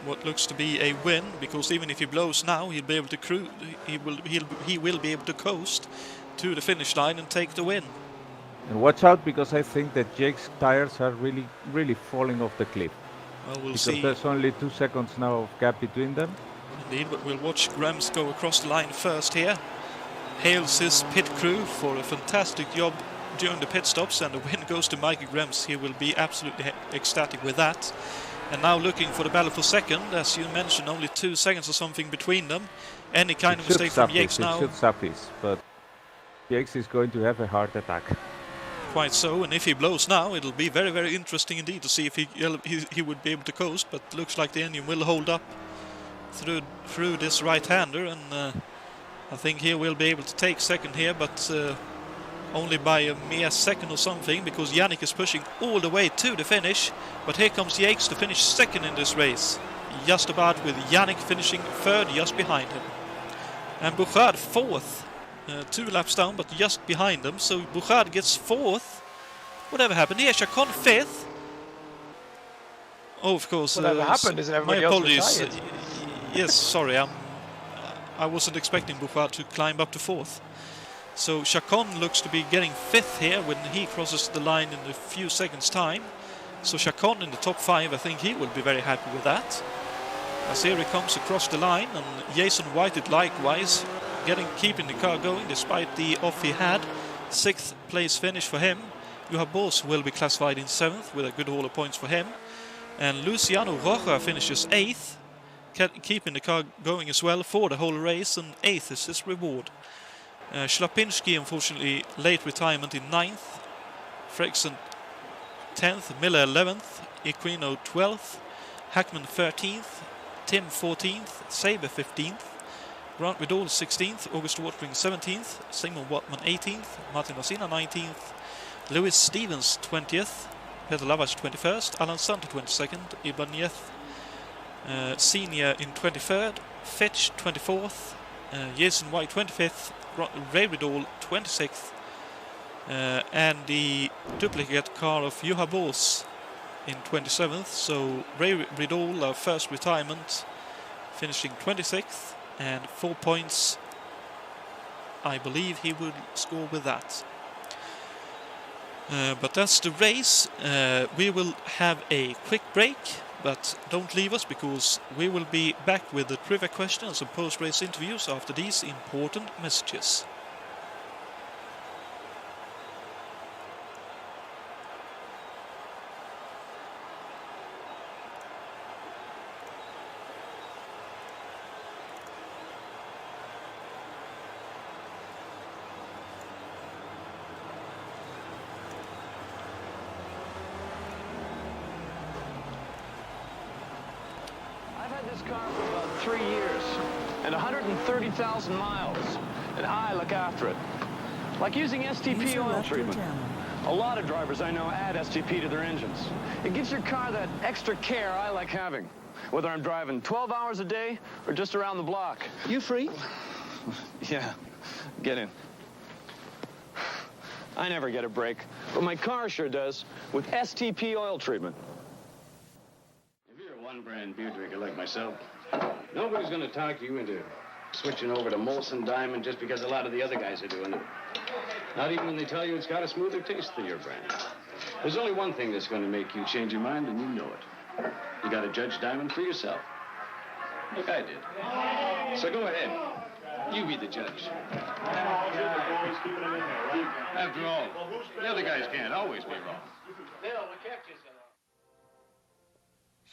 what looks to be a win, because even if he blows now, he'll be able to he will be able to coast to the finish line and take the win. And watch out, because I think that Jake's tires are really falling off the cliff. Well, we'll because see. There's only 2 seconds now of gap between them. Indeed, but we'll watch Grams go across the line first here. Hails his pit crew for a fantastic job during the pit stops, and the win goes to Michael Grams. He will be absolutely ecstatic with that. And now looking for the battle for second, as you mentioned, only 2 seconds or something between them. Any kind of mistake from Jakes now. It should suffice, but Jakes is going to have a heart attack. Quite so, and if he blows now, it'll be very, very interesting indeed to see if he would be able to coast, but looks like the engine will hold up through this right-hander, and I think he will be able to take second here, but only by a mere second or something, because Yannick is pushing all the way to the finish. But here comes Jakes to finish second in this race, just about, with Yannick finishing third just behind him. And Bouchard fourth, 2 laps down, but just behind them. So Bouchard gets fourth. Whatever happened here? Chacon fifth. Oh, of course. Whatever happened is everybody else retired. Yes, sorry, I wasn't expecting Bouchard to climb up to fourth. So Chacon looks to be getting fifth here when he crosses the line in a few seconds' time. So Chacon in the top 5, I think he will be very happy with that. As here he comes across the line, and Jason Whited likewise keeping the car going despite the off he had. 6th place finish for him. Johan Bos will be classified in 7th with a good haul of points for him. And Luciano Roja finishes 8th, keeping the car going as well for the whole race, and 8th is his reward. Schlapinski, unfortunately, late retirement in 9th. Fredriksson 10th, Miller 11th, Equino 12th, Hackman 13th, Tim 14th, Saber 15th, Grant Vidal 16th, August Watering 17th, Simon Watman 18th, Martin Rosina 19th, Lewis Stevens 20th, Peter Lavas 21st, Alan Santo 22nd, Ibañez Senior in 23rd, Fitch 24th, Jason White 25th, Ray Riddle 26th, and the duplicate car of Juha Bos in 27th. So Ray Riddle, our first retirement, finishing 26th, and 4 points I believe he would score with that. But that's the race. We will have a quick break, but don't leave us, because we will be back with the trivia questions and post-race interviews after these important messages. Car for about 3 years and 130,000 miles, and I look after it. Like using STP oil treatment. A lot of drivers I know add STP to their engines. It gives your car that extra care I like having, whether I'm driving 12 hours a day or just around the block. You free? Yeah, get in. I never get a break, but my car sure does with STP oil treatment. One-brand beer drinker like myself, nobody's going to talk you into switching over to Molson Diamond just because a lot of the other guys are doing it. Not even when they tell you it's got a smoother taste than your brand. There's only one thing that's going to make you change your mind, and you know it. You got to judge Diamond for yourself. Like I did. So go ahead. You be the judge. After all, the other guys can't always be wrong.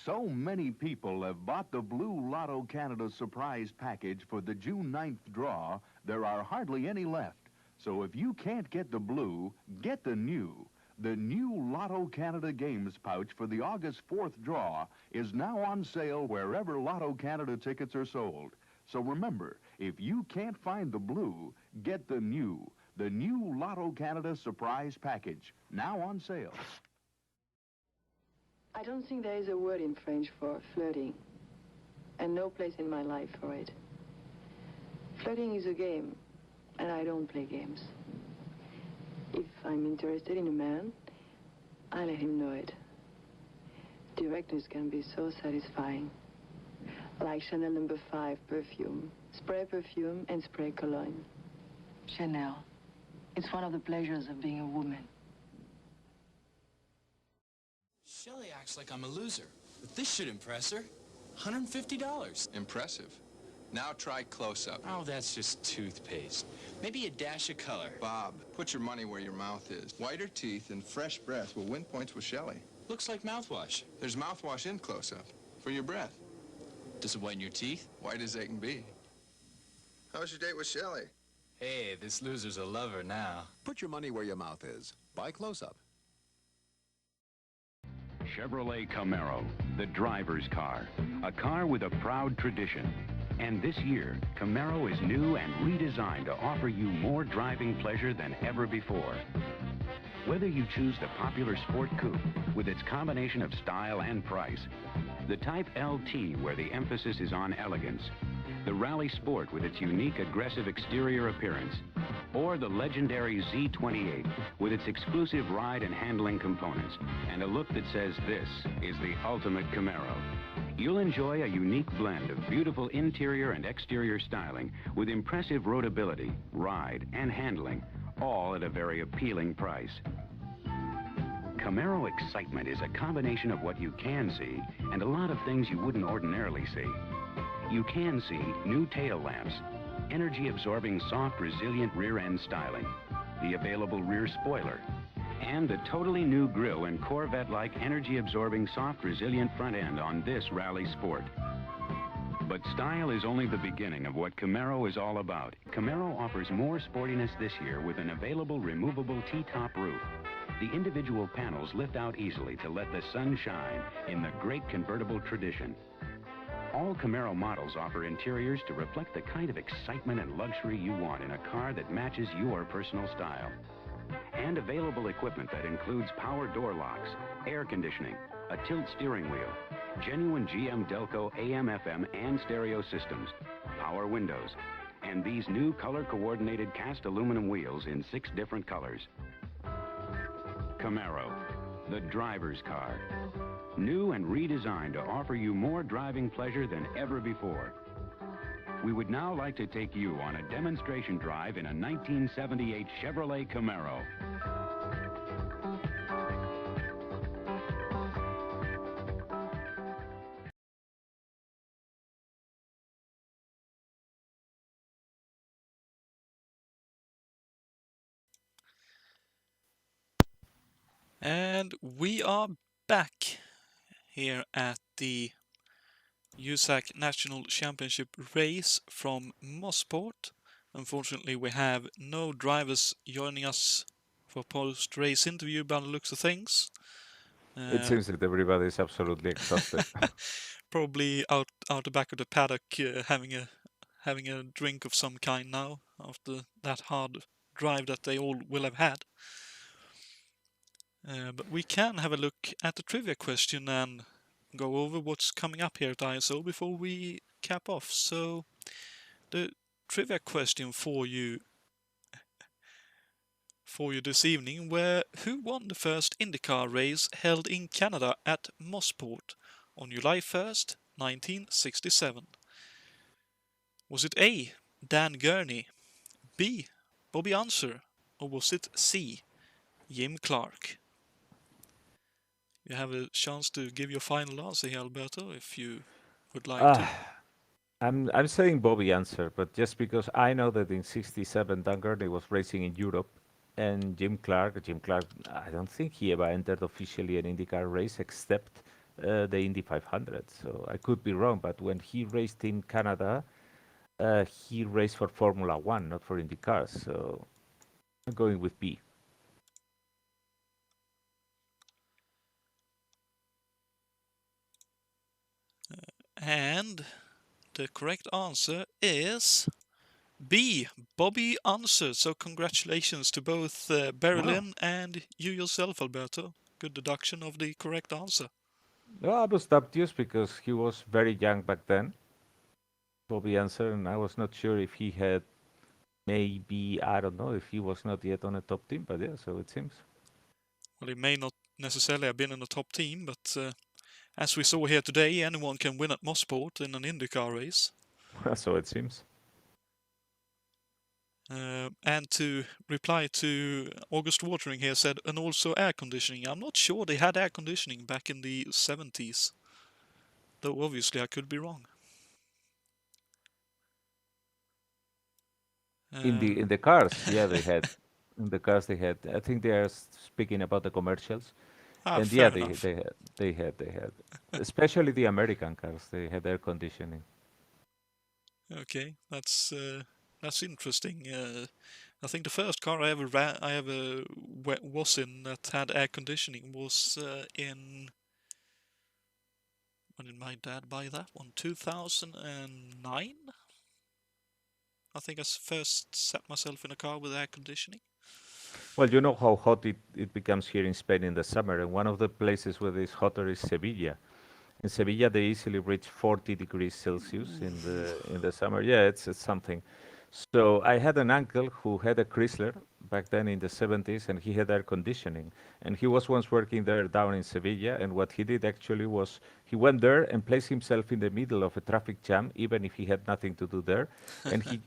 So many people have bought the Blue Lotto Canada surprise package for the June 9th draw, there are hardly any left. So if you can't get the blue, get the new. The new Lotto Canada Games pouch for the August 4th draw is now on sale wherever Lotto Canada tickets are sold. So remember, if you can't find the blue, get the new. The new Lotto Canada surprise package, now on sale. I don't think there is a word in French for flirting, and no place in my life for it. Flirting is a game, and I don't play games. If I'm interested in a man, I let him know it. Directness can be so satisfying. Like Chanel No. 5 perfume, spray perfume and spray cologne. Chanel. It's one of the pleasures of being a woman. Shelley acts like I'm a loser, but this should impress her. $150. Impressive. Now try close-up. Oh, that's just toothpaste. Maybe a dash of color. Bob, put your money where your mouth is. Whiter teeth and fresh breath will win points with Shelley. Looks like mouthwash. There's mouthwash in close-up for your breath. Does it whiten your teeth? White as they can be. How was your date with Shelley? Hey, this loser's a lover now. Put your money where your mouth is. Buy close-up. Chevrolet Camaro, the driver's car. A car with a proud tradition. And this year, Camaro is new and redesigned to offer you more driving pleasure than ever before. Whether you choose the popular Sport Coupe with its combination of style and price, the Type LT where the emphasis is on elegance, the Rally Sport with its unique aggressive exterior appearance, or the legendary Z28 with its exclusive ride and handling components and a look that says this is the ultimate Camaro. You'll enjoy a unique blend of beautiful interior and exterior styling with impressive roadability, ride, and handling, all at a very appealing price. Camaro excitement is a combination of what you can see and a lot of things you wouldn't ordinarily see. You can see new tail lamps, energy-absorbing, soft, resilient rear-end styling, the available rear spoiler, and the totally new grille and Corvette-like energy-absorbing, soft, resilient front end on this Rally Sport. But style is only the beginning of what Camaro is all about. Camaro offers more sportiness this year with an available removable T-top roof. The individual panels lift out easily to let the sun shine in the great convertible tradition. All Camaro models offer interiors to reflect the kind of excitement and luxury you want in a car that matches your personal style. And available equipment that includes power door locks, air conditioning, a tilt steering wheel, genuine GM Delco AM/FM and stereo systems, power windows, and these new color-coordinated cast aluminum wheels in 6 different colors. Camaro, the driver's car. New and redesigned to offer you more driving pleasure than ever before. We would now like to take you on a demonstration drive in a 1978 Chevrolet Camaro. And we are back here at the USAC National Championship race from Mosport. Unfortunately, we have no drivers joining us for post-race interview by the looks of things. It seems that everybody is absolutely exhausted. Probably out the back of the paddock, having a drink of some kind now after that hard drive that they all will have had. But we can have a look at the trivia question and go over what's coming up here at ISO before we cap off. So, the trivia question for you this evening were: who won the first IndyCar race held in Canada at Mosport on July 1st, 1967? Was it A, Dan Gurney, B, Bobby Unser, or was it C, Jim Clark? You have a chance to give your final answer here, Alberto, if you would like to. I'm saying Bobby Unser, but just because I know that in '67 Dan Gurney was racing in Europe, and Jim Clark, I don't think he ever entered officially an IndyCar race except the Indy 500. So I could be wrong, but when he raced in Canada, he raced for Formula One, not for IndyCar. So I'm going with B. And the correct answer is B, Bobby Unser. So congratulations to both Berlin and you yourself, Alberto. Good deduction of the correct answer. No, I was dubious because he was very young back then, Bobby Answer, and I was not sure if he had maybe, I don't know, if he was not yet on a top team, but yeah, so it seems. Well, he may not necessarily have been in a top team, but as we saw here today, anyone can win at Mosport in an IndyCar race. So it seems. And to reply to August Watering here said, and also air conditioning. I'm not sure they had air conditioning back in the 70s, though obviously I could be wrong. In the cars, yeah, they had. In the cars, they had. I think they are speaking about the commercials, and yeah, Fair enough. they had, especially the American cars. They had air conditioning. Okay, that's interesting. I think the first car I ever was in that had air conditioning was in. When did my dad buy that one? 2009. I think I first sat myself in a car with air conditioning. Well, you know how hot it becomes here in Spain in the summer, and one of the places where it's hotter is Sevilla. In Sevilla, they easily reach 40 degrees Celsius in the summer. Yeah, it's something. So I had an uncle who had a Chrysler back then in the 70s, and he had air conditioning. And he was once working there down in Sevilla, and what he did actually was he went there and placed himself in the middle of a traffic jam, even if he had nothing to do there, and he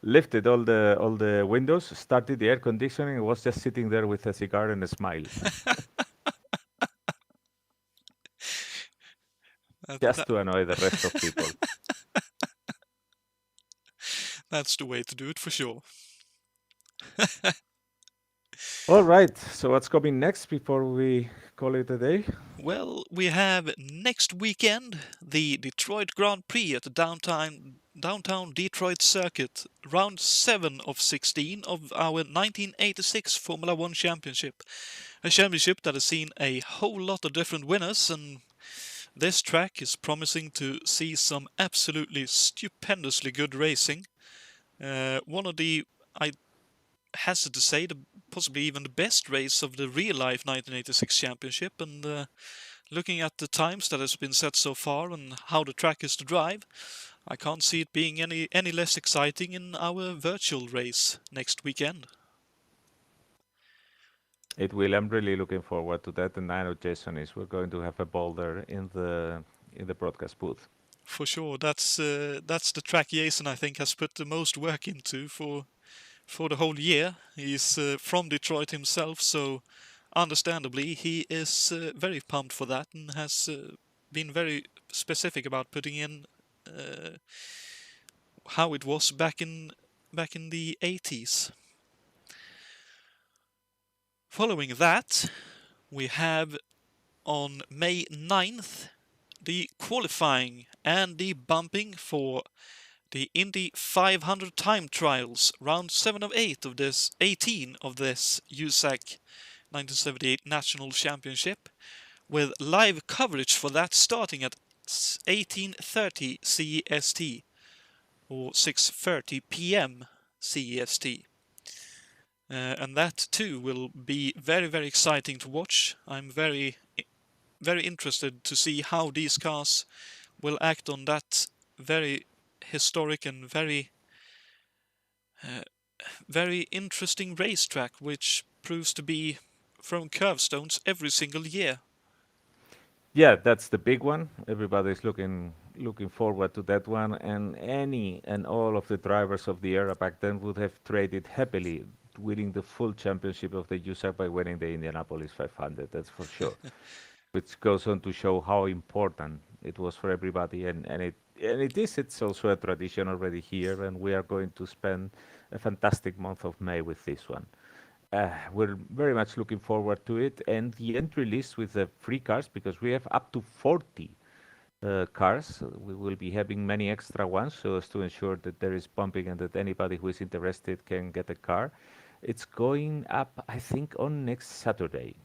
lifted all the windows, started the air conditioning, and was just sitting there with a cigar and a smile. Just to annoy the rest of people. That's the way to do it for sure. All right, so what's coming next before we call it a day? Well, we have next weekend the Detroit Grand Prix at the downtown Detroit circuit, round 7 of 16 of our 1986 Formula One Championship. A championship that has seen a whole lot of different winners, and this track is promising to see some absolutely stupendously good racing. One of the, I hazard to say, possibly even the best race of the real-life 1986 championship, and looking at the times that has been set so far and how the track is to drive, I can't see it being any less exciting in our virtual race next weekend. It will. I'm really looking forward to that, and I know Jason is. We're going to have a ball there in the broadcast booth. For sure, that's the track Jason I think has put the most work into for the whole year. He's from Detroit himself, so understandably he is very pumped for that and has been very specific about putting in how it was back in the 80s. Following that, we have on May 9th the qualifying and the bumping for the Indy 500 time trials, round 7 of 8 of this 18 of this USAC 1978 National Championship, with live coverage for that starting at 18:30 CEST or 6:30 PM CEST. And that too will be very, very exciting to watch. I'm very, very interested to see how these cars will act on that very historic and very, very interesting racetrack, which proves to be throwing curve stones every single year. Yeah, that's the big one. Everybody's looking forward to that one, and any and all of the drivers of the era back then would have traded happily winning the full championship of the USAC by winning the Indianapolis 500. That's for sure. Which goes on to show how important it was for everybody, and it is. It's also a tradition already here, and we are going to spend a fantastic month of May with this one. We're very much looking forward to it, and the entry list with the free cars, because we have up to 40 cars. We will be having many extra ones so as to ensure that there is pumping and that anybody who is interested can get a car. It's going up, I think, on next Saturday.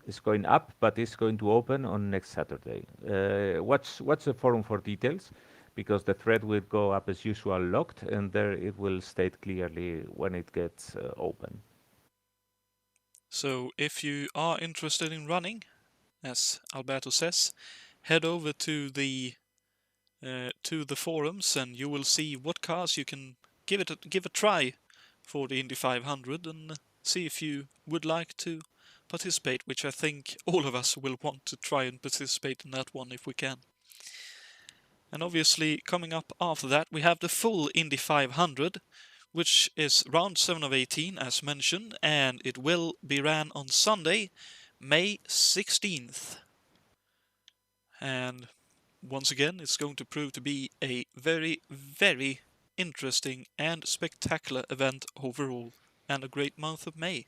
It's going up, but it's going to open on next Saturday. Watch the forum for details, because the thread will go up as usual locked, and there it will state clearly when it gets open. So if you are interested in running, as Alberto says, head over to the forums and you will see what cars you can give a try for the Indy 500 and see if you would like to participate, which I think all of us will want to try and participate in that one if we can. And obviously coming up after that we have the full Indy 500, which is round 7 of 18 as mentioned, and it will be ran on Sunday, May 16th. And once again, it's going to prove to be a very, very interesting and spectacular event overall, and a great month of May.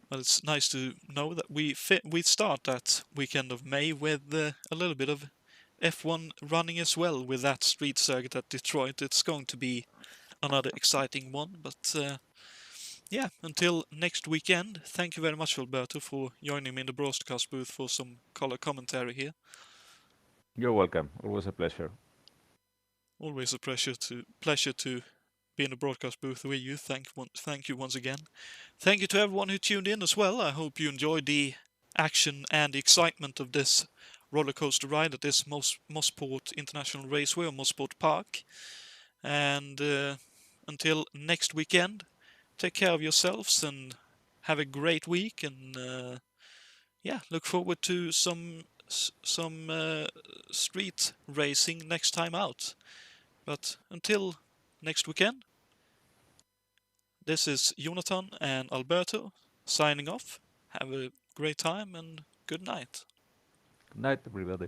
But it's nice to know that we start that weekend of May with a little bit of F1 running as well with that street circuit at Detroit. It's going to be another exciting one, but yeah, until next weekend, thank you very much, Alberto, for joining me in the broadcast booth for some color commentary here. You're welcome. Always a pleasure. Always a pleasure to be in the broadcast booth with you. Thank you once again. Thank you to everyone who tuned in as well. I hope you enjoyed the action and the excitement of this roller coaster ride at this Mosport International Raceway or Mosport Park. And until next weekend, take care of yourselves and have a great week. And yeah, look forward to some street racing next time out. But until next weekend, this is Jonatan and Alberto signing off. Have a great time and good night. Good night, everybody.